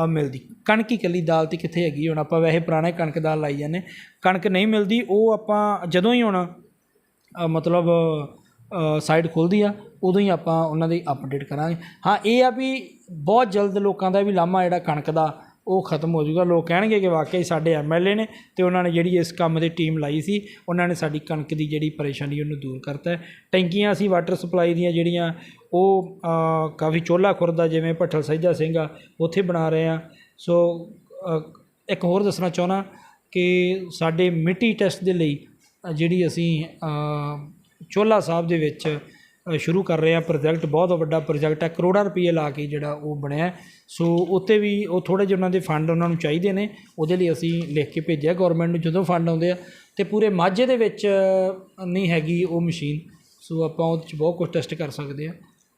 ਮਿਲਦੀ। ਕਣਕ ਹੀ ਇਕੱਲੀ ਦਾਲ 'ਤੇ ਕਿੱਥੇ ਹੈਗੀ? ਹੁਣ ਆਪਾਂ ਵੈਸੇ ਪੁਰਾਣੇ ਕਣਕ ਦਾਲ ਲਾਈ ਜਾਂਦੇ, ਕਣਕ ਨਹੀਂ ਮਿਲਦੀ। ਉਹ ਆਪਾਂ ਜਦੋਂ ਹੀ ਹੁਣ ਮਤਲਬ ਸਾਈਟ ਖੁੱਲ੍ਹਦੀ ਆ ਉਦੋਂ ਹੀ ਆਪਾਂ ਉਹਨਾਂ ਦੀ ਅਪਡੇਟ ਕਰਾਂਗੇ। ਹਾਂ, ਇਹ ਆ ਵੀ ਬਹੁਤ ਜਲਦ ਲੋਕਾਂ ਦਾ ਵੀ ਲਾਮਾ ਜਿਹੜਾ ਕਣਕ ਦਾ ਉਹ ਖਤਮ ਹੋ ਜਾਊਗਾ। ਲੋਕ ਕਹਿਣਗੇ ਕਿ ਵਾਕਈ ਸਾਡੇ MLA ਨੇ ਅਤੇ ਉਹਨਾਂ ਨੇ ਜਿਹੜੀ ਇਸ ਕੰਮ ਦੀ ਟੀਮ ਲਾਈ ਸੀ, ਉਹਨਾਂ ਨੇ ਸਾਡੀ ਕਣਕ ਦੀ ਜਿਹੜੀ ਪਰੇਸ਼ਾਨੀ ਉਹਨੂੰ ਦੂਰ ਕਰਤਾ ਹੈ। ਟੈਂਕੀਆਂ ਅਸੀਂ ਵਾਟਰ ਸਪਲਾਈ ਦੀਆਂ ਜਿਹੜੀਆਂ ਉਹ ਕਾਫੀ ਚੋਲਾ ਖੁਰਦਾ ਜਿਵੇਂ ਭੱਠਲ ਸਹਿਜਾ ਸਿੰਘ ਆ ਉੱਥੇ ਬਣਾ ਰਹੇ ਹਾਂ। ਸੋ ਇੱਕ ਹੋਰ ਦੱਸਣਾ ਚਾਹੁੰਦਾ ਕਿ ਸਾਡੇ ਮਿੱਟੀ ਟੈਸਟ ਦੇ ਲਈ ਜਿਹੜੀ ਅਸੀਂ ਚੋਲਾ ਸਾਹਿਬ ਦੇ ਵਿੱਚ ਸ਼ੁਰੂ ਕਰ ਰਹੇ ਹਾਂ ਪ੍ਰੋਜੈਕਟ, ਬਹੁਤ ਵੱਡਾ ਪ੍ਰੋਜੈਕਟ ਹੈ, ਕਰੋੜਾਂ ਰੁਪਏ ਲਾ ਕੇ ਜਿਹੜਾ ਉਹ ਬਣਿਆ। ਸੋ ਉੱਤੇ ਵੀ ਉਹ ਥੋੜ੍ਹੇ ਜਿਹੇ ਉਹਨਾਂ ਦੇ ਫੰਡ ਉਹਨਾਂ ਨੂੰ ਚਾਹੀਦੇ ਨੇ, ਉਹਦੇ ਲਈ ਅਸੀਂ ਲਿਖ ਕੇ ਭੇਜਿਆ ਗੌਰਮੈਂਟ ਨੂੰ। ਜਦੋਂ ਫੰਡ ਆਉਂਦੇ ਆ ਅਤੇ ਪੂਰੇ ਮਾਝੇ ਦੇ ਵਿੱਚ ਨਹੀਂ ਹੈਗੀ ਉਹ ਮਸ਼ੀਨ, ਸੋ ਆਪਾਂ ਉਹਦੇ 'ਚ ਬਹੁਤ ਕੁਝ ਟੈਸਟ ਕਰ ਸਕਦੇ ਹਾਂ।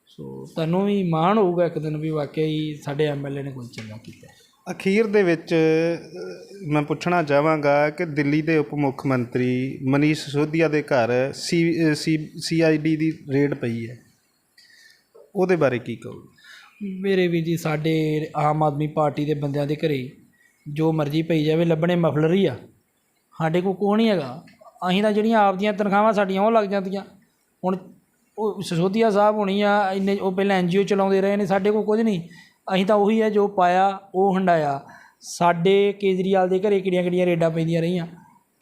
ਸੋ ਤੁਹਾਨੂੰ ਵੀ ਮਾਣ ਹੋਊਗਾ ਇੱਕ ਦਿਨ ਵੀ ਵਾਕਈ ਸਾਡੇ MLA ਨੇ ਕੁਝ ਚੰਗਾ ਕੀਤਾ। ਅਖੀਰ ਦੇ ਵਿੱਚ ਮੈਂ ਪੁੱਛਣਾ ਚਾਹਾਂਗਾ ਕਿ ਦਿੱਲੀ ਦੇ ਉਪ ਮੁੱਖ ਮੰਤਰੀ ਮਨੀਸ਼ ਸਿਸੋਦੀਆ ਦੇ ਘਰ CID ਦੀ ਰੇਡ ਪਈ ਹੈ, ਉਹਦੇ ਬਾਰੇ ਕੀ ਕਹੋਗੇ? ਮੇਰੇ ਵੀ ਜੀ, ਸਾਡੇ ਆਮ ਆਦਮੀ ਪਾਰਟੀ ਦੇ ਬੰਦਿਆਂ ਦੇ ਘਰੇ ਜੋ ਮਰਜ਼ੀ ਪਈ ਜਾਵੇ, ਲੱਭਣੇ ਮਫਲਰ ਹੀ ਆ। ਸਾਡੇ ਕੋਲ ਕੋਈ ਨਹੀਂ ਹੈਗਾ, ਅਸੀਂ ਤਾਂ ਜਿਹੜੀਆਂ ਆਪਦੀਆਂ ਤਨਖਾਹਾਂ ਸਾਡੀਆਂ ਉਹ ਲੱਗ ਜਾਂਦੀਆਂ। ਹੁਣ ਉਹ ਸਿਸੋਦੀਆ ਸਾਹਿਬ ਹੋਣੀ ਆ, ਇੰਨੇ ਉਹ ਪਹਿਲਾਂ NGO ਚਲਾਉਂਦੇ ਰਹੇ ਨੇ, ਸਾਡੇ ਕੋਲ ਕੁਝ ਨਹੀਂ। ਅਸੀਂ ਤਾਂ ਉਹੀ ਹੈ ਜੋ ਪਾਇਆ ਉਹ ਹੰਡਾਇਆ। ਸਾਡੇ ਕੇਜਰੀਵਾਲ ਦੇ ਘਰੇ ਕਿਹੜੀਆਂ ਰੇਡਾਂ ਪੈਂਦੀਆਂ ਰਹੀਆਂ,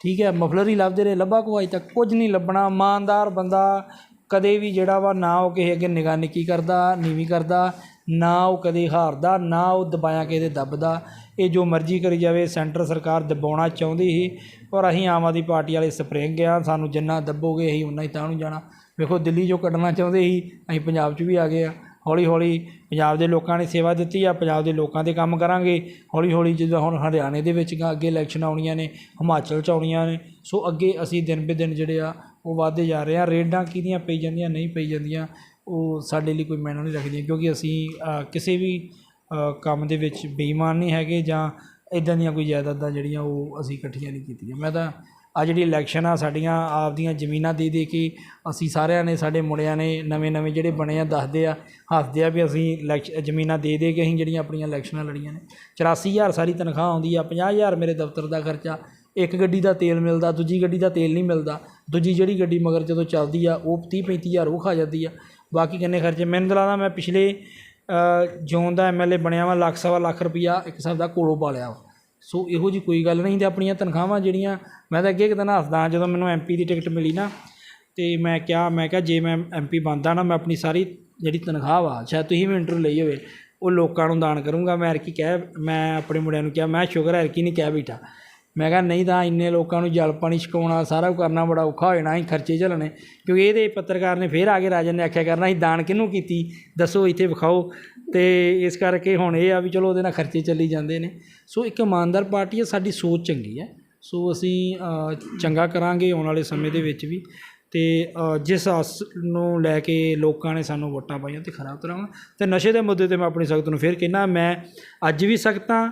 ਠੀਕ ਹੈ, ਮਫਲਰ ਹੀ ਲੱਭਦੇ ਰਹੇ, ਲੱਭਾ ਕੋਈ ਅਜੇ ਤੱਕ ਕੁਝ ਨਹੀਂ ਲੱਭਣਾ। ਇਮਾਨਦਾਰ ਬੰਦਾ ਕਦੇ ਵੀ ਜਿਹੜਾ ਵਾ ਨਾ ਉਹ ਕਿਸੇ ਅੱਗੇ ਨਿਗਾਹ ਨਿੱਕੀ ਕਰਦਾ, ਨੀਵੀਂ ਕਰਦਾ, ਨਾ ਉਹ ਕਦੇ ਹਾਰਦਾ, ਨਾ ਉਹ ਦਬਾਇਆ ਕਿਸੇ ਦੇ ਦੱਬਦਾ। ਇਹ ਜੋ ਮਰਜ਼ੀ ਕਰੀ ਜਾਵੇ, ਸੈਂਟਰ ਸਰਕਾਰ ਦਬਾਉਣਾ ਚਾਹੁੰਦੀ ਸੀ, ਪਰ ਅਸੀਂ ਆਮ ਆਦਮੀ ਪਾਰਟੀ ਵਾਲੇ ਸਪਰਿੰਗ ਆ, ਸਾਨੂੰ ਜਿੰਨਾ ਦੱਬੋਗੇ ਅਸੀਂ ਉਨਾ ਹੀ ਤਾਂ ਨੂੰ ਜਾਣਾ। ਵੇਖੋ ਦਿੱਲੀ ਜੋ ਕੱਢਣਾ ਚਾਹੁੰਦੇ ਸੀ ਅਸੀਂ ਪੰਜਾਬ 'ਚ ਵੀ ਆ ਗਏ ਆ, ਹੌਲੀ ਹੌਲੀ ਪੰਜਾਬ ਦੇ ਲੋਕਾਂ ਨੇ ਸੇਵਾ ਦਿੱਤੀ ਆ, ਪੰਜਾਬ ਦੇ ਲੋਕਾਂ ਦੇ ਕੰਮ ਕਰਾਂਗੇ। ਹੌਲੀ ਹੌਲੀ ਜਿੱਦਾਂ ਹੁਣ ਹਰਿਆਣੇ ਦੇ ਵਿੱਚ ਅੱਗੇ ਇਲੈਕਸ਼ਨ ਆਉਣੀਆਂ ਨੇ, ਹਿਮਾਚਲ 'ਚ ਆਉਣੀਆਂ ਨੇ, ਸੋ ਅੱਗੇ ਅਸੀਂ ਦਿਨ ਬੇ ਦਿਨ ਜਿਹੜੇ ਆ ਉਹ ਵੱਧਦੇ ਜਾ ਰਹੇ ਆ। ਰੇਡਾਂ ਕਿਹਦੀਆਂ ਪਈ ਜਾਂਦੀਆਂ ਨਹੀਂ ਪਈ ਜਾਂਦੀਆਂ ਉਹ ਸਾਡੇ ਲਈ ਕੋਈ ਮਾਇਨਾ ਨਹੀਂ ਰੱਖਦੀਆਂ, ਕਿਉਂਕਿ ਅਸੀਂ ਕਿਸੇ ਵੀ ਕੰਮ ਦੇ ਵਿੱਚ ਬੇਈਮਾਨ ਨਹੀਂ ਹੈਗੇ ਜਾਂ ਇੱਦਾਂ ਦੀਆਂ ਕੋਈ ਜਾਇਦਾਦਾਂ ਜਿਹੜੀਆਂ ਉਹ ਅਸੀਂ ਇਕੱਠੀਆਂ ਨਹੀਂ ਕੀਤੀਆਂ। ਮੈਂ ਤਾਂ ਆ ਜਿਹੜੀ ਇਲੈਕਸ਼ਨ ਆ ਸਾਡੀਆਂ ਆਪਦੀਆਂ ਜ਼ਮੀਨਾਂ ਦੇ ਕੇ ਅਸੀਂ ਸਾਰਿਆਂ ਨੇ, ਸਾਡੇ ਮੁੰਡਿਆਂ ਨੇ ਨਵੇਂ ਜਿਹੜੇ ਬਣੇ ਆ ਦੱਸਦੇ ਆ, ਹੱਸਦੇ ਆ ਵੀ ਅਸੀਂ ਜ਼ਮੀਨਾਂ ਦੇ ਕੇ ਅਸੀਂ ਜਿਹੜੀਆਂ ਆਪਣੀਆਂ ਇਲੈਕਸ਼ਨਾਂ ਲੜੀਆਂ ਨੇ। 84,000 ਸਾਰੀ ਤਨਖਾਹ ਆਉਂਦੀ ਆ, 50,000 ਮੇਰੇ ਦਫ਼ਤਰ ਦਾ ਖਰਚਾ, ਇੱਕ ਗੱਡੀ ਦਾ ਤੇਲ ਮਿਲਦਾ, ਦੂਜੀ ਗੱਡੀ ਦਾ ਤੇਲ ਨਹੀਂ ਮਿਲਦਾ, ਦੂਜੀ ਜਿਹੜੀ ਗੱਡੀ ਮਗਰ ਜਦੋਂ ਚੱਲਦੀ ਆ ਉਹ 30-35,000 ਉਹ ਖਾ ਜਾਂਦੀ ਆ। ਬਾਕੀ ਕਿੰਨੇ ਖਰਚੇ ਮੈਨੂੰ ਤਾਂ ਲੱਗਦਾ ਮੈਂ ਪਿਛਲੇ ਜ਼ੋਨ ਦਾ MLA ਬਣਿਆ ਵਾ, 1.25 ਲੱਖ ਰੁਪਈਆ ਇੱਕ ਹਿਸਾਬ ਦਾ ਕੋਲੋਂ ਪਾ ਲਿਆ ਵਾ। ਸੋ ਇਹੋ ਜਿਹੀ ਕੋਈ ਗੱਲ ਨਹੀਂ। ਅਤੇ ਆਪਣੀਆਂ ਤਨਖਾਹਾਂ ਜਿਹੜੀਆਂ, ਮੈਂ ਤਾਂ ਅੱਗੇ ਇੱਕ ਦਿਨ ਹੱਸਦਾ ਜਦੋਂ ਮੈਨੂੰ MP ਦੀ ਟਿਕਟ ਮਿਲੀ ਨਾ, ਅਤੇ ਮੈਂ ਕਿਹਾ ਜੇ ਮੈਂ MP ਬਣਦਾ ਨਾ, ਮੈਂ ਆਪਣੀ ਸਾਰੀ ਜਿਹੜੀ ਤਨਖਾਹ ਵਾ, ਸ਼ਾਇਦ ਤੁਸੀਂ ਵੀ ਇੰਟਰਵਿਊ ਲਈ ਹੋਵੇ, ਉਹ ਲੋਕਾਂ ਨੂੰ ਦਾਨ ਕਰੂੰਗਾ। ਮੈਂ ਮੈਂ ਆਪਣੇ ਮੁੰਡਿਆਂ ਨੂੰ ਕਿਹਾ, ਮੈਂ ਸ਼ੁਕਰ ਹੈ ਨਹੀਂ ਕਹਿ ਬੈਠਾ। ਮੈਂ ਕਿਹਾ ਨਹੀਂ ਤਾਂ ਇੰਨੇ ਲੋਕਾਂ ਨੂੰ ਜਲ ਪਾਣੀ ਛਕਾਉਣਾ ਸਾਰਾ ਕੁਝ ਕਰਨਾ ਬੜਾ ਔਖਾ ਹੋ ਜਾਣਾ, ਅਸੀਂ ਖਰਚੇ ਝੱਲਣੇ। ਕਿਉਂਕਿ ਇਹਦੇ ਪੱਤਰਕਾਰ ਨੇ ਫਿਰ ਆ ਕੇ ਰਾਜਨ ਨੇ ਆਖਿਆ ਕਰਨਾ, ਅਸੀਂ ਦਾਨ ਕਿਹਨੂੰ ਕੀਤੀ ਦੱਸੋ, ਇੱਥੇ ਵਿਖਾਓ। ਅਤੇ ਇਸ ਕਰਕੇ ਹੁਣ ਇਹ ਆ ਵੀ ਚਲੋ ਉਹਦੇ ਨਾਲ ਖਰਚੇ ਚੱਲੀ ਜਾਂਦੇ ਨੇ। ਸੋ ਇੱਕ ਇਮਾਨਦਾਰ ਪਾਰਟੀ ਹੈ, ਸਾਡੀ ਸੋਚ ਚੰਗੀ ਹੈ, ਸੋ ਅਸੀਂ ਚੰਗਾ ਕਰਾਂਗੇ ਆਉਣ ਵਾਲੇ ਸਮੇਂ ਦੇ ਵਿੱਚ ਵੀ। ਅਤੇ ਜਿਸ ਆਸ ਨੂੰ ਲੈ ਕੇ ਲੋਕਾਂ ਨੇ ਸਾਨੂੰ ਵੋਟਾਂ ਪਾਈਆਂ ਅਤੇ ਖਰਾ ਉਤਰਾਂਗਾ। ਅਤੇ ਨਸ਼ੇ ਦੇ ਮੁੱਦੇ 'ਤੇ ਮੈਂ ਆਪਣੀ ਸਖਤ ਨੂੰ ਫਿਰ ਕਹਿੰਦਾ, ਮੈਂ ਅੱਜ ਵੀ ਸਖਤ ਹਾਂ,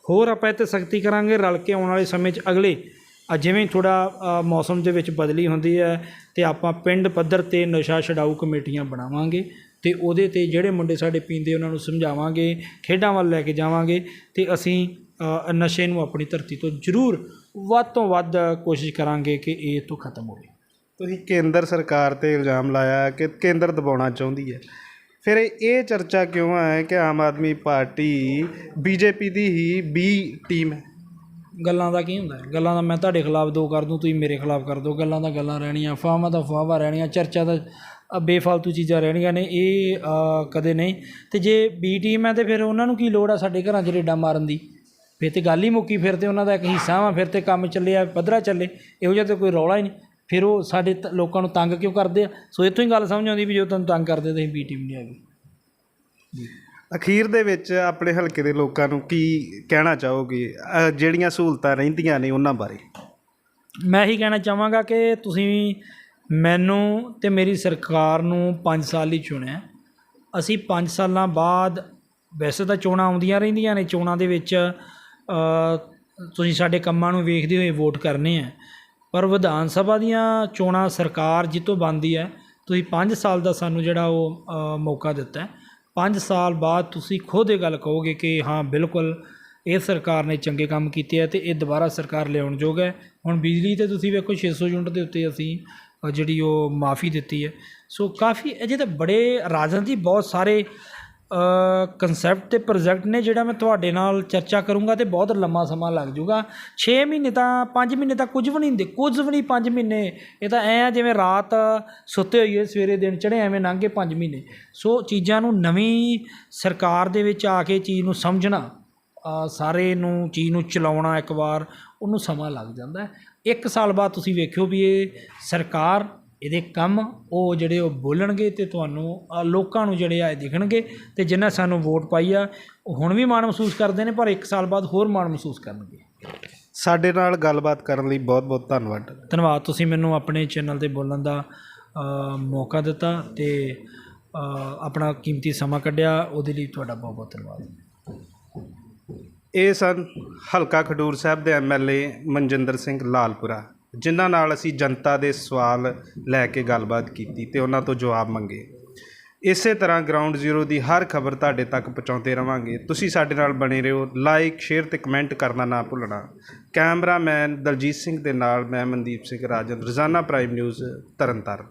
ਹੋਰ ਆਪਾਂ ਇਹ 'ਤੇ ਸਖਤੀ ਕਰਾਂਗੇ ਰਲ ਕੇ ਆਉਣ ਵਾਲੇ ਸਮੇਂ 'ਚ। ਅਗਲੇ ਜਿਵੇਂ ਥੋੜ੍ਹਾ ਮੌਸਮ ਦੇ ਵਿੱਚ ਬਦਲੀ ਹੁੰਦੀ ਹੈ, ਅਤੇ ਆਪਾਂ ਪਿੰਡ ਪੱਧਰ 'ਤੇ ਨਸ਼ਾ ਛਡਾਊ ਕਮੇਟੀਆਂ ਬਣਾਵਾਂਗੇ, ਅਤੇ ਉਹਦੇ 'ਤੇ ਜਿਹੜੇ ਮੁੰਡੇ ਸਾਡੇ ਪੀਂਦੇ ਉਹਨਾਂ ਨੂੰ ਸਮਝਾਵਾਂਗੇ, ਖੇਡਾਂ ਵੱਲ ਲੈ ਕੇ ਜਾਵਾਂਗੇ, ਅਤੇ ਅਸੀਂ ਨਸ਼ੇ ਨੂੰ ਆਪਣੀ ਧਰਤੀ ਤੋਂ ਜ਼ਰੂਰ ਵੱਧ ਤੋਂ ਵੱਧ ਕੋਸ਼ਿਸ਼ ਕਰਾਂਗੇ ਕਿ ਇਹ ਤੋਂ ਖਤਮ ਹੋਵੇ। ਤੁਸੀਂ ਕੇਂਦਰ ਸਰਕਾਰ 'ਤੇ ਇਲਜ਼ਾਮ ਲਾਇਆ ਕਿ ਕੇਂਦਰ ਦਬਾਉਣਾ ਚਾਹੁੰਦੀ ਹੈ, ਫਿਰ ਇਹ ਚਰਚਾ ਕਿਉਂ ਹੈ ਕਿ ਆਮ ਆਦਮੀ ਪਾਰਟੀ BJP ਦੀ ਹੀ B ਟੀਮ ਹੈ? ਗੱਲਾਂ ਦਾ ਕੀ ਹੁੰਦਾ, ਗੱਲਾਂ ਦਾ ਮੈਂ ਤੁਹਾਡੇ ਖਿਲਾਫ ਦੋ ਕਰ ਦੂੰ, ਤੁਸੀਂ ਮੇਰੇ ਖਿਲਾਫ ਕਰ ਦਿਓ, ਗੱਲਾਂ ਦਾ ਗੱਲਾਂ ਰਹਿਣੀਆਂ, ਅਫਵਾਹਾਂ ਦਾ ਅਫਵਾਹਾਂ ਰਹਿਣੀਆਂ, ਚਰਚਾ ਦਾ ਬੇਫਾਲਤੂ ਚੀਜ਼ਾਂ ਰਹਿਣੀਆਂ ਨੇ, ਇਹ ਕਦੇ ਨਹੀਂ। ਅਤੇ ਜੇ B ਟੀਮ ਹੈ ਤਾਂ ਫਿਰ ਉਹਨਾਂ ਨੂੰ ਕੀ ਲੋੜ ਆ ਸਾਡੇ ਘਰਾਂ 'ਚ ਰੇਡਾਂ ਮਾਰਨ ਦੀ? ਫਿਰ ਤਾਂ ਗੱਲ ਹੀ ਮੁੱਕੀ, ਫਿਰ ਤਾਂ ਉਹਨਾਂ ਦਾ ਇੱਕ ਹਿੱਸਾ ਵਾ, ਫਿਰ ਤਾਂ ਕੰਮ ਚੱਲਿਆ ਪੱਧਰਾ ਚੱਲੇ, ਇਹੋ ਜਿਹਾ ਤਾਂ ਕੋਈ ਰੌਲਾ ਹੀ ਨਹੀਂ। ਫਿਰ ਉਹ ਸਾਡੇ ਲੋਕਾਂ ਨੂੰ ਤੰਗ ਕਿਉਂ ਕਰਦੇ ਆ? ਸੋ ਇੱਥੋਂ ਹੀ ਗੱਲ ਸਮਝ ਆਉਂਦੀ ਵੀ ਜਦੋਂ ਤੁਹਾਨੂੰ ਤੰਗ ਕਰਦੇ ਤਾਂ ਅਸੀਂ B ਟੀਮ ਨਹੀਂ ਹੈਗੀ। ਅਖੀਰ ਦੇ ਵਿੱਚ ਆਪਣੇ ਹਲਕੇ ਦੇ ਲੋਕਾਂ ਨੂੰ ਕੀ ਕਹਿਣਾ ਚਾਹੋਗੇ ਜਿਹੜੀਆਂ ਸਹੂਲਤਾਂ ਰਹਿੰਦੀਆਂ ਨੇ ਉਹਨਾਂ ਬਾਰੇ? ਮੈਂ ਇਹੀ ਕਹਿਣਾ ਚਾਹਾਂਗਾ ਕਿ ਤੁਸੀਂ ਮੈਨੂੰ ਅਤੇ ਮੇਰੀ ਸਰਕਾਰ ਨੂੰ 5 ਸਾਲ ਲਈ ਚੁਣਿਆ। ਅਸੀਂ 5 ਸਾਲਾਂ ਬਾਅਦ, ਵੈਸੇ ਤਾਂ ਚੋਣਾਂ ਆਉਂਦੀਆਂ ਰਹਿੰਦੀਆਂ ਨੇ, ਚੋਣਾਂ ਦੇ ਵਿੱਚ ਤੁਸੀਂ ਸਾਡੇ ਕੰਮਾਂ ਨੂੰ ਵੇਖਦੇ ਹੋਏ ਵੋਟ ਕਰਨੇ ਆ, ਪਰ ਵਿਧਾਨ ਸਭਾ ਦੀਆਂ ਚੋਣਾਂ ਸਰਕਾਰ ਜਿੱਤੋਂ ਬਣਦੀ ਹੈ, ਤੁਸੀਂ 5 ਸਾਲ ਦਾ ਸਾਨੂੰ ਜਿਹੜਾ ਉਹ ਮੌਕਾ ਦਿੱਤਾ ਹੈ। 5 ਸਾਲ ਬਾਅਦ ਤੁਸੀਂ ਖੁਦ ਇਹ ਗੱਲ ਕਹੋਗੇ ਕਿ ਹਾਂ ਬਿਲਕੁਲ ਇਹ ਸਰਕਾਰ ਨੇ ਚੰਗੇ ਕੰਮ ਕੀਤੇ ਹੈ ਅਤੇ ਇਹ ਦੁਬਾਰਾ ਸਰਕਾਰ ਲਿਆਉਣ ਯੋਗ ਹੈ। ਹੁਣ ਬਿਜਲੀ 'ਤੇ ਤੁਸੀਂ ਵੇਖੋ 600 ਯੂਨਿਟ ਦੇ ਉੱਤੇ ਅਸੀਂ ਜਿਹੜੀ ਉਹ ਮਾਫੀ ਦਿੱਤੀ ਹੈ। ਸੋ ਕਾਫੀ ਅਜੇ ਤਾਂ ਬੜੇ ਰਾਜਨੀਤੀ ਬਹੁਤ ਸਾਰੇ ਕੰਸੈਪਟ ਅਤੇ ਪ੍ਰੋਜੈਕਟ ਨੇ ਜਿਹੜਾ ਮੈਂ ਤੁਹਾਡੇ ਨਾਲ ਚਰਚਾ ਕਰੂੰਗਾ ਅਤੇ ਬਹੁਤ ਲੰਮਾ ਸਮਾਂ ਲੱਗ ਜਾਊਗਾ। 6 ਮਹੀਨੇ ਤਾਂ 5 ਮਹੀਨੇ ਤਾਂ ਕੁਝ ਵੀ ਨਹੀਂ ਹੁੰਦੇ, ਕੁਝ ਵੀ ਨਹੀਂ 5 ਮਹੀਨੇ। ਇਹ ਤਾਂ ਐਂ ਆ ਜਿਵੇਂ ਰਾਤ ਸੁੱਤੇ ਹੋਈਏ ਸਵੇਰੇ ਦਿਨ ਚੜ੍ਹੇ, ਐਵੇਂ ਲੰਘ ਗਏ 5 ਮਹੀਨੇ। ਸੋ ਚੀਜ਼ਾਂ ਨੂੰ ਨਵੀਂ ਸਰਕਾਰ ਦੇ ਵਿੱਚ ਆ ਕੇ ਚੀਜ਼ ਨੂੰ ਸਮਝਣਾ, ਸਾਰੇ ਨੂੰ ਚੀਜ਼ ਨੂੰ ਚਲਾਉਣਾ, ਇੱਕ ਵਾਰ ਉਹਨੂੰ ਸਮਾਂ ਲੱਗ ਜਾਂਦਾ। 1 ਸਾਲ ਬਾਅਦ ਤੁਸੀਂ ਵੇਖਿਓ ਵੀ ਇਹ ਸਰਕਾਰ, ਇਹਦੇ ਕੰਮ ਉਹ ਜਿਹੜੇ ਉਹ ਬੋਲਣਗੇ ਅਤੇ ਤੁਹਾਨੂੰ ਲੋਕਾਂ ਨੂੰ ਜਿਹੜੇ ਆ ਇਹ ਦਿਖਣਗੇ। ਅਤੇ ਜਿਨ੍ਹਾਂ ਸਾਨੂੰ ਵੋਟ ਪਾਈ ਆ ਉਹ ਹੁਣ ਵੀ ਮਾਣ ਮਹਿਸੂਸ ਕਰਦੇ ਨੇ, ਪਰ 1 ਸਾਲ ਬਾਅਦ ਹੋਰ ਮਾਣ ਮਹਿਸੂਸ ਕਰਨਗੇ। ਸਾਡੇ ਨਾਲ ਗੱਲਬਾਤ ਕਰਨ ਲਈ ਬਹੁਤ ਬਹੁਤ ਧੰਨਵਾਦ। ਤੁਸੀਂ ਮੈਨੂੰ ਆਪਣੇ ਚੈਨਲ 'ਤੇ ਬੋਲਣ ਦਾ ਮੌਕਾ ਦਿੱਤਾ ਅਤੇ ਆਪਣਾ ਕੀਮਤੀ ਸਮਾਂ ਕੱਢਿਆ, ਉਹਦੇ ਲਈ ਤੁਹਾਡਾ ਬਹੁਤ ਬਹੁਤ ਧੰਨਵਾਦ। ਇਹ ਸਨ ਹਲਕਾ ਖਡੂਰ ਸਾਹਿਬ ਦੇ MLA ਮਨਜਿੰਦਰ ਸਿੰਘ ਲਾਲਪੁਰਾ, ਜਿਨ੍ਹਾਂ ਨਾਲ ਅਸੀਂ ਜਨਤਾ ਦੇ ਸਵਾਲ ਲੈ ਕੇ ਗੱਲਬਾਤ ਕੀਤੀ ਅਤੇ ਉਹਨਾਂ ਤੋਂ ਜਵਾਬ ਮੰਗੇ। ਇਸੇ ਤਰ੍ਹਾਂ ਗਰਾਊਂਡ ਜ਼ੀਰੋ ਦੀ ਹਰ ਖਬਰ ਤੁਹਾਡੇ ਤੱਕ ਪਹੁੰਚਾਉਂਦੇ ਰਹਾਂਗੇ। ਤੁਸੀਂ ਸਾਡੇ ਨਾਲ ਬਣੇ ਰਹੋ। ਲਾਈਕ, ਸ਼ੇਅਰ ਅਤੇ ਕਮੈਂਟ ਕਰਨਾ ਨਾ ਭੁੱਲਣਾ। ਕੈਮਰਾਮੈਨ ਦਲਜੀਤ ਸਿੰਘ ਦੇ ਨਾਲ ਮੈਂ ਮਨਦੀਪ ਸਿੰਘ ਰਾਜਨ, ਰੋਜ਼ਾਨਾ ਪ੍ਰਾਈਮ ਨਿਊਜ਼ ਤਰਨਤਾਰਨ।